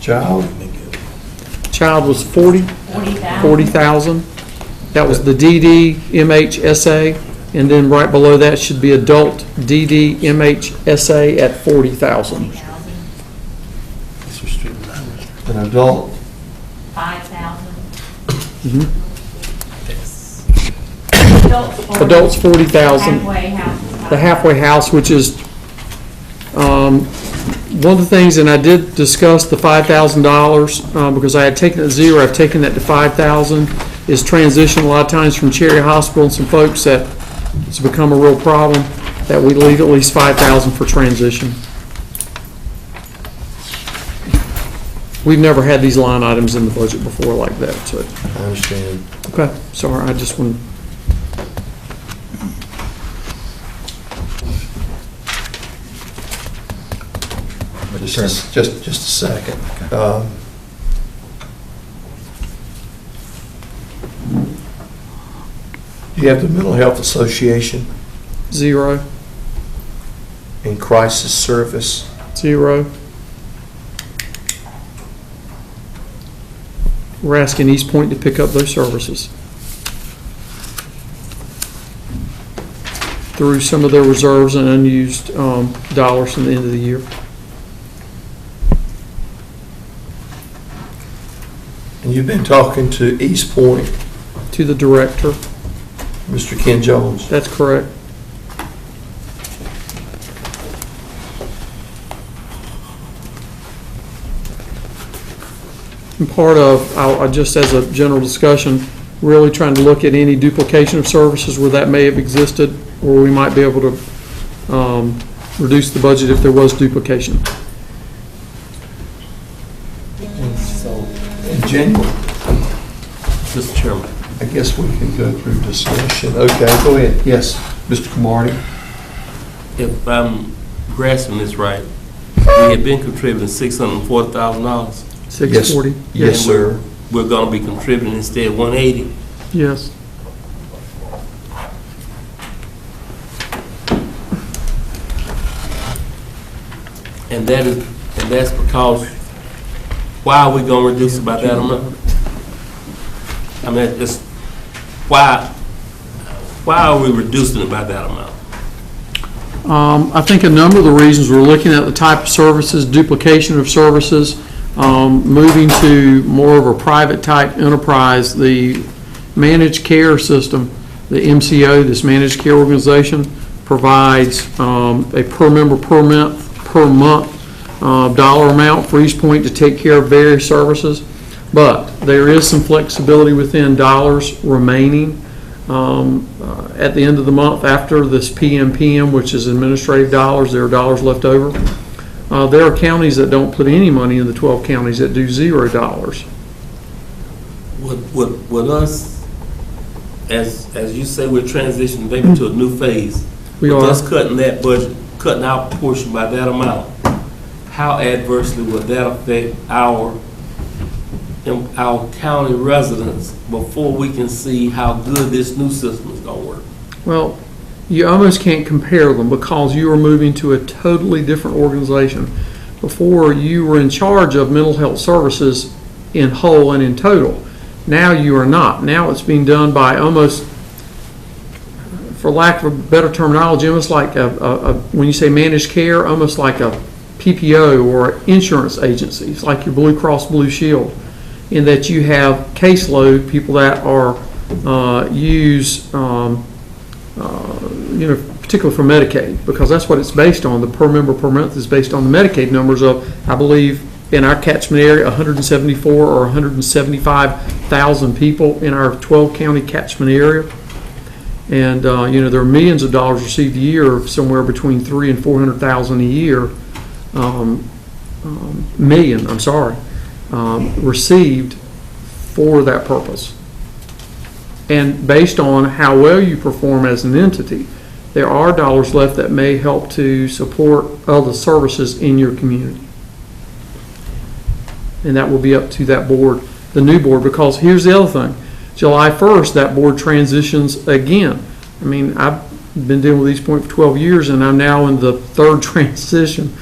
Child, Child was 40,000. That was the DD, MH, SA. And then right below that should be adult DD, MH, SA at 40,000. an adult, 5,000. Adults 40,000. Halfway house the halfway house, which is, one of the things, and I did discuss the $5,000, because I had taken it at zero, I've taken that to 5,000, is transition a lot of times from Cherry Hospital and some folks that it's become a real problem, that we leave at least 5,000 for transition. We've never had these line items in the budget before like that, so, I understand. okay, sorry, I just want. Just a second. You have the Mental Health Association Zero, and Crisis Service. zero. We're asking East Point to pick up those services through some of their reserves and unused dollars from the end of the year. And you've been talking to East Point, To the director, Mr. Ken Jones. that's correct. And part of, just as a general discussion, really trying to look at any duplication of services where that may have existed, or we might be able to reduce the budget if there was duplication. So, in January, Mr. Chairman, I guess we can go through discussion. Okay, go ahead. Yes, Mr. Cromartie. if I'm grasping this right, we have been contributing $640,000. 640? Yes, sir. We're gonna be contributing instead 180. Yes. And that's because, why are we gonna reduce it by that amount? I mean, it's, why are we reducing it by that amount? I think a number of the reasons, we're looking at the type of services, duplication of services, moving to more of a private type enterprise. The managed care system, the MCO, this managed care organization, provides a per member per month dollar amount for East Point to take care of various services. But there is some flexibility within dollars remaining at the end of the month after this PMPM, which is administrative dollars. There are dollars left over. There are counties that don't put any money in the 12 counties that do $0. With us, as you say, we're transitioning maybe to a new phase. We With are. us cutting that budget, cutting our portion by that amount, how adversely would that affect our county residents before we can see how good this new system is gonna work? Well, you almost can't compare them because you are moving to a totally different organization. Before, you were in charge of mental health services in whole and in total. Now you are not. Now it's being done by almost, for lack of a better terminology, almost like when you say managed care, almost like a PPO or insurance agency. It's like your Blue Cross Blue Shield, in that you have caseload, people that are particularly for Medicaid, because that's what it's based on. The per member per month is based on the Medicaid numbers of, I believe, in our catchment area, 174 or 175,000 people in our 12 county catchment area. And, there are millions of dollars received a year, somewhere between $300,000 and $400,000 a year, received for that purpose. And based on how well you perform as an entity, there are dollars left that may help to support other services in your community. And that will be up to that board, the new board, because here's the other thing. July 1st, that board transitions again. I mean, I've been dealing with East Point for 12 years, and I'm now in the third transition.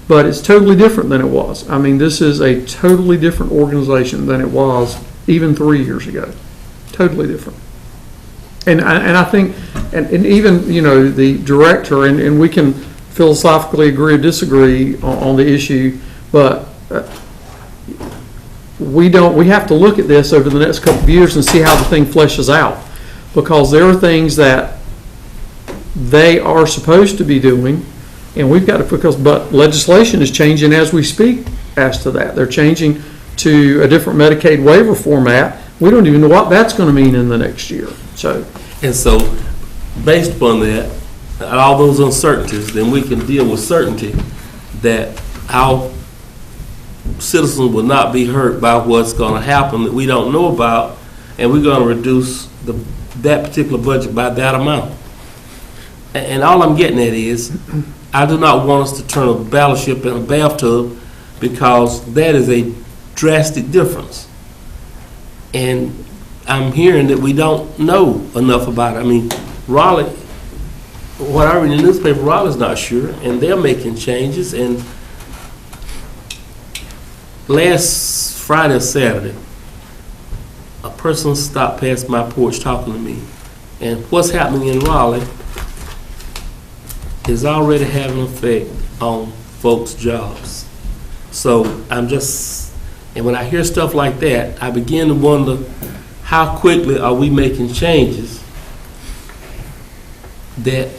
But it's totally different than it was. I mean, this is a totally different organization than it was even 3 years ago. Totally different. And I think, and even, the director, and we can philosophically agree or disagree on the issue, but we have to look at this over the next couple of years and see how the thing fleshes out. Because there are things that they are supposed to be doing, and we've got to, but legislation is changing as we speak as to that. They're changing to a different Medicaid waiver format. We don't even know what that's going to mean in the next year, so. And so, based upon that, and all those uncertainties, then we can deal with certainty that our citizens will not be hurt by what's going to happen that we don't know about, and we're going to reduce that particular budget by that amount. And all I'm getting at is, I do not want us to turn a battleship in a bathtub, because that is a drastic difference. And I'm hearing that we don't know enough about it. I mean, Raleigh, what I read in the newspaper, Raleigh's not sure, and they're making changes. And last Friday or Saturday, a person stopped past my porch talking to me. And what's happening in Raleigh is already having an effect on folks' jobs. So I'm just, and when I hear stuff like that, I begin to wonder, how quickly are we making changes that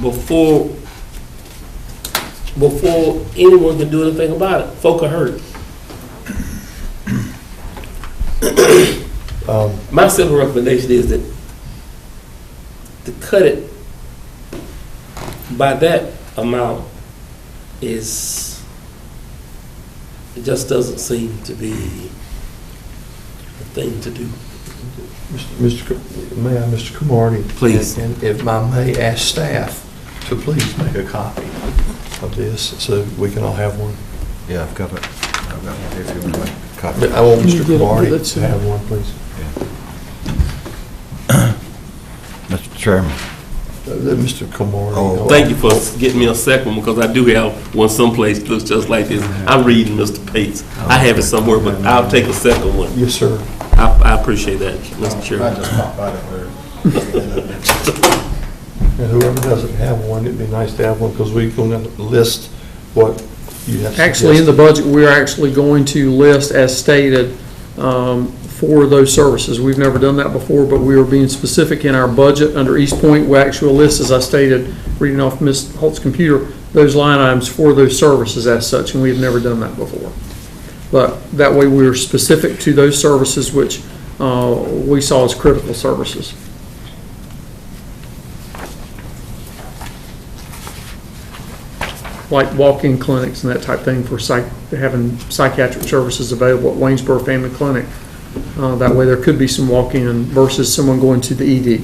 before anyone can do anything about it, folk are hurt. My simple recommendation is that to cut it by that amount it just doesn't seem to be a thing to do. Mr. Cromartie? Please. And if I may ask staff to please make a copy of this so we can all have one. Yeah, I've got it. I've got one if you want to make a copy. I want Can you Mr. get it? Cromartie Let's to have one, please. Mr. Chairman. Mr. Cromartie. Thank you for getting me a second one, because I do have one someplace that looks just like this. I'm reading Mr. Pate's. I have it somewhere, but I'll take a second one. Yes, sir. I appreciate that, Mr. Chairman. And whoever doesn't have one, it'd be nice to have one, because we're going to list what you have suggested. Actually, in the budget, we're actually going to list as stated for those services. We've never done that before, but we are being specific in our budget. Under East Point, we actually list, as I stated, reading off Ms. Holt's computer, those line items for those services as such, and we've never done that before. But that way, we're specific to those services which we saw as critical services. Like walk-in clinics and that type thing for having psychiatric services available at Waynesboro Family Clinic. That way there could be some walk-in versus someone going to the ED.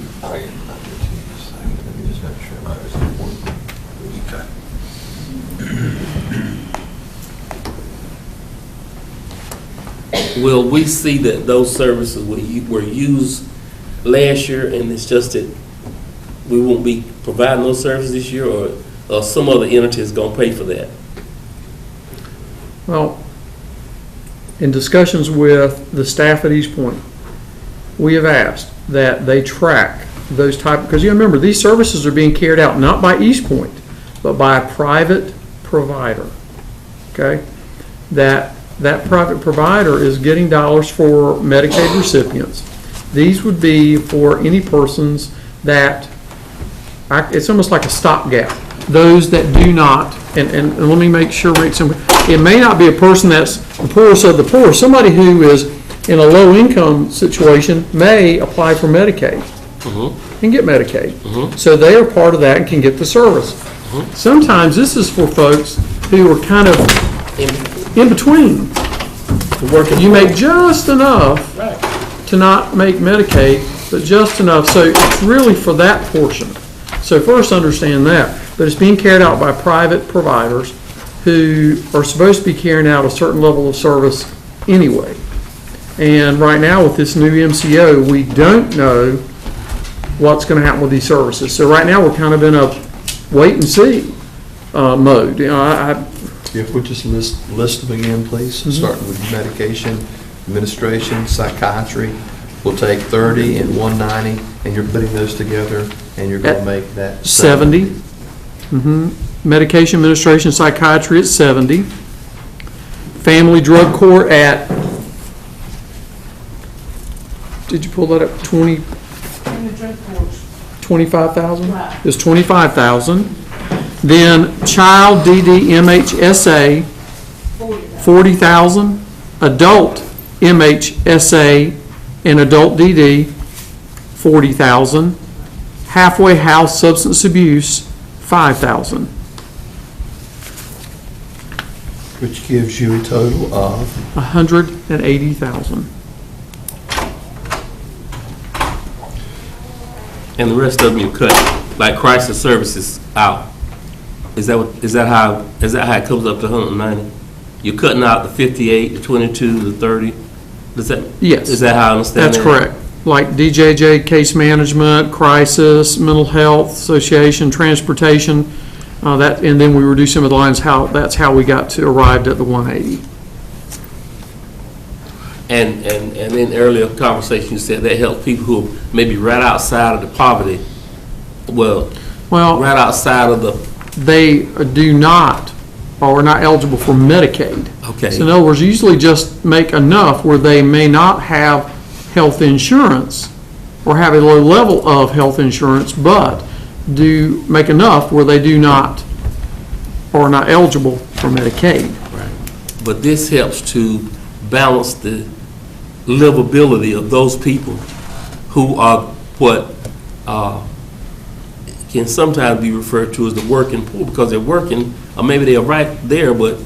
Will we see that those services were used last year, and it's just that we won't be providing those services this year, or some other entity is going to pay for that? Well, in discussions with the staff at East Point, we have asked that they track those type, because you remember, these services are being carried out not by East Point, but by a private provider, okay? That private provider is getting dollars for Medicaid recipients. These would be for any persons that, it's almost like a stopgap. Those that do not, and let me make sure, it may not be a person that's the poorest of the poor. Somebody who is in a low-income situation may apply for Medicaid and get Medicaid. So they are part of that and can get the service. Sometimes this is for folks who are kind of in between. You make just enough to not make Medicaid, but just enough. So it's really for that portion. So first understand that. But it's being carried out by private providers who are supposed to be carrying out a certain level of service anyway. And right now with this new MCO, we don't know what's going to happen with these services. So right now we're kind of in a wait and see mode. You know, If we just list them again, please, starting with medication, administration, psychiatry. We'll take 30 and 190, and you're putting those together, and you're going to make that 70. Medication administration, psychiatry at 70. Family drug court at, did you pull that up? 20? 25,000? Right. Is 25,000. Then child DD MHSA, 40,000. Adult MHSA and adult DD, 40,000. Halfway house substance abuse, 5,000. Which gives you a total of, 180,000. And the rest of them you cut, like crisis services out. Is that how it comes up to 190? You're cutting out the 58, the 22, the 30? Yes. Is that how I understand That's that? correct. Like DJJ, case management, crisis, mental health, association, transportation, and then we reduce some of the lines, that's how we arrived at the 180. And in earlier conversation, you said that helps people who are maybe right outside of the poverty, Well, right outside of the, they do not, or are not eligible for Medicaid. okay. So in other words, usually just make enough where they may not have health insurance or have a low level of health insurance, but do make enough where they do not, or are not eligible for Medicaid. But this helps to balance the livability of those people who are what can sometimes be referred to as the working poor, because they're working, or maybe they're right there, but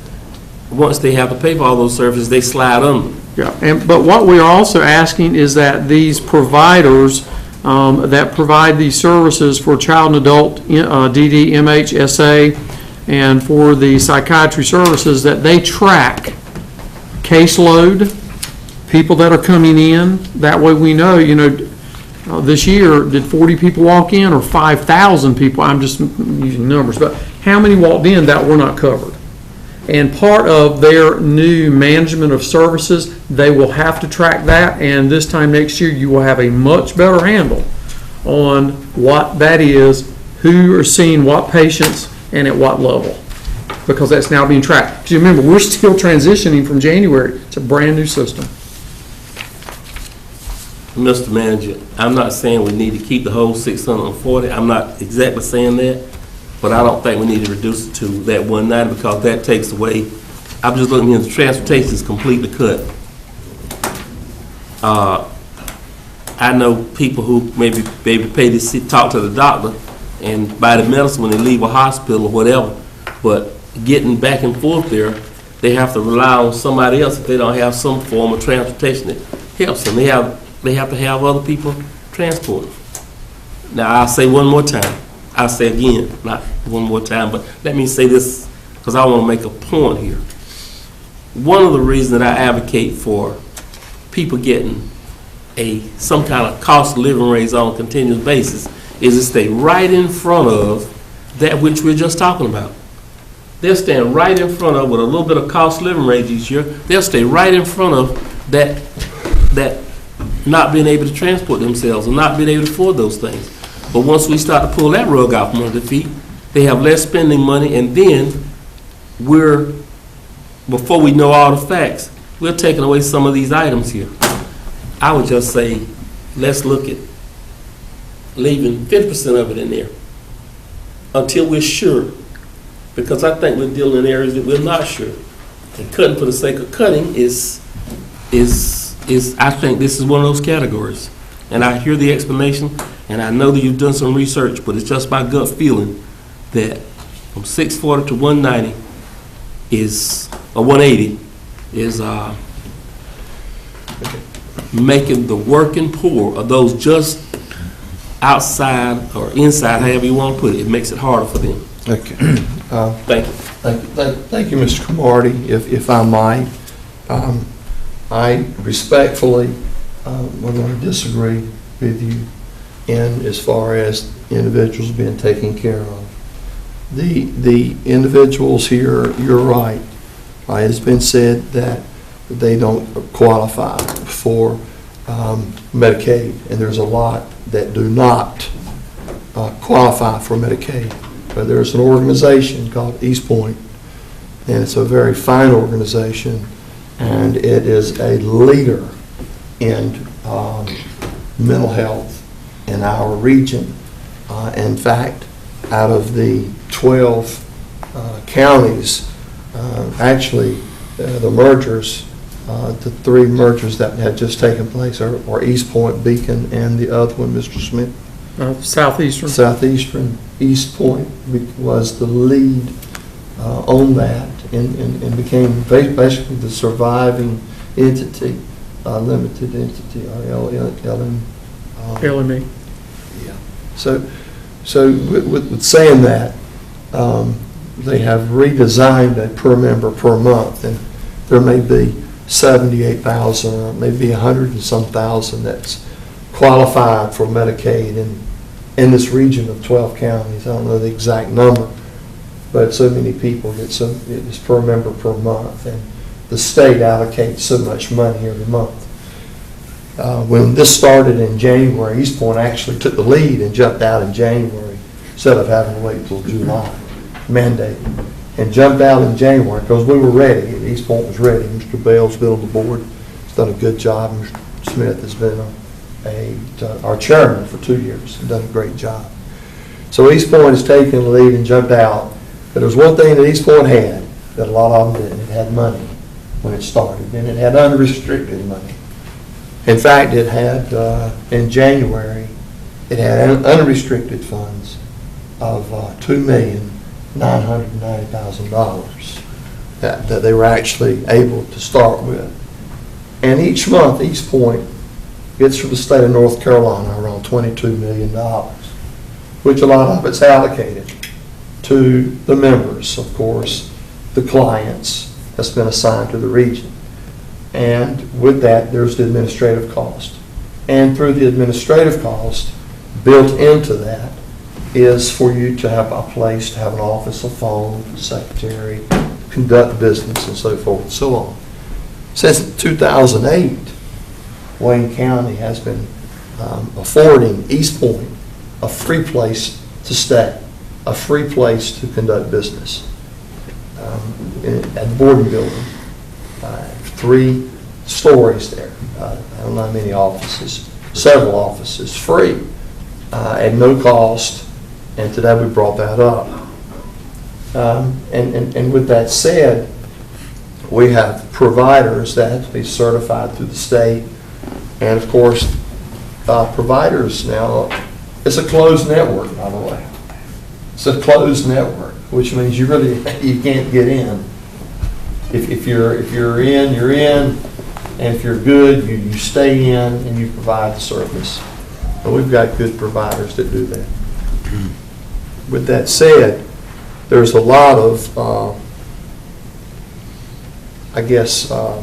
once they have to pay for all those services, they slide under. Yeah, but what we are also asking is that these providers that provide these services for child and adult DD, MHSA, and for the psychiatry services, that they track caseload, people that are coming in. That way we know, this year, did 40 people walk in or 5,000 people? I'm just using numbers, but how many walked in that were not covered? And part of their new management of services, they will have to track that, and this time next year, you will have a much better handle on what that is, who are seeing what patients, and at what level, because that's now being tracked. Because remember, we're still transitioning from January. It's a brand-new system. Mr. Manager, I'm not saying we need to keep the whole 640. I'm not exactly saying that, but I don't think we need to reduce it to that 190 because that takes away. I'm just looking here, the transportation is completely cut. I know people who maybe pay to talk to the doctor and buy the medicine when they leave a hospital or whatever, but getting back and forth there, they have to rely on somebody else if they don't have some form of transportation that helps them. They have to have other people transport them. Now, I'll say one more time. I'll say again, not one more time, but let me say this because I want to make a point here. One of the reasons that I advocate for people getting some kind of cost of living raise on a continuous basis is to stay right in front of that which we're just talking about. They'll stand right in front of, with a little bit of cost of living raise each year, they'll stay right in front of that not being able to transport themselves and not being able to afford those things. But once we start to pull that rug out from under their feet, they have less spending money, and then before we know all the facts, we're taking away some of these items here. I would just say, let's look at leaving 50% of it in there until we're sure, because I think we're dealing in areas that we're not sure. And cutting for the sake of cutting is I think this is one of those categories. And I hear the explanation, and I know that you've done some research, but it's just my gut feeling that from 640 to 190 or 180 is making the working poor, or those just outside or inside, however you want to put it, it makes it harder for them. okay. Thank you. Thank you, Mr. Cromartie, if I might. I respectfully am going to disagree with you in as far as individuals being taken care of. The individuals here, you're right. It's been said that they don't qualify for Medicaid, and there's a lot that do not qualify for Medicaid. But there's an organization called East Point, and it's a very fine organization, and it is a leader in mental health in our region. In fact, out of the 12 counties, actually, the mergers, the 3 mergers that had just taken place are East Point, Beacon, and the other one, Mr. Smith, Southeastern. Southeastern. East Point was the lead on that and became basically the surviving entity, limited entity, or LM. LME. Yeah. So with saying that, they have redesigned a per member per month, and there may be 78,000 or maybe 100 and some thousand that's qualified for Medicaid in this region of 12 counties. I don't know the exact number, but so many people get it's per member per month, and the state allocates so much money every month. When this started in January, East Point actually took the lead and jumped out in January instead of having to wait till July, mandated, and jumped out in January because we were ready. East Point was ready. Mr. Bell's been on the board. He's done a good job. Mr. Smith has been our chairman for 2 years and done a great job. So East Point has taken the lead and jumped out. But there was one thing that East Point had that a lot of them didn't. It had money when it started, and it had unrestricted money. In fact, it had, in January, it had unrestricted funds of $2,990,000 that they were actually able to start with. And each month, East Point gets from the state of North Carolina around $22 million, which a lot of it's allocated to the members, of course, the clients that's been assigned to the region. And with that, there's the administrative cost. And through the administrative cost, built into that is for you to have a place, to have an office, a phone, secretary, conduct business, and so forth and so on. Since 2008, Wayne County has been affording East Point a free place to stay, a free place to conduct business at the boarding building. 3 stories there. I don't know how many offices, several offices, free, at no cost, and today we brought that up. And with that said, we have providers that have to be certified through the state, and of course, providers now, it's a closed network, by the way. It's a closed network, which means you can't get in. If you're in, you're in, and if you're good, you stay in and you provide the service. And we've got good providers that do that. With that said, there's a lot of, there's a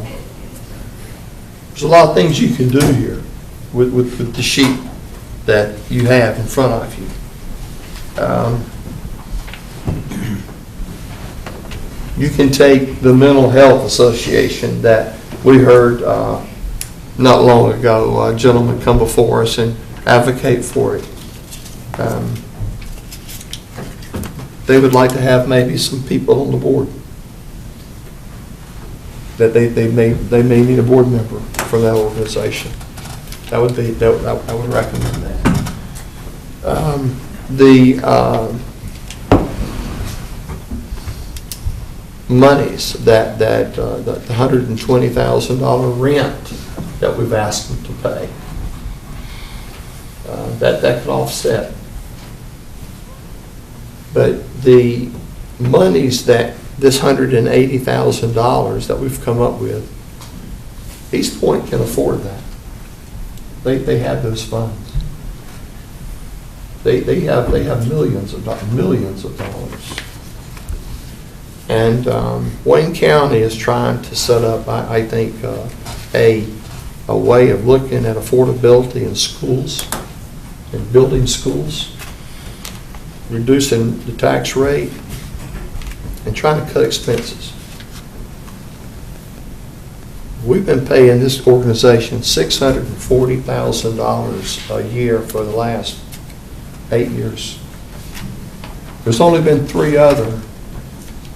lot of things you can do here with the sheet that you have in front of you. You can take the Mental Health Association that we heard not long ago, a gentleman come before us and advocate for it. They would like to have maybe some people on the board that they may need a board member from that organization. I would recommend that. Monies that the $120,000 rent that we've asked them to pay, that could offset. But the monies that this $180,000 that we've come up with, East Point can afford that. They have those funds. They have millions of dollars. And Wayne County is trying to set up, I think, a way of looking at affordability in schools and building schools, reducing the tax rate, and trying to cut expenses. We've been paying this organization $640,000 a year for the last 8 years. There's only been 3 other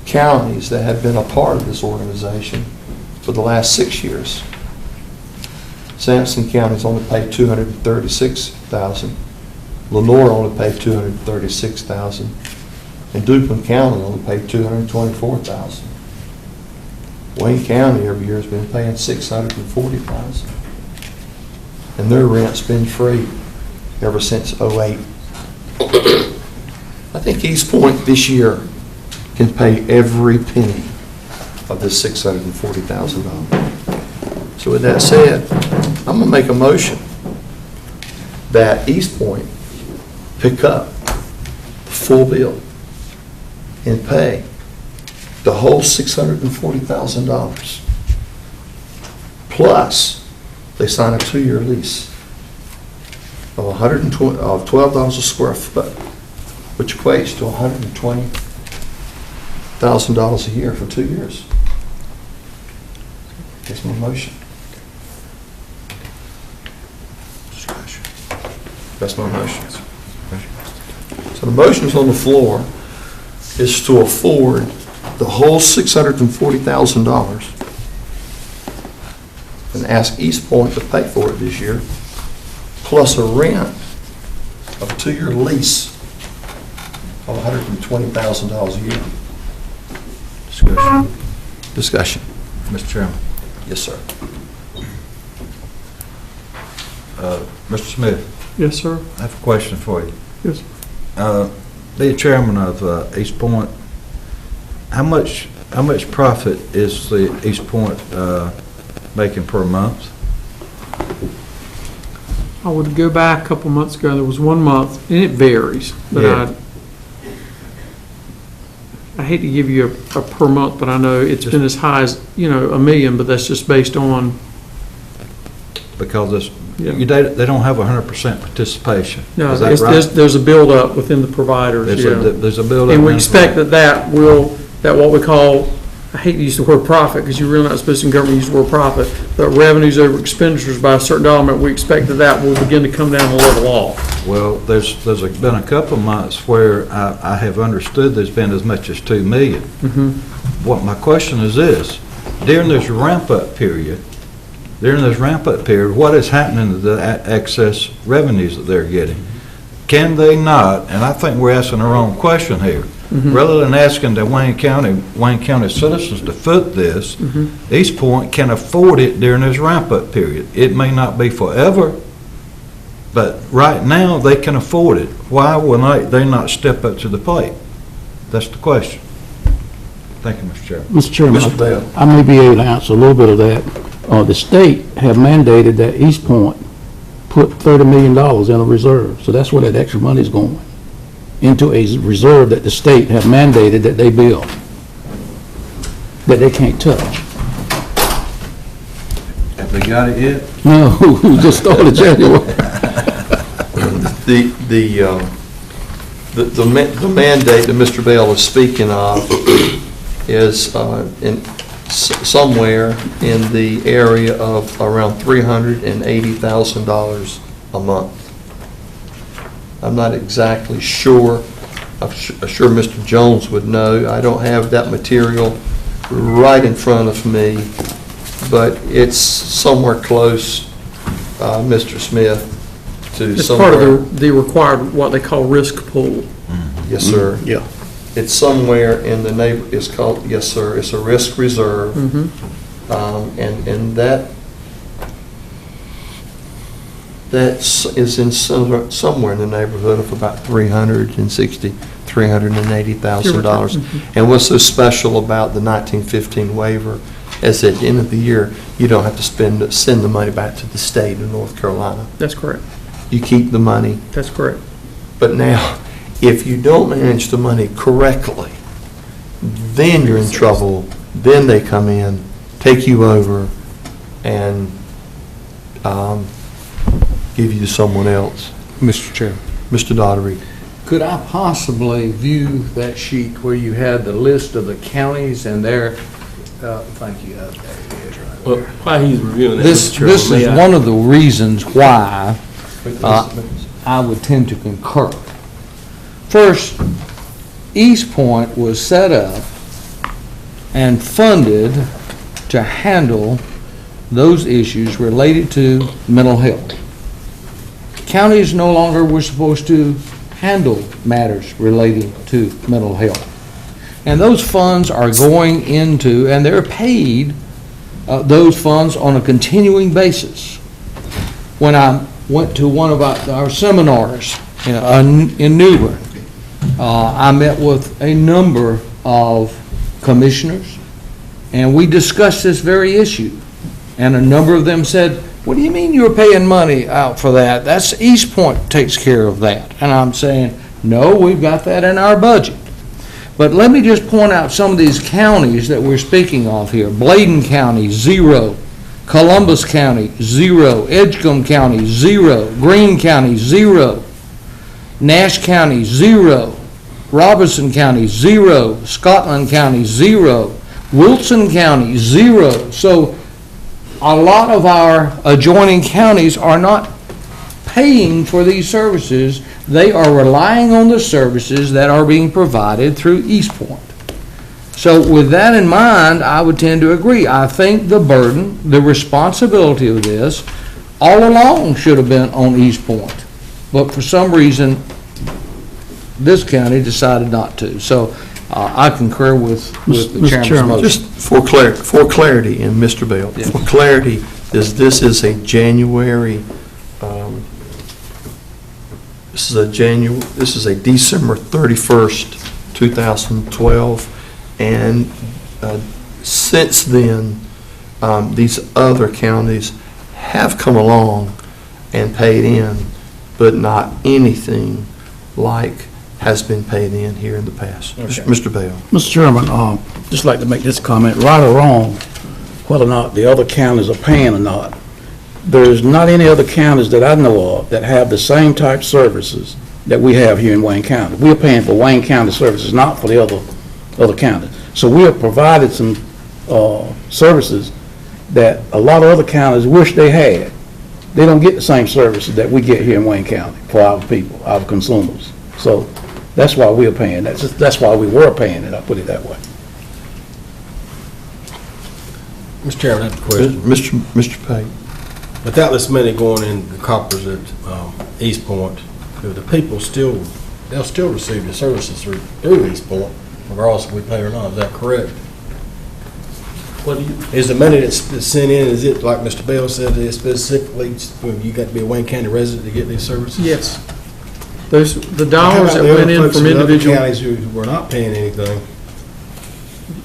counties that have been a part of this organization for the last 6 years. Sampson County's only paid $236,000. Lenore only paid $236,000, and Duplin County only paid $224,000. Wayne County every year has been paying $640,000, and their rent's been free ever since '08. I think East Point this year can pay every penny of this $640,000. So with that said, I'm gonna make a motion that East Point pick up the full bill and pay the whole $640,000. Plus, they sign a 2-year lease of $12 a square foot, which equates to $120,000 a year for 2 years. That's my motion. That's my motion. So the motion's on the floor is to afford the whole $640,000 and ask East Point to pay for it this year, plus a rent of a 2-year lease of $120,000 a year. Discussion. Mr. Chairman. Yes, sir. Mr. Smith, Yes, sir. I have a question for you. Yes. Being chairman of East Point, how much profit is the East Point making per month? I would go back a couple months ago, there was 1 month, and it varies, but Yeah. I hate to give you a per month, but I know it's been as high as, $1 million, but that's just based on, Because it's, Yeah. they don't have 100% participation. no, Is that right? there's a buildup within the providers, There's a build-up. And we expect that what we call, I hate to use the word profit, because you're really not supposed to in government use the word profit, but revenues over expenditures by a certain dollar amount, we expect that will begin to come down and level off. Well, there's been a couple of months where I have understood there's been as much as $2 million. What my question is this, during this ramp-up period, what is happening to the excess revenues that they're getting? Can they not, and I think we're asking the wrong question here, rather than asking the Wayne County citizens to foot this, East Point can afford it during this ramp-up period. It may not be forever, but right now, they can afford it. Why will they not step up to the plate? That's the question. Thank you, Mr. Chairman. Mr. Chairman, Mr. Bell. I may be able to answer a little bit of that. The state have mandated that East Point put $30 million in a reserve, so that's where that extra money is going, into a reserve that the state have mandated that they build, that they can't touch. Have they got it yet? No, we just started January. The mandate that Mr. Bell is speaking of is somewhere in the area of around $380,000 a month. I'm not exactly sure. I'm sure Mr. Jones would know. I don't have that material right in front of me, but it's somewhere close, Mr. Smith, to It's somewhere. part of the required, what they call risk pool. Yes, sir. Yeah. It's somewhere in the it's called, yes, sir, it's a risk reserve. And that is in somewhere in the neighborhood of about $380,000. And what's so special about the 1915 waiver is at the end of the year, you don't have to send the money back to the state of North Carolina. That's correct. You keep the money. That's correct. But now, if you don't manage the money correctly, then you're in trouble. Then they come in, take you over, and give you to someone else. Mr. Chairman. Mr. Daugherty. Could I possibly view that sheet where you had the list of the counties and their, thank you. There it is right Well, there. while he's reviewing that, This Mr. Chairman, is may I- one of the reasons why I would tend to concur. First, East Point was set up and funded to handle those issues related to mental health. counties no longer were supposed to handle matters relating to mental health. And those funds are going into, and they're paid, those funds on a continuing basis. When I went to one of our seminars in New Bern, I met with a number of commissioners, and we discussed this very issue. And a number of them said, "What do you mean you're paying money out for that? That's East Point takes care of that." And I'm saying, no, we've got that in our budget. But let me just point out some of these counties that we're speaking of here. Bladen County, 0. Columbus County, 0. Edgecombe County, 0. Greene County, 0. Nash County, 0. Robinson County, 0. Scotland County, 0. Wilson County, 0. So a lot of our adjoining counties are not paying for these services. They are relying on the services that are being provided through East Point. So with that in mind, I would tend to agree. I think the burden, the responsibility of this, all along should have been on East Point. But for some reason, this county decided not to. So I concur with the chairman's motion. Just for clarity, and Mr. Bell, for clarity, this is a January, this is a December 31st, 2012, and since then, these other counties have come along and paid in, but not anything like has been paid in here in the past. Okay. Mr. Bell. Mr. Chairman, just like to make this comment, right or wrong, whether or not the other counties are paying or not, there's not any other counties that I know of that have the same type services that we have here in Wayne County. We're paying for Wayne County services, not for the other counties. So we have provided some services that a lot of other counties wish they had. They don't get the same services that we get here in Wayne County for our people, our consumers. So that's why we're paying. That's why we were paying it, I'll put it that way. Mr. Chairman, I have a question. Mr. Pate. Without this money going in the coffers at East Point, the people they'll still receive the services through East Point, regardless if we pay or not. Is that correct? What do you, Is the money that's sent in, is it, like Mr. Bell said, is specifically, you got to be a Wayne County resident to get these services? Yes. The dollars that went in from individual, Counties who were not paying anything?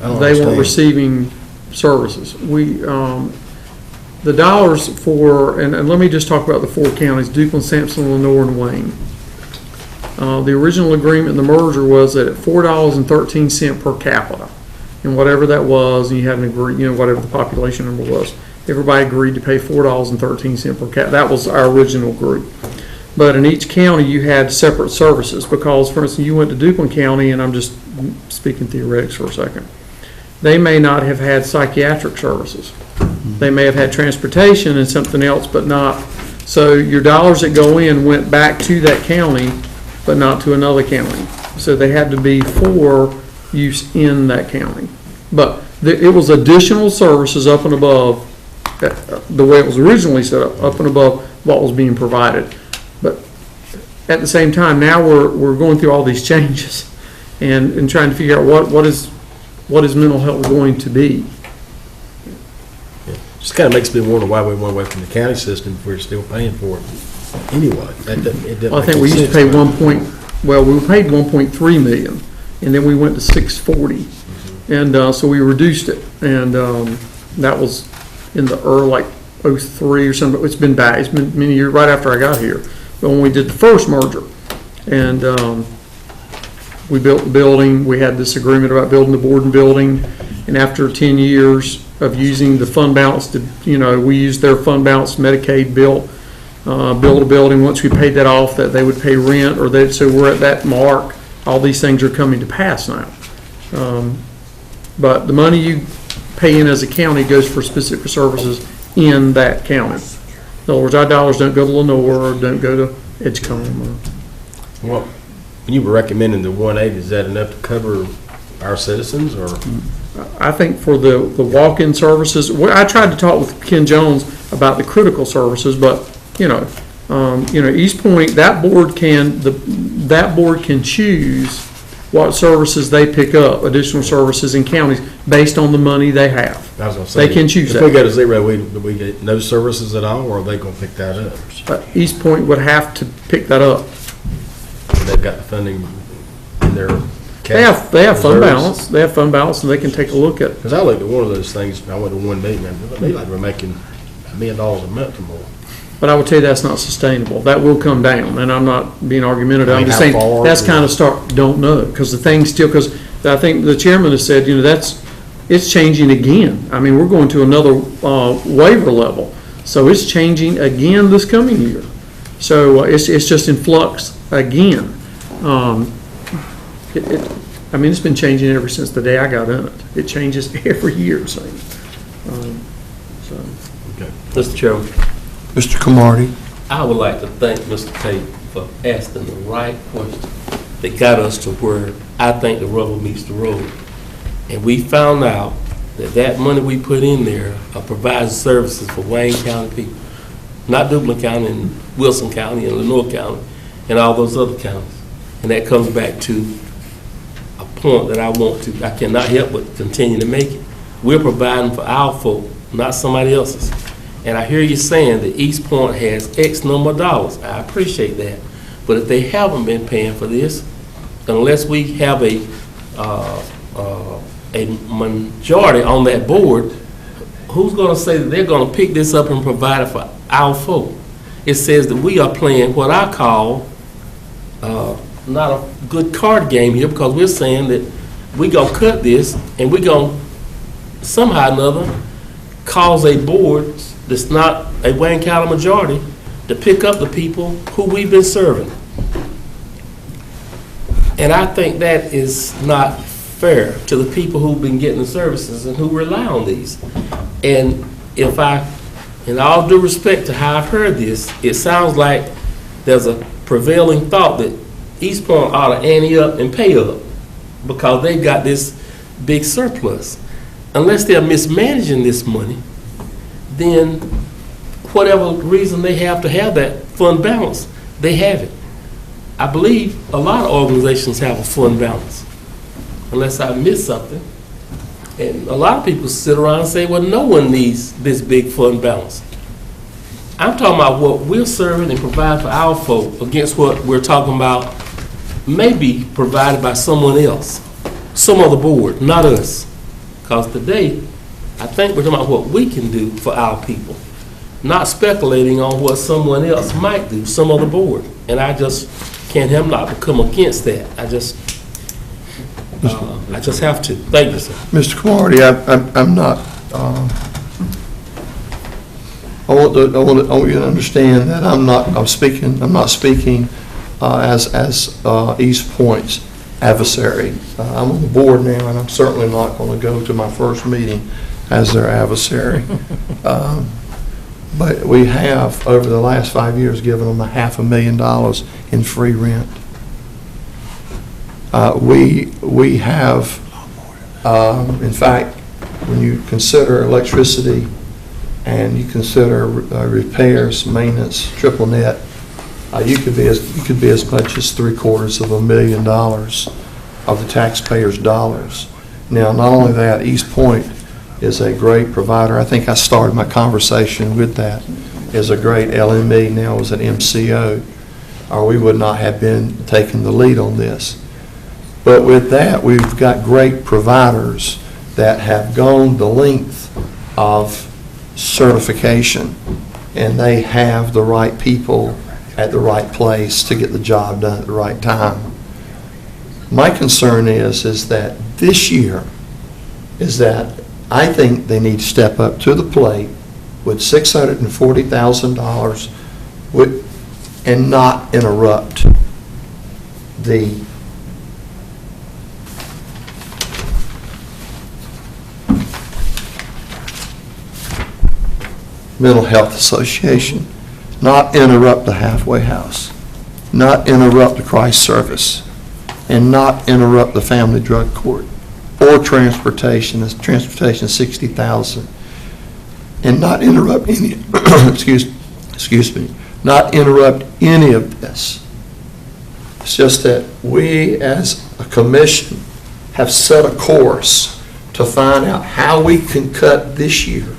I don't they weren't understand. receiving services. The dollars for, and let me just talk about the 4 counties, Duplin, Sampson, Lenoir, and Wayne. The original agreement in the merger was that at $4.13 per capita, and whatever that was, and you had an agree, whatever the population number was, everybody agreed to pay $4.13 per capita. That was our original group. But in each county, you had separate services because, for instance, you went to Duplin County, and I'm just speaking theoretics for a second. They may not have had psychiatric services. They may have had transportation and something else, but not. So your dollars that go in went back to that county, but not to another county. So they had to be for use in that county. But it was additional services up and above, the way it was originally set up and above what was being provided. But at the same time, now we're going through all these changes and trying to figure out what is mental health going to be. Just kind of makes me wonder why we went away from the county system if we're still paying for it anyway. I think we used to pay we paid 1.3 million, and then we went to 640, and so we reduced it, and that was in the early, like 03 or something. It's been back. It's been many years right after I got here, but when we did the first merger, and we built the building, we had this agreement about building the board and building, and after 10 years of using the fund balance to, we used their fund balance, Medicaid built a building. Once we paid that off, that they would pay rent, so we're at that mark. All these things are coming to pass now. But the money you pay in as a county goes for specific services in that county. In other words, our dollars don't go to Lenoir or don't go to Edgecombe. Well, when you were recommending the 180, is that enough to cover our citizens, or? I think for the walk-in services, I tried to talk with Ken Jones about the critical services, but, East Point, that board can choose what services they pick up, additional services in counties, based on the money they have. I was gonna say, They can choose If we that. go to zero, do we get no services at all, or are they gonna pick that up? East Point would have to pick that up. They've got the funding in their. They have fund balance, and they can take a look at it. Because I looked at one of those things, I went to one meeting, and they like we're making $1 million a month or more. But I would tell you that's not sustainable. That will come down, and I'm not being argumentative. I I'm mean, just how saying, far? that's kind of don't know, because the thing's still, because I think the chairman has said, it's changing again. I mean, we're going to another waiver level, so it's changing again this coming year. So it's just in flux again. It's been changing ever since the day I got in it. It changes every year, so. Mr. Chairman, Mr. Cromartie? I would like to thank Mr. Tate for asking the right question that got us to where I think the rubber meets the road. And we found out that money we put in there provides services for Wayne County people, not Duplin County and Wilson County and Lenoir County and all those other counties. And that comes back to a point that I cannot help but continue to make it. We're providing for our folk, not somebody else's. And I hear you saying that East Point has X number of dollars. I appreciate that. But if they haven't been paying for this, unless we have a majority on that board, who's going to say that they're going to pick this up and provide it for our folk? It says that we are playing what I call not a good card game here, because we're saying that we're going to cut this and we're going to somehow or another cause a board that's not a Wayne County majority to pick up the people who we've been serving. And I think that is not fair to the people who've been getting the services and who rely on these. And if in all due respect to how I've heard this, it sounds like there's a prevailing thought that East Point ought to ante up and pay up because they've got this big surplus. Unless they're mismanaging this money, then whatever reason they have to have that fund balance, they have it. I believe a lot of organizations have a fund balance, unless I miss something. And a lot of people sit around and say, well, no one needs this big fund balance. I'm talking about what we're serving and provide for our folk against what we're talking about may be provided by someone else, some other board, not us. Because today, I think we're talking about what we can do for our people, not speculating on what someone else might do, some other board. And I just can't help not to come against that. I just have to. Thank you, sir. Mr. Cromartie, I'm not, I want you to understand that I'm not speaking as East Point's adversary. I'm on the board now, and I'm certainly not going to go to my first meeting as their adversary. But we have, over the last 5 years, given them $500,000 in free rent. We have, in fact, when you consider electricity and you consider repairs, maintenance, triple net, you could be as much as $750,000 of the taxpayers' dollars. Now, not only that, East Point is a great provider. I think I started my conversation with that. Is a great LME, now is an MCO, or we would not have been taking the lead on this. But with that, we've got great providers that have gone the length of certification, and they have the right people at the right place to get the job done at the right time. My concern is that this year is that I think they need to step up to the plate with $640,000 and not interrupt the Mental Health Association, not interrupt the halfway house, not interrupt the Christ service, and not interrupt the family drug court or transportation $60,000, and not interrupt any excuse me, not interrupt any of this. It's just that we, as a commission, have set a course to find out how we can cut this year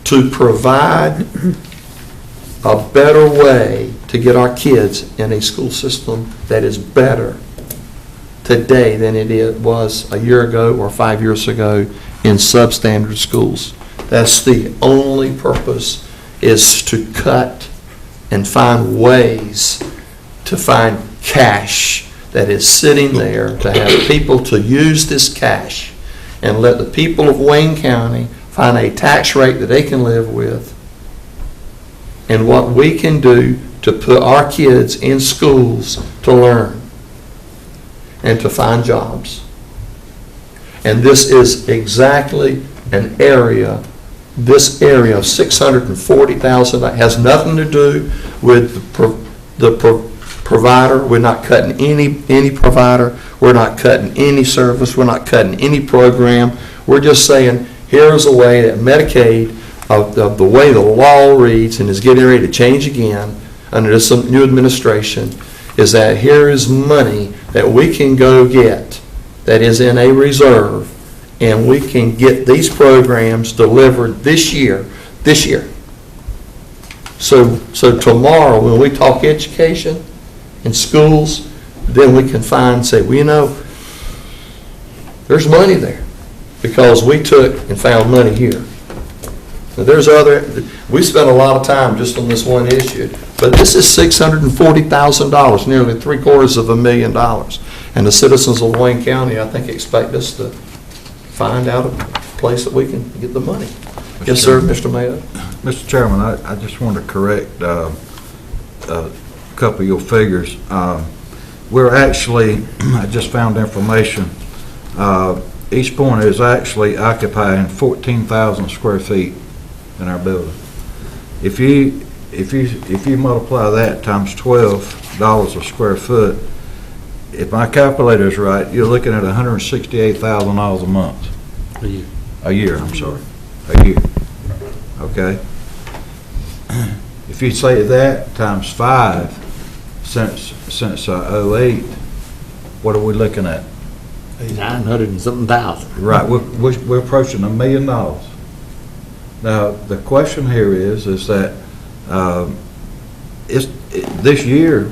to provide a better way to get our kids in a school system that is better today than was a year ago or 5 years ago in substandard schools. That's the only purpose, is to cut and find ways to find cash that is sitting there, to have people to use this cash and let the people of Wayne County find a tax rate that they can live with, and what we can do to put our kids in schools to learn and to find jobs. And this is exactly an area, this area of $640,000 that has nothing to do with the provider. We're not cutting any provider. We're not cutting any service. We're not cutting any program. We're just saying, here's a way that Medicaid, of the way the law reads and is getting ready to change again under this new administration, is that here is money that we can go get that is in a reserve, and we can get these programs delivered this year. So tomorrow, when we talk education in schools, then we can say, well, you know, there's money there because we took and found money here. Now, we spent a lot of time just on this one issue, but this is $640,000, nearly $750,000. And the citizens of Wayne County, I think, expect us to find out a place that we can get the money. Yes, sir, Mr. Mayo. Mr. Chairman, I just want to correct a couple of your figures. We're actually, I just found information, East Point is actually occupying 14,000 square feet in our building. If you multiply that times $12 a square foot, if my calculator is right, you're looking at $168,000 a month. A year, I'm sorry. A year. Okay? If you say that times 5 since 08, what are we looking at? 900 and something thousand. Right, we're approaching $1 million. Now, the question here is that this year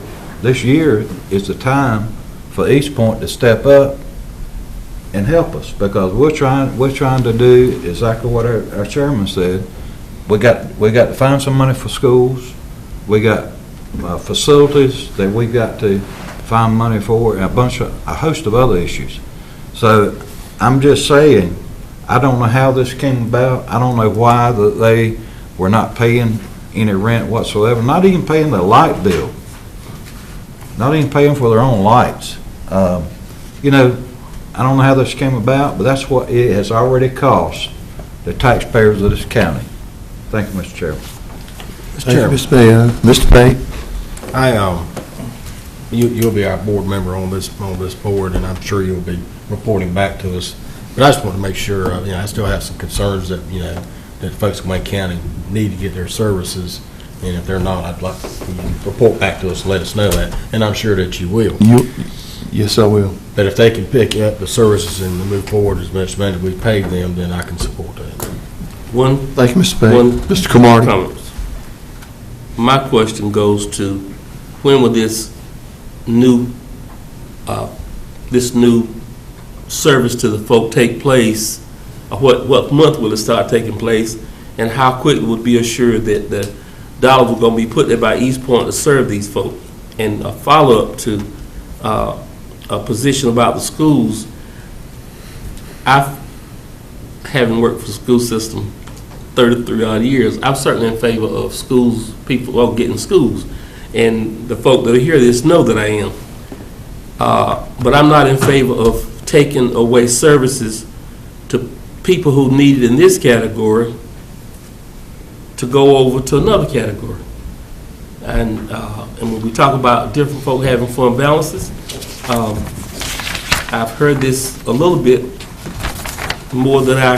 is the time for East Point to step up and help us, because we're trying to do exactly what our chairman said. We got to find some money for schools. We got facilities that we got to find money for, and a host of other issues. So I'm just saying, I don't know how this came about. I don't know why that they were not paying any rent whatsoever, not even paying the light bill, not even paying for their own lights. You know, I don't know how this came about, but that's what it has already cost the taxpayers of this county. Thank you, Mr. Chairman. Thank you, Mr. Mayo. Mr. Payne? You'll be our board member on this board, and I'm sure you'll be reporting back to us. But I just want to make sure, I still have some concerns that, that folks in Wayne County need to get their services, and if they're not, I'd like you to report back to us and let us know that, and I'm sure that you will. Yes, I will. That if they can pick up the services and move forward as much money we pay them, then I can support that. Thank you, Mr. Payne. Mr. Cromartie. Comments. My question goes to, when will this new service to the folk take place? What month will it start taking place, and how quickly would be assured that the dollars are going to be put there by East Point to serve these folk? And a follow-up to a position about the schools. I haven't worked for the school system 33 odd years. I'm certainly in favor of schools, people getting schools, and the folk that hear this know that I am. But I'm not in favor of taking away services to people who need it in this category to go over to another category. And when we talk about different folk having fund balances, I've heard this a little bit more than I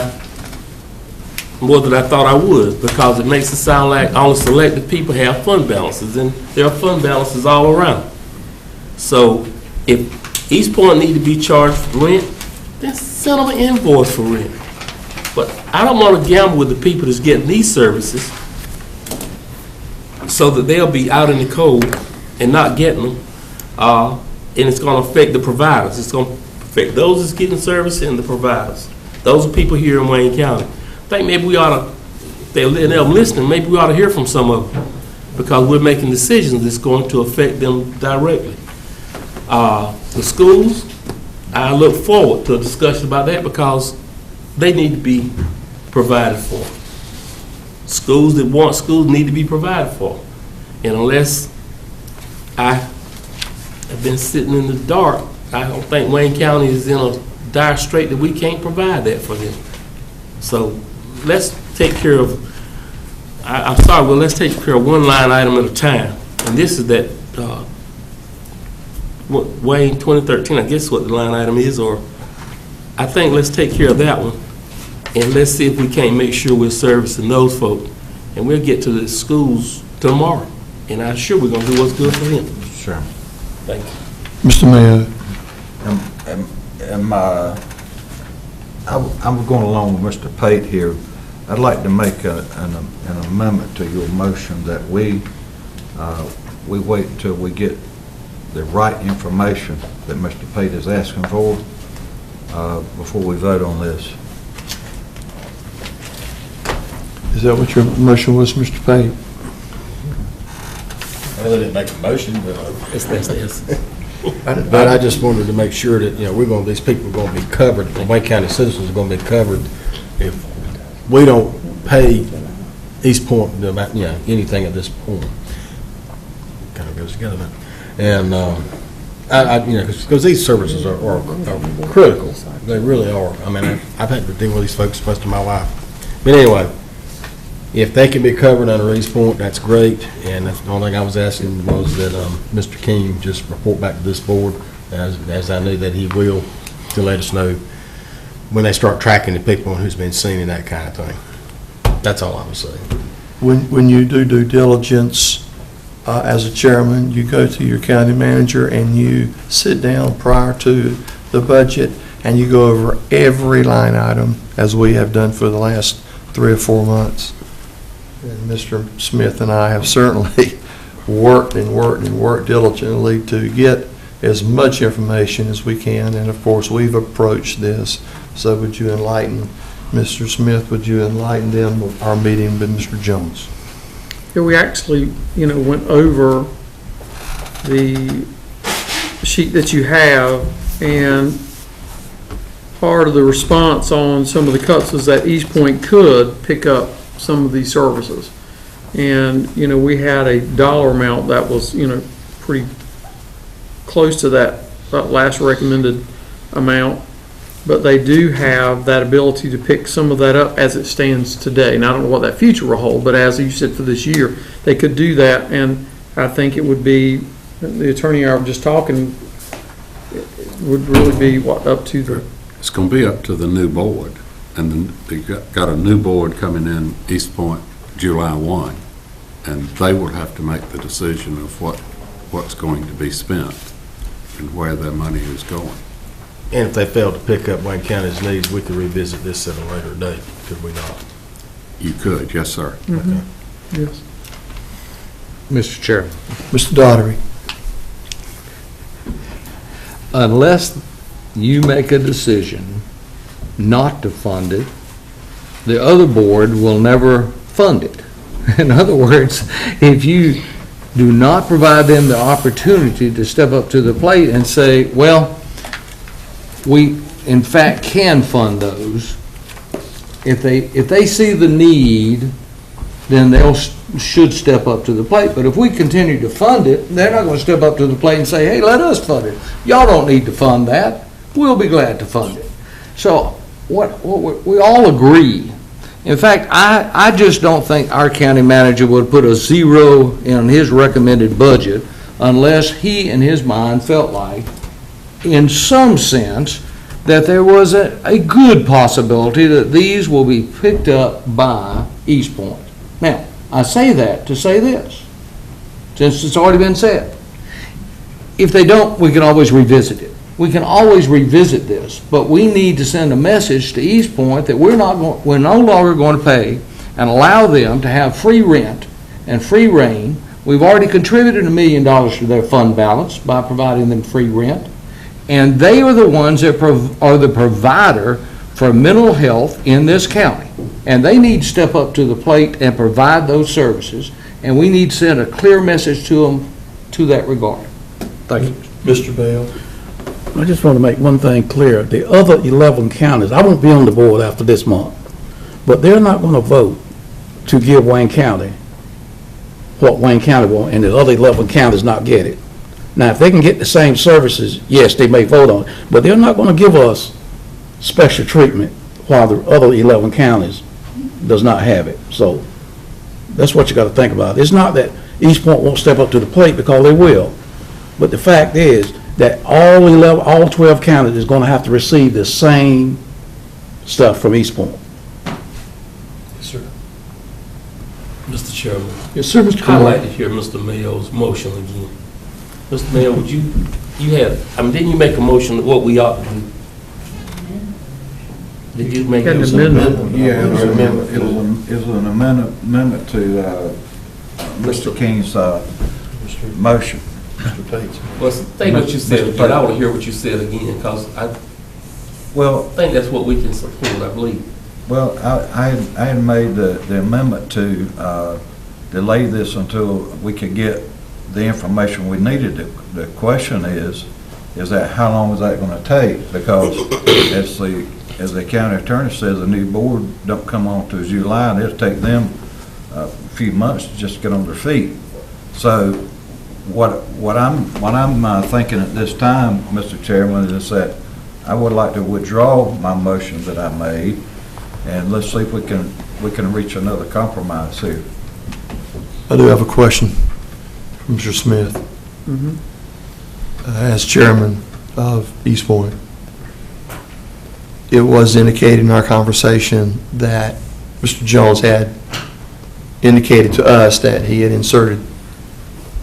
more than I thought I would, because it makes it sound like only selected people have fund balances, and there are fund balances all around. So if East Point need to be charged for rent, then send them an invoice for rent. But I don't want to gamble with the people that's getting these services so that they'll be out in the cold and not getting them. And it's going to affect the providers. It's going to affect those that's getting service and the providers. Those are people here in Wayne County. I think maybe we ought to, if they're listening, maybe we ought to hear from some of them, because we're making decisions that's going to affect them directly. The schools, I look forward to a discussion about that, because they need to be provided for. Schools that want schools need to be provided for. And unless I have been sitting in the dark, I don't think Wayne County is in a dire strait that we can't provide that for them. So let's take care of, I'm sorry, well, let's take care of one line item at a time. And this is that Wayne 2013, I guess what the line item is, or I think let's take care of that one. And let's see if we can't make sure we're servicing those folks. And we'll get to the schools tomorrow. And I'm sure we're going to do what's good for them. Sure. Thank you. Mr. Mayor. I'm going along with Mr. Pate here. I'd like to make an amendment to your motion that we wait until we get the right information that Mr. Pate is asking for before we vote on this. Is that what your motion was, Mr. Pate? I really didn't make a motion, but That's but I just wanted to make sure that, these people are going to be covered, the Wayne County citizens are going to be covered if we don't pay East Point, anything at this point. Kind of goes together. And, because these services are critical. They really are. I mean, I've had to deal with these folks most of my life. But anyway, if they can be covered under East Point, that's great. And that's the only thing I was asking was that Mr. King just report back to this board, as I knew that he will, to let us know when they start tracking the people who's been seen and that kind of thing. That's all I was saying. When you do due diligence, as a chairman, you go to your county manager and you sit down prior to the budget and you go over every line item, as we have done for the last 3 or 4 months. And Mr. Smith and I have certainly worked diligently to get as much information as we can. And of course, we've approached this. So would you enlighten Mr. Smith? Would you enlighten them of our meeting with Mr. Jones? Yeah, we actually, went over the sheet that you have, and part of the response on some of the cuts is that East Point could pick up some of these services. And, we had a dollar amount that was, pretty close to that last recommended amount. But they do have that ability to pick some of that up as it stands today. Now, I don't know what that future will hold, but as you said, for this year, they could do that. And I think it would be, the attorney I was just talking, it would really be up to the... It's going to be up to the new board. And then they got a new board coming in East Point July 1. And they will have to make the decision of what's going to be spent and where their money is going. And if they fail to pick up Wayne County's needs, we could revisit this at a later date, could we not? You could, yes, sir. Mm-hmm. Yes. Mr. Chairman. Mr. Daugherty. Unless you make a decision not to fund it, the other board will never fund it. In other words, if you do not provide them the opportunity to step up to the plate and say, well, we in fact can fund those, if they see the need, then should step up to the plate. But if we continue to fund it, they're not going to step up to the plate and say, hey, let us fund it. Y'all don't need to fund that. We'll be glad to fund it. So we all agree. In fact, I just don't think our county manager would put a 0 in his recommended budget unless he in his mind felt like, in some sense, that there was a good possibility that these will be picked up by East Point. Now, I say that to say this, since it's already been said. If they don't, we can always revisit it. We can always revisit this, but we need to send a message to East Point that we're no longer going to pay and allow them to have free rent and free reign. We've already contributed $1 million to their fund balance by providing them free rent. And they are the ones that are the provider for mental health in this county. And they need to step up to the plate and provide those services. And we need to send a clear message to them to that regard. Thank you. Mr. Bell? I just want to make one thing clear. The other 11 counties, I won't be on the board after this month, but they're not going to vote to give Wayne County what Wayne County wants, and the other 11 counties not get it. Now, if they can get the same services, yes, they may vote on it, but they're not going to give us special treatment while the other 11 counties does not have it. So that's what you got to think about. It's not that East Point won't step up to the plate, because they will. But the fact is that all 12 counties is going to have to receive the same stuff from East Point. Yes, sir. Mr. Chairman, Yes, sir, Mr. I'd like Cole. to hear Mr. Mayo's motion again. Mr. Mayo, would you didn't you make a motion of what we ought to do? Did you make Had an it? amendment. Yeah, it was an amendment to Mr. King's motion. Mr. Tate. Well, think what you said, but I want to hear what you said again, because I Well, think that's what we can support, I believe. well, I had made the amendment to delay this until we could get the information we needed. The question is that how long is that going to take? Because as the county attorney says, the new board don't come on to July, and it'll take them a few months to just get on their feet. So what I'm thinking at this time, Mr. Chairman, is that I would like to withdraw my motion that I made, and let's see if we can reach another compromise here. I do have a question from Mr. Smith. As chairman of East Point, it was indicated in our conversation that Mr. Jones had indicated to us that he had inserted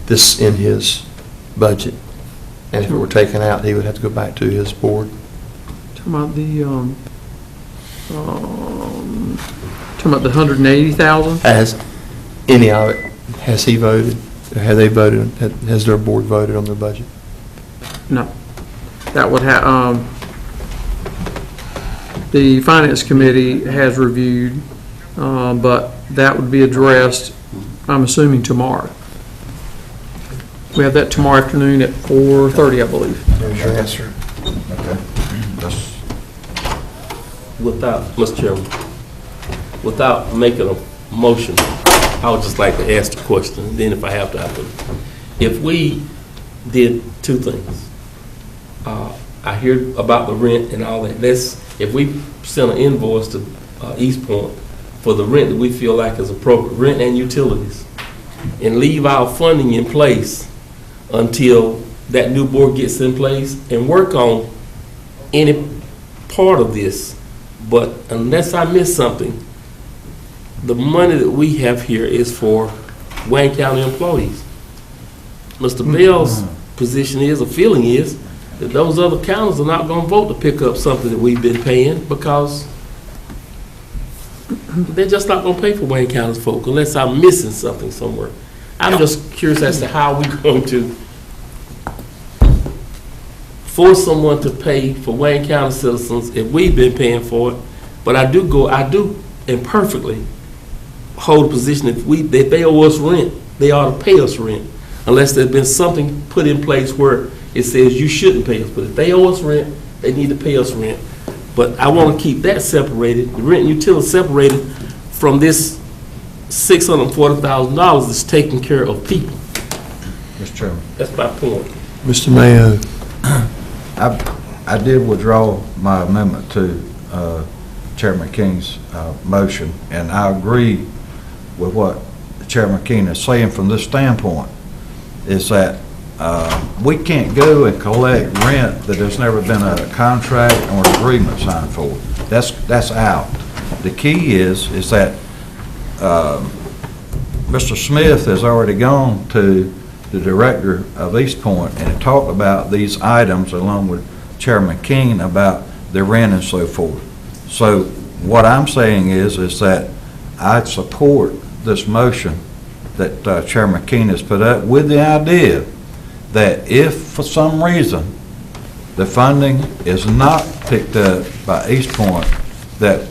this in his budget, and if it were taken out, he would have to go back to his board. Talking about the 180,000? Has any of it, has he voted, have they voted, has their board voted on their budget? No. That would have, the Finance Committee has reviewed, but that would be addressed, I'm assuming, tomorrow. We have that tomorrow afternoon at 4:30, I believe. There's your answer. Okay. Without, Mr. Chairman, without making a motion, I would just like to ask the question, and then if I have to, I will. If we did two things, I hear about the rent and all that. If we send an invoice to East Point for the rent that we feel like is appropriate, rent and utilities, and leave our funding in place until that new board gets in place, and work on any part of this. But unless I miss something, the money that we have here is for Wayne County employees. Mr. Bell's position is, or feeling is, that those other counties are not going to vote to pick up something that we've been paying, because they're just not going to pay for Wayne County's folk unless I'm missing something somewhere. I'm just curious as to how we're going to force someone to pay for Wayne County citizens if we've been paying for it. But I do imperfectly hold a position if they owe us rent, they ought to pay us rent, unless there's been something put in place where it says you shouldn't pay us. But if they owe us rent, they need to pay us rent. But I want to keep that separated, the rent and utility separated from this $640,000 that's taking care of people. Mr. Chairman. That's my point. Mr. Mayo. I did withdraw my amendment to Chairman King's motion, and I agree with what Chairman King is saying from this standpoint, is that we can't go and collect rent that there's never been a contract or an agreement signed for. That's out. The key is that Mr. Smith has already gone to the director of East Point and talked about these items along with Chairman King about the rent and so forth. So what I'm saying is that I support this motion that Chairman King has put up with the idea that if for some reason the funding is not picked up by East Point, that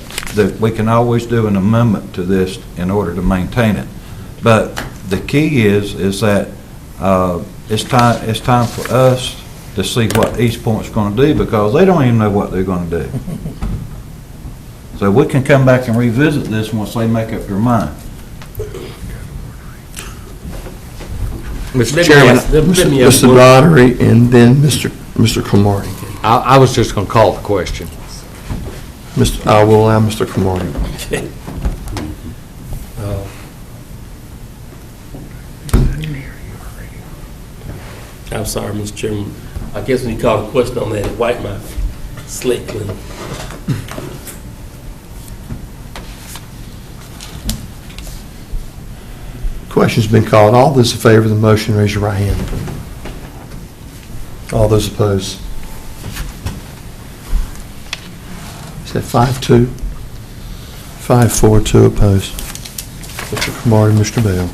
we can always do an amendment to this in order to maintain it. But the key is that it's time for us to see what East Point's going to do, because they don't even know what they're going to do. So we can come back and revisit this once they make up their mind. Mr. Chairman, Mr. Daughtery, and then Mr. Cromartie. I was just going to call the question. I will allow Mr. Cromartie. I'm sorry, Mr. Chairman. I guess when you call a question on that, wipe my slate clean. Question's been called. All those in favor of the motion, raise your right hand. All those opposed? Is that 5-2? 5-4, 2 opposed. Mr. Cromartie, Mr. Bell.